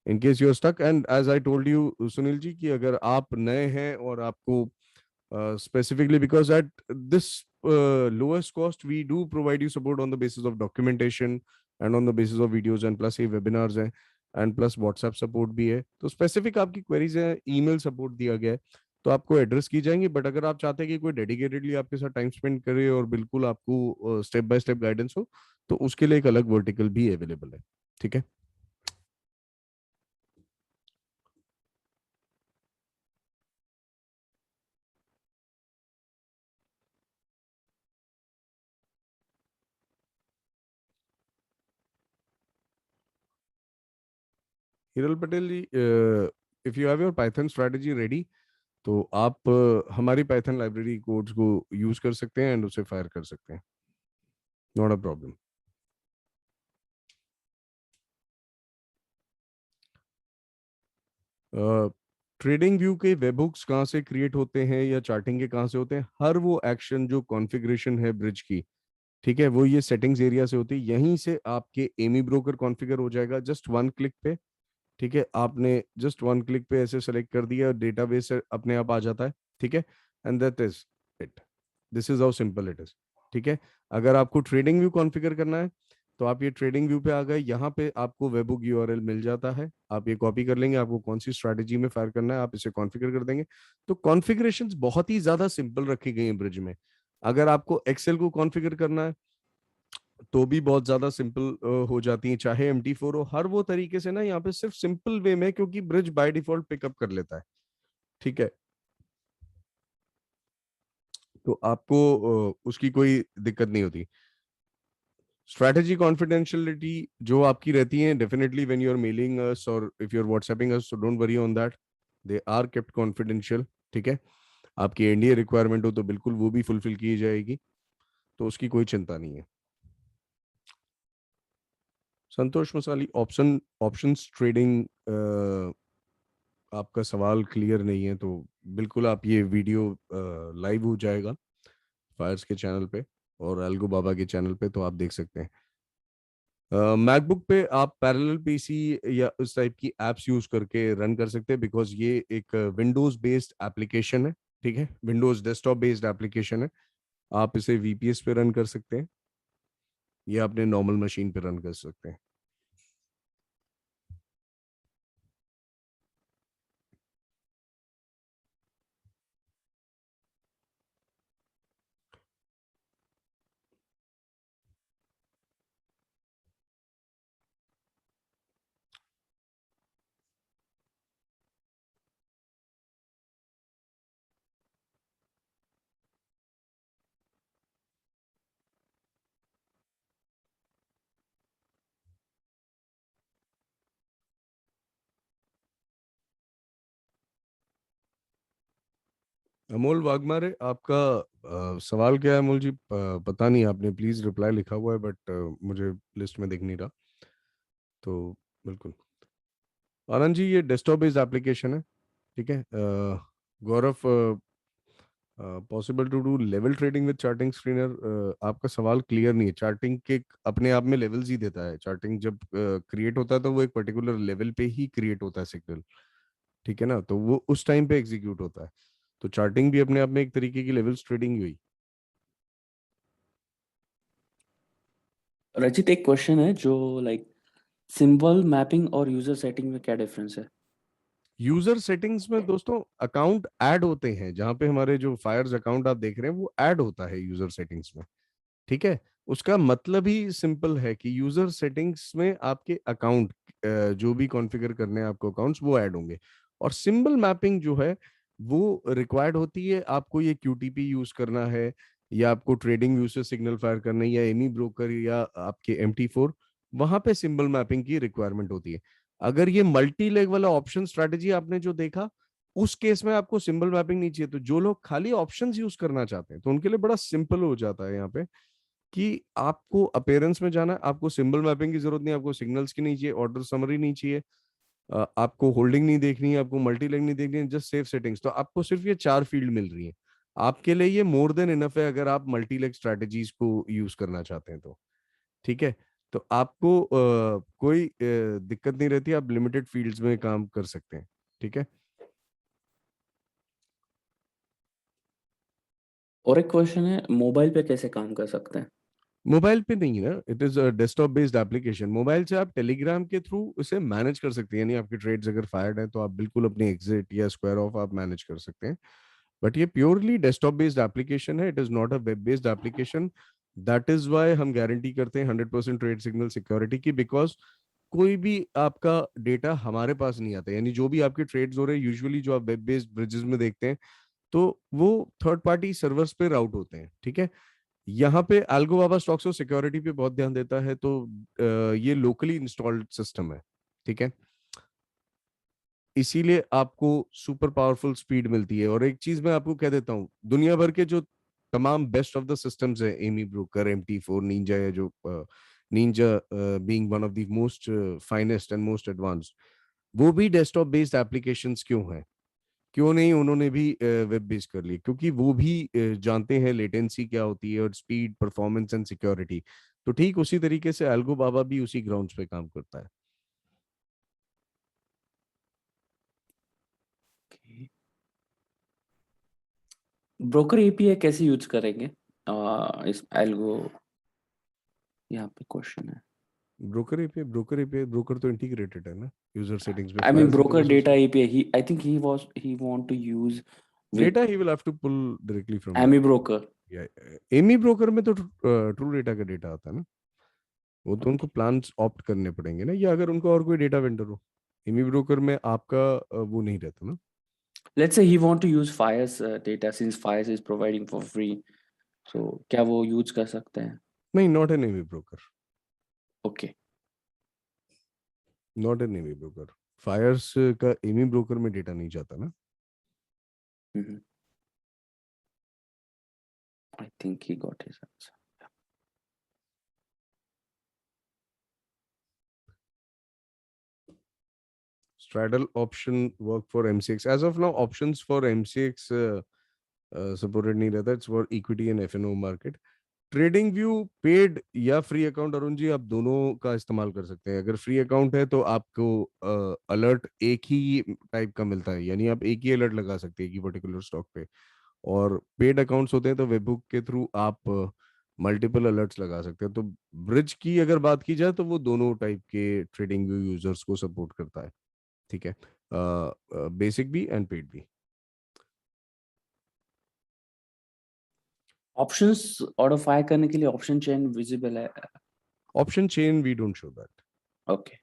In case you're stuck, and as I told you, Sunil ji, कि अगर आप नए हैं और आपको specifically because at this lowest cost we do provide you support on the basis of documentation and on the basis of videos and plus ये webinars हैं and plus WhatsApp support भी है. तो specific आपकी queries है, email support दिया गया है, तो आपको एड्रेस की जाएंगी. बट अगर आप चाहते हैं कि कोई डेडिकेटेडली आपके साथ टाइम स्पेंड करे और बिल्कुल आपको स्टेप बाय स्टेप गाइडेंस हो, तो उसके लिए एक अलग वर्टिकल भी अवेलेबल है. ठीक है. Hiral Patel ji, if you have your Python strategy ready, तो आप हमारी पाइथन लाइब्रेरी कोड्स को यूज कर सकते हैं एंड उसे फायर कर सकते हैं. Not a problem. TradingView webhooks वेबहुक्स कहाँ से क्रिएट होते हैं या चार्टिंग के कहाँ से होते हैं? हर वो एक्शन जो कॉन्फ़िगरेशन है ब्रिज की, ठीक है, वो ये सेटिंग्स एरिया से होती है. यहीं से आपके एमी ब्रोकर कॉन्फ़िगर हो जाएगा जस्ट वन क्लिक पे. ठीक है, आपने जस्ट वन क्लिक पे ऐसे सेलेक्ट कर दिया, डेटाबेस से अपने आप आ जाता है. ठीक है, and that is it. This is how simple it is. ठीक है. अगर आपको ट्रेडिंग व्यू कॉन्फ़िगर करना है, तो आप ये ट्रेडिंग व्यू पे आ गए, यहाँ पे आपको वेबबुक यूआरएल मिल जाता है. आप ये कॉपी कर लेंगे, आपको कौन सी स्ट्रैटेजी में फायर करना है आप इसे कॉन्फ़िगर कर देंगे. तो कॉन्फ़िगरेशंस बहुत ही ज्यादा सिंपल रखी गई हैं ब्रिज में. अगर आपको एक्सेल को कॉन्फ़िगर करना है, तो भी बहुत ज्यादा सिंपल हो जाती है, चाहे MT4 हो. हर वो तरीके से ना यहाँ पे सिर्फ सिंपल वे में, क्योंकि ब्रिज बाय डिफॉल्ट पिकअप कर लेता है. ठीक है, तो आपको उसकी कोई दिक्कत नहीं होती. स्ट्रैटेजी कॉन्फिडेंशियलिटी जो आपकी रहती है, definitely when you are mailing us और if you are WhatsApping us, so don't worry on that. They are kept confidential. ठीक है. आपकी एनडीए रिक्वायरमेंट हो तो बिल्कुल वो भी फुलफिल की जाएगी, तो उसकी कोई चिंता नहीं है. संतोष मसाली, ऑप्शंस ट्रेडिंग, आपका सवाल क्लियर नहीं है तो बिल्कुल आप ये वीडियो लाइव हो जाएगा फायर्स के चैनल पे और एल्गो बाबा के चैनल पे, तो आप देख सकते हैं. मैकबुक पे आप पैरेलल पीसी या उस टाइप की एप्स यूज करके रन कर सकते हैं, बिकॉज ये एक विंडोज बेस्ड एप्लीकेशन है. ठीक है, विंडोज डेस्कटॉप बेस्ड एप्लीकेशन है. आप इसे वीपीएस पे रन कर सकते हैं या अपने नॉर्मल मशीन पे रन कर सकते हैं. अमोल वाघमारे, आपका सवाल क्या है अमोल जी? पता नहीं, आपने प्लीज रिप्लाई लिखा हुआ है बट मुझे लिस्ट में दिख नहीं रहा. तो बिल्कुल आनंद जी, ये डेस्कटॉप बेस्ड एप्लीकेशन है. ठीक है. Gaurav, possible to do level trading with charting screener? आपका सवाल क्लियर नहीं है. चार्टिंग के अपने आप में लेवल्स ही देता है. चार्टिंग जब क्रिएट होता है तो वो एक पर्टिकुलर लेवल पे ही क्रिएट होता है सिग्नल. ठीक है ना, तो वो उस टाइम पे एग्जीक्यूट होता है. तो चार्टिंग भी अपने आप में एक तरीके की लेवल्स ट्रेडिंग ही हुई. रचित, एक क्वेश्चन है जो लाइक सिंबल मैपिंग और यूजर सेटिंग में क्या डिफरेंस है? यूजर सेटिंग्स में दोस्तों अकाउंट ऐड होते हैं, जहां पे हमारे जो फायर्स अकाउंट आप देख रहे हैं वो ऐड होता है यूजर सेटिंग्स में. ठीक है. उसका मतलब ही सिंपल है कि यूजर सेटिंग्स में आपके अकाउंट जो भी कॉन्फ़िगर करने हैं आपको अकाउंट्स, वो ऐड होंगे. और सिंबल मैपिंग जो है वो रिक्वायर्ड होती है. आपको ये क्यूटीपी यूज करना है या आपको ट्रेडिंग व्यू से सिग्नल फायर करना है या एमी ब्रोकर या आपके MT4, वहां पे सिंबल मैपिंग की रिक्वायरमेंट होती है. अगर ये मल्टी लेग वाला ऑप्शन स्ट्रेटेजी आपने जो देखा, उस केस में आपको सिंबल मैपिंग नहीं चाहिए। तो जो लोग खाली ऑप्शंस यूज करना चाहते हैं तो उनके लिए बड़ा सिंपल हो जाता है यहाँ पे कि आपको अपीयरेंस में जाना है, आपको सिंबल मैपिंग की जरूरत नहीं, आपको सिग्नल्स की नहीं चाहिए, ऑर्डर समरी नहीं चाहिए, आपको होल्डिंग नहीं देखनी है, आपको मल्टी लेग नहीं देखनी है, जस्ट सेव सेटिंग्स। तो आपको सिर्फ ये 4 फील्ड मिल रही है। आपके लिए ये मोर देन इनफ है अगर आप मल्टी लेग स्ट्रेटेजीज को यूज करना चाहते हैं तो। ठीक है। तो आपको कोई दिक्कत नहीं रहती, आप लिमिटेड फील्ड्स में काम कर सकते हैं। ठीक है। और एक क्वेश्चन है, मोबाइल पे कैसे काम कर सकते हैं? मोबाइल पे नहीं है, it is a desktop based application. Mobile से आप टेलीग्राम के थ्रू इसे मैनेज कर सकते हैं, यानी आपके ट्रेड्स अगर फायर्ड है तो आप बिल्कुल अपनी एग्जिट या स्क्वायर ऑफ आप मैनेज कर सकते हैं। बट ये प्योरली डेस्कटॉप बेस्ड एप्लीकेशन है, it is not a web based application. That is why हम गारंटी करते हैं 100% ट्रेड सिग्नल सिक्योरिटी की, बिकॉज कोई भी आपका डेटा हमारे पास नहीं आता। यानी जो भी आपके ट्रेड्स हो रहे हैं यूजुअली जो आप वेब बेस्ड ब्रिजेस में देखते हैं, तो वो थर्ड पार्टी सर्वर्स पे राउट होते हैं। ठीक है। यहाँ पे एल्गोबाबा स्टॉक्स सिक्योरिटी पे बहुत ध्यान देता है, तो ये लोकली इंस्टॉल्ड सिस्टम है। ठीक है। इसीलिए आपको सुपर पावरफुल स्पीड मिलती है। और एक चीज मैं आपको कह देता हूँ, दुनिया भर के जो तमाम बेस्ट ऑफ द सिस्टम्स है, एमी ब्रोकर, MT4, निंजा, या जो Ninja being one of the most finest and most advanced, वो भी डेस्कटॉप बेस्ड एप्लीकेशंस क्यों हैं? क्यों नहीं उन्होंने भी वेब बेस्ड कर ली? क्योंकि वो भी जानते हैं लेटेंसी क्या होती है और स्पीड, परफॉर्मेंस एंड सिक्योरिटी। तो ठीक उसी तरीके से एल्गो बाबा भी उसी ग्राउंड्स पे काम करता है। ब्रोकर एपीआई कैसे यूज करेंगे इस एल्गो? यहाँ पे क्वेश्चन है। ब्रोकर एपीआई ब्रोकर तो इंटीग्रेटेड है ना यूजर सेटिंग्स में, आई मीन फायर से तो ब्रोकर बस डेटा उसको एपीआई, ही I think he want to use data with he will have to pull directly from AmiBroker. AmiBroker में तो ट्रू डेटा का डेटा आता है ना। वो तो उनको ओके, प्लान्स ऑप्ट करने पड़ेंगे ना, या अगर उनको और कोई डेटा वेंडर हो। एमी ब्रोकर में आपका वो नहीं रहता ना। Let's say he want to use Fyers data since Fyers is providing for free, so क्या वो यूज कर सकते हैं? नहीं, not an AmiBroker. Okay. Not an AmiBroker. Fyers का एमी ब्रोकर में डेटा नहीं जाता ना। I think he got his answer. straddle option work for MCX as of now? Options for MCX supported नहीं रहता, it's for equity and FNO market. Trading view paid या free account, Arun ji आप दोनों का इस्तेमाल कर सकते हैं। अगर फ्री अकाउंट है तो आपको अलर्ट एक ही टाइप का मिलता है, यानी आप एक ही अलर्ट लगा सकते हैं एक ही पर्टिकुलर स्टॉक पे। और पेड अकाउंट्स होते हैं तो वेबबुक के थ्रू आप मल्टीपल अलर्ट्स लगा सकते हैं। तो ब्रिज की अगर बात की जाए तो वो दोनों टाइप के ट्रेडिंग व्यू यूजर्स को सपोर्ट करता है। ठीक है। बेसिक भी एंड पेड भी। ऑप्शंस ऑर्डर फायर करने के लिए ऑप्शन चेन विजिबल है? Option chain we don't show that. Okay.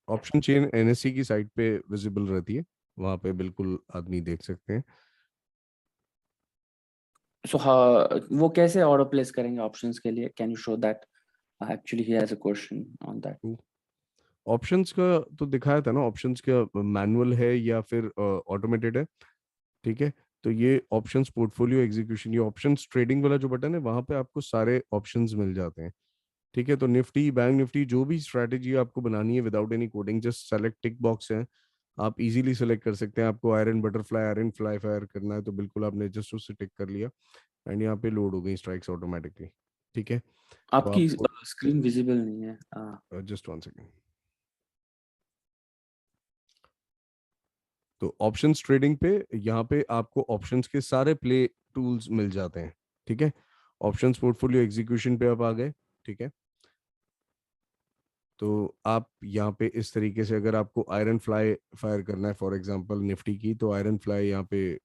Option chain NSE की साइट पे विजिबल रहती है, वहां पे बिल्कुल आदमी देख सकते हैं। सो हाँ, वो कैसे ऑर्डर प्लेस करेंगे ऑप्शंस के लिए? Can you show that? Actually he has a question on that. Options का तो दिखाया था ना, ऑप्शंस का मैनुअल है या फिर ऑटोमेटेड है। ठीक है। तो ये ऑप्शंस पोर्टफोलियो एग्जीक्यूशन, ये ऑप्शंस ट्रेडिंग वाला जो बटन है वहां पे आपको सारे ऑप्शंस मिल जाते हैं। ठीक है। तो निफ्टी, बैंक निफ्टी, जो भी स्ट्रैटेजी आपको बनानी है without any coding, just select tick box है, आप इजीली सेलेक्ट कर सकते हैं। आपको iron butterfly, iron fly fire करना है तो बिल्कुल आपने जस्ट उससे टिक कर लिया एंड यहाँ पे लोड हो गई स्ट्राइक्स ऑटोमेटिकली। ठीक है। तो आपकी आपको स्क्रीन विजिबल नहीं है। Just 1 second. तो ऑप्शंस ट्रेडिंग पे यहाँ पे आपको ऑप्शंस के सारे प्ले टूल्स मिल जाते हैं। ठीक है। ऑप्शंस पोर्टफोलियो एग्जीक्यूशन पे आप आ गए। ठीक है। तो आप यहाँ पे इस तरीके से, अगर आपको आयरन फ्लाई फायर करना है फॉर एग्जांपल निफ्टी की, तो आयरन फ्लाई यहाँ पे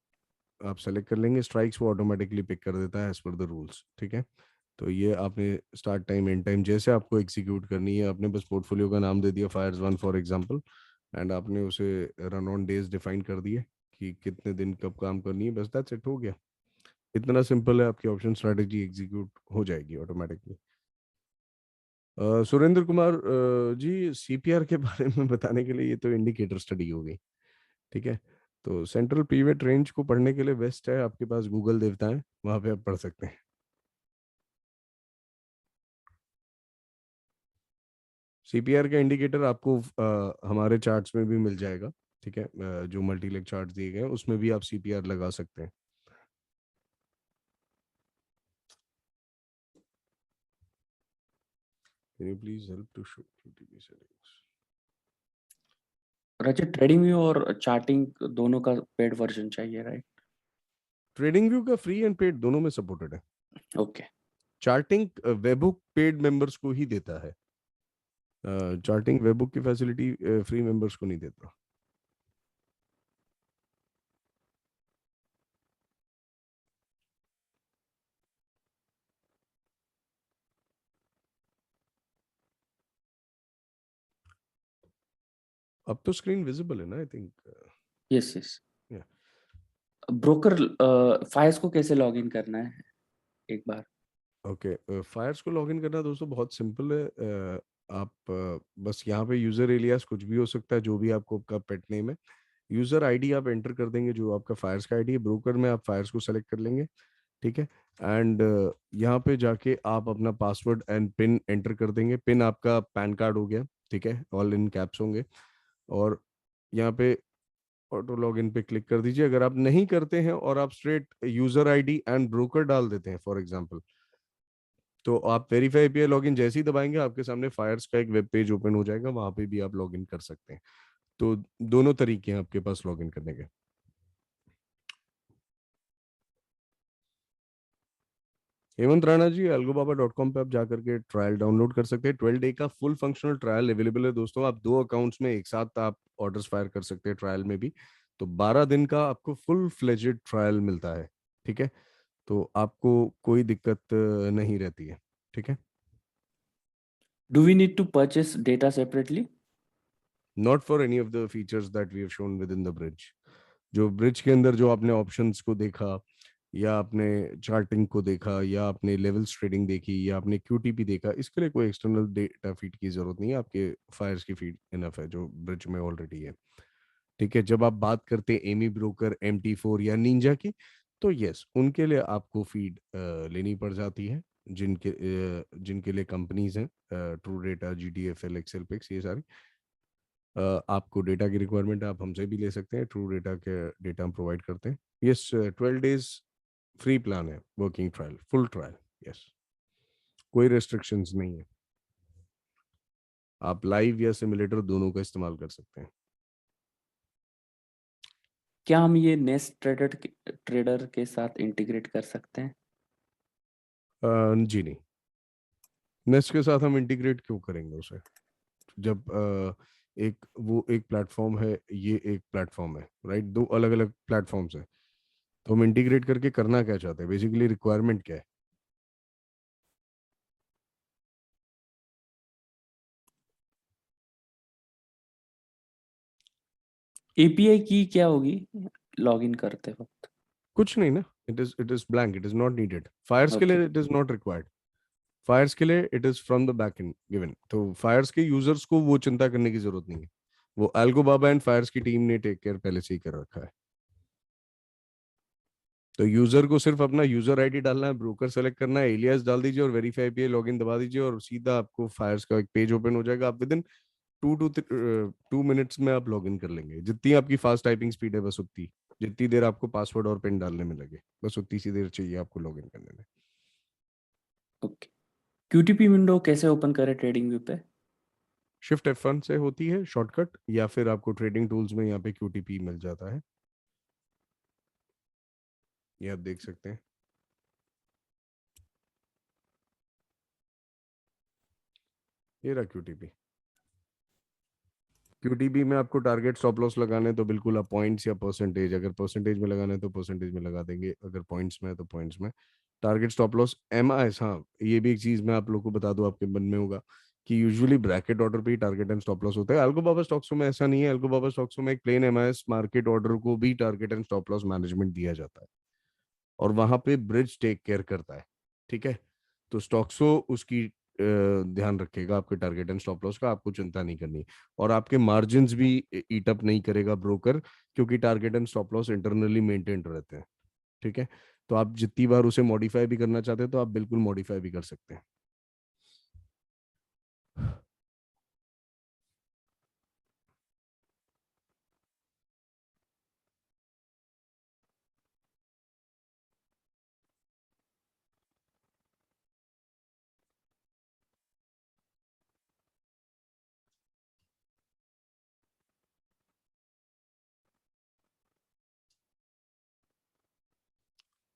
आप सेलेक्ट कर लेंगे, स्ट्राइक्स वो ऑटोमेटिकली पिक कर देता है एज पर द रूल्स। ठीक है। तो ये आपने स्टार्ट टाइम एंड टाइम जैसे आपको एग्जीक्यूट करनी है, आपने बस पोर्टफोलियो का नाम दे दिया Fyers one for example, and आपने उसे रन ऑन डेज डिफाइन कर दिए कि कितने दिन कब काम करनी है, बस दैट्स इट, हो गया। इतना सिंपल है, आपकी ऑप्शन स्ट्रेटेजी एग्जीक्यूट हो जाएगी ऑटोमेटिकली। सुरेंद्र कुमार जी, सीपीआर के बारे में बताने के लिए ये तो इंडिकेटर स्टडी हो गई, ठीक है। तो सेंट्रल पीवेट रेंज को पढ़ने के लिए बेस्ट है, आपके पास गूगल देवता है, वहां पे आप पढ़ सकते हैं। सीपीआर का इंडिकेटर आपको हमारे चार्ट्स में भी मिल जाएगा, ठीक है। जो मल्टीलेग चार्ट दिए गए हैं उसमें भी आप सीपीआर लगा सकते हैं। Can you please help to show QTP settings? Rajat, trading view और चार्टिंग दोनों का पेड वर्जन चाहिए, राइट? ट्रेडिंग व्यू का फ्री एंड पेड दोनों में सपोर्टेड है। Okay. Charting webhook paid members को ही देता है। चार्टिंग वेबहुक की फैसिलिटी फ्री मेंबर्स को नहीं देता। अब तो स्क्रीन विजिबल है ना, I think. Yes yes. Broker files को कैसे लॉगिन करना है एक बार? ओके, फायर्स को लॉगिन करना दोस्तों बहुत सिंपल है। आप बस यहाँ पे यूजर एलियास कुछ भी हो सकता है, जो भी आपको आपका पेट नेम है। यूजर आईडी आप एंटर कर देंगे, जो आपका फायर्स का आईडी है। ब्रोकर में आप फायर्स को सेलेक्ट कर लेंगे, ठीक है। एंड यहाँ पे जाके आप अपना पासवर्ड एंड पिन एंटर कर देंगे। पिन आपका पैन कार्ड हो गया, ठीक है, ऑल इन कैप्स होंगे। और यहाँ पे ऑटो लॉगिन पे क्लिक कर दीजिए। अगर आप नहीं करते हैं और आप straight user ID and broker डाल देते हैं फॉर एग्जांपल, तो आप वेरीफाई एपीआई लॉगिन जैसे ही दबाएंगे, आपके सामने फायर्स का एक वेब पेज ओपन हो जाएगा, वहां पे भी आप लॉगिन कर सकते हैं। तो दोनों तरीके हैं आपके पास लॉगिन करने के। हेमंत राणा जी, algobaba.com पे आप जाकर के ट्रायल डाउनलोड कर सकते हैं। 12 डे का फुल फंक्शनल ट्रायल अवेलेबल है दोस्तों। आप 2 अकाउंट्स में एक साथ आप ऑर्डर्स फायर कर सकते हैं ट्रायल में भी। तो 12 दिन का आपको फुल फ्लेजेड ट्रायल मिलता है, ठीक है। तो आपको कोई दिक्कत नहीं रहती है, ठीक है। Do we need to purchase data separately? Not for any of the features that we have shown within the bridge. जो ब्रिज के अंदर जो आपने ऑप्शंस को देखा, या आपने चार्टिंग को देखा, या आपने लेवल्स ट्रेडिंग देखी, या आपने क्यूटीपी देखा, इसके लिए कोई एक्सटर्नल डेटा फीड की जरूरत नहीं है। आपके फायर्स की फीड इनफ है जो ब्रिज में ऑलरेडी है, ठीक है। जब आप बात करते हैं एमी ब्रोकर, MT4 या निंजा की, तो यस, उनके लिए आपको फीड लेनी पड़ जाती है। जिनके लिए कंपनीज हैं, true data, GTFL, AccelPix, ये सारी आपको डेटा की रिक्वायरमेंट है, आप हमसे भी ले सकते हैं। ट्रू डेटा के डेटा हम प्रोवाइड करते हैं। यस, 12 डेज फ्री प्लान है, working trial, full trial. Yes, कोई रेस्ट्रिक्शंस नहीं है। आप लाइव या सिमुलेटर दोनों का इस्तेमाल कर सकते हैं। क्या हम ये नेस्ट ट्रेडर के साथ इंटीग्रेट कर सकते हैं? जी नहीं, नेस्ट के साथ हम इंटीग्रेट क्यों करेंगे उसे, जब वो एक प्लेटफॉर्म है, ये एक प्लेटफॉर्म है, राइट। दो अलग अलग प्लेटफॉर्म्स है। तो हम इंटीग्रेट करके करना क्या चाहते हैं, बेसिकली रिक्वायरमेंट क्या है? एपीआई की क्या होगी लॉगिन करते वक्त? कुछ नहीं ना, it is blank, it is not needed. Fyers के ओके। लिए it is not required. Fyers के लिए it is from the back end given. तो फायर्स के यूजर्स को वो चिंता करने की जरूरत नहीं है। वो एल्गो बाबा एंड फायर्स की टीम ने टेक केयर पहले से ही कर रखा है। तो यूजर को सिर्फ अपना यूजर आईडी डालना है, ब्रोकर सेलेक्ट करना है, एलियास डाल दीजिए और वेरीफाई एपीआई लॉगिन दबा दीजिए, और सीधा आपको फायर्स का एक पेज ओपन हो जाएगा। आप विद इन 2 to 2 मिनट्स में आप लॉगिन कर लेंगे। जितनी आपकी फास्ट टाइपिंग स्पीड है, बस उतनी, जितनी देर आपको पासवर्ड और पिन डालने में लगे, बस उतनी सी देर चाहिए आपको लॉगिन करने में। ओके। क्यूटीपी विंडो कैसे ओपन करें ट्रेडिंग व्यू पे? शिफ्ट F1 से होती है शॉर्टकट, या फिर आपको ट्रेडिंग टूल्स में यहाँ पे QTP मिल जाता है, ये आप देख सकते हैं। ये रहा QTP। QTP में आपको टारगेट स्टॉप लॉस लगाने, तो बिल्कुल आप पॉइंट्स या परसेंटेज, अगर परसेंटेज में लगाना है तो परसेंटेज में लगा देंगे, अगर पॉइंट्स में है तो पॉइंट्स में। टारगेट स्टॉप लॉस MIS, हाँ, ये भी एक चीज मैं आप लोग को बता दूं, आपके मन में होगा कि यूजुअली ब्रैकेट ऑर्डर पे ही टारगेट एंड स्टॉप लॉस होता है। अल्गोबाबा स्टॉक्स में ऐसा नहीं है। अल्गोबाबा स्टॉक्स में एक प्लेन MIS मार्केट ऑर्डर को भी target and stop loss management दिया जाता है, और वहां पे ब्रिज टेक केयर करता है, ठीक है। तो स्टॉक्सो उसकी ध्यान रखेगा आपके टारगेट एंड स्टॉप लॉस का, आपको चिंता नहीं करनी। और आपके मार्जिन्स भी ईट अप नहीं करेगा ब्रोकर, क्योंकि target and stop loss internally maintain रहते हैं। ठीक है, तो आप जितनी बार उसे मॉडिफाई भी करना चाहते हैं तो आप बिल्कुल मॉडिफाई भी कर सकते हैं।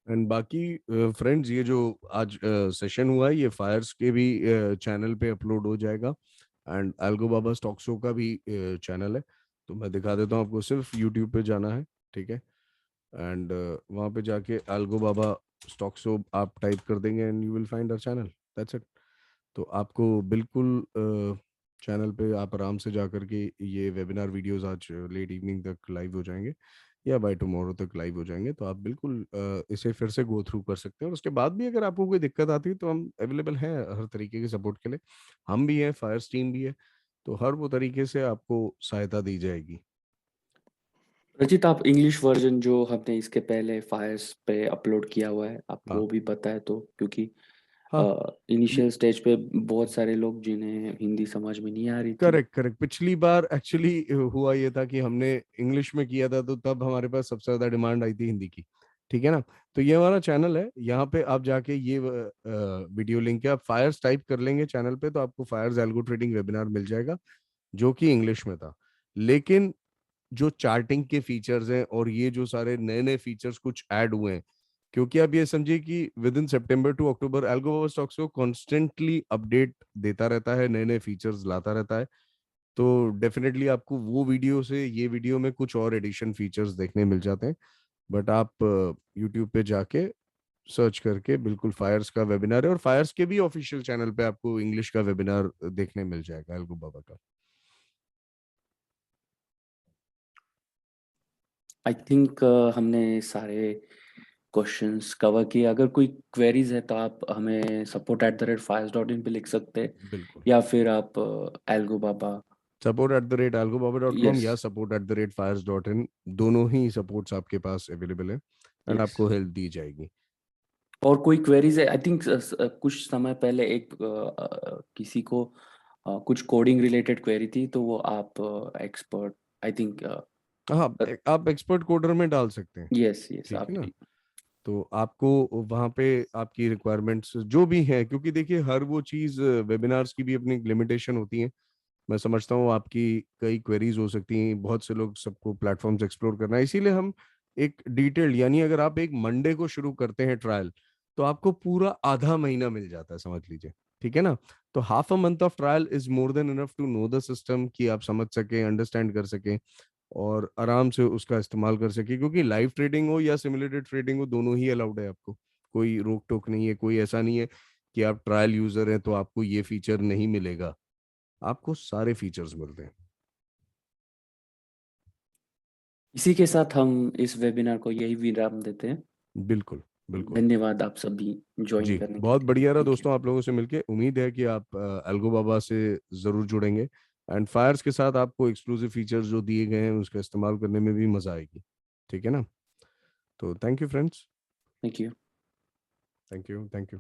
एंड बाकी फ्रेंड्स, ये जो आज सेशन हुआ है ये फायर्स के भी चैनल पे अपलोड हो जाएगा, and algo Baba stock show का भी चैनल है। तो मैं दिखा देता हूँ आपको, सिर्फ यूट्यूब पे जाना है, ठीक है, एंड वहाँ पे जाके एल्गो बाबा स्टॉक शो आप टाइप कर देंगे and you will find our channel, that's it. तो आपको बिल्कुल चैनल पे आप आराम से जा करके ये वेबिनार वीडियोस आज लेट इवनिंग तक लाइव हो जाएंगे या बाय टुमारो तक लाइव हो जाएंगे, तो आप बिल्कुल इसे फिर से गो थ्रू कर सकते हैं। और उसके बाद भी अगर आपको कोई दिक्कत आती है तो हम अवेलेबल हैं हर तरीके के सपोर्ट के लिए। हम भी हैं, फायर्स टीम भी है, तो हर वो तरीके से आपको सहायता दी जाएगी। रचित, आप इंग्लिश वर्जन जो हमने इसके पहले फायर्स पे अपलोड किया हुआ है, आप हाँ वो भी बताए तो, क्योंकि हाँ, इनिशियल स्टेज पे बहुत सारे लोग जिन्हें हिंदी समझ में नहीं आ रही थी। Correct correct. पिछली बार एक्चुअली हुआ ये था कि हमने इंग्लिश में किया था, तो तब हमारे पास सबसे ज्यादा डिमांड आई थी हिंदी की। ठीक है ना, तो ये हमारा चैनल है, यहाँ पे आप जाके ये वीडियो लिंक है, आप फायर्स टाइप कर लेंगे चैनल पे तो आपको फायर्स एल्गो ट्रेडिंग वेबिनार मिल जाएगा, जो कि इंग्लिश में था। लेकिन जो चार्टिंग के फीचर्स हैं और ये जो सारे नए नए फीचर्स कुछ ऐड हुए हैं, क्योंकि आप ये समझिए कि within September to October Algo Baba stocks को कॉन्स्टेंटली अपडेट देता रहता है, नए नए फीचर्स लाता रहता है। तो डेफिनेटली आपको वो वीडियो से ये वीडियो में कुछ और एडिशन फीचर्स देखने मिल जाते हैं। बट आप यूट्यूब पे जाके सर्च करके बिल्कुल फायर्स का वेबिनार है, और फायर्स के भी ऑफिशियल चैनल पे आपको इंग्लिश का वेबिनार देखने मिल जाएगा एल्गो बाबा का। आई थिंक हमने सारे क्वेश्चंस कवर किए। अगर कोई क्वेरीज है तो आप हमें support@fires.in पे लिख सकते हैं, बिल्कुल, या फिर आप एल्गो बाबा। support@algobaba.com yes. या support@fires.in, दोनों ही सपोर्ट्स आपके पास अवेलेबल है, एंड यस। आपको हेल्प दी जाएगी। और कोई क्वेरीज है? आई थिंक कुछ समय पहले एक किसी को कुछ कोडिंग रिलेटेड क्वेरी थी, तो वो आप एक्सपर्ट, आई थिंक। हाँ, आप एक्सपर्ट कोडर में डाल सकते हैं, यस यस, ठीक आप। है ना। तो आपको वहाँ पे आपकी रिक्वायरमेंट्स जो भी हैं, क्योंकि देखिए हर वो चीज़, वेबिनार्स की भी अपनी लिमिटेशन होती है। मैं समझता हूँ आपकी कई क्वेरीज हो सकती हैं, बहुत से लोग, सबको प्लेटफॉर्म्स एक्सप्लोर करना है, इसीलिए हम एक डिटेल्ड, यानी अगर आप एक मंडे को शुरू करते हैं ट्रायल, तो आपको पूरा आधा महीना मिल जाता है, समझ लीजिए, ठीक है ना। तो half a month of trial is more than enough to know the system, कि आप समझ सके, अंडरस्टैंड कर सके और आराम से उसका इस्तेमाल कर सके, क्योंकि लाइव ट्रेडिंग हो या सिमुलेटेड ट्रेडिंग हो, दोनों ही अलाउड है आपको, कोई रोक टोक नहीं है, कोई ऐसा नहीं है कि आप ट्रायल यूजर हैं तो आपको ये फीचर नहीं मिलेगा, आपको सारे फीचर्स मिलते हैं। इसी के साथ हम इस वेबिनार को यही विराम देते हैं। बिल्कुल बिल्कुल। धन्यवाद आप सभी ज्वाइन जी, करने के बहुत लिए। बढ़िया रहा थैंक यू। दोस्तों आप लोगों से मिलके, उम्मीद है कि आप एल्गो बाबा से जरूर जुड़ेंगे, एंड फायर्स के साथ आपको एक्सक्लूसिव फीचर्स जो दिए गए हैं उसका इस्तेमाल करने में भी मजा आएगी, ठीक है ना। तो thank you friends. Thank you. Thank you, thank you.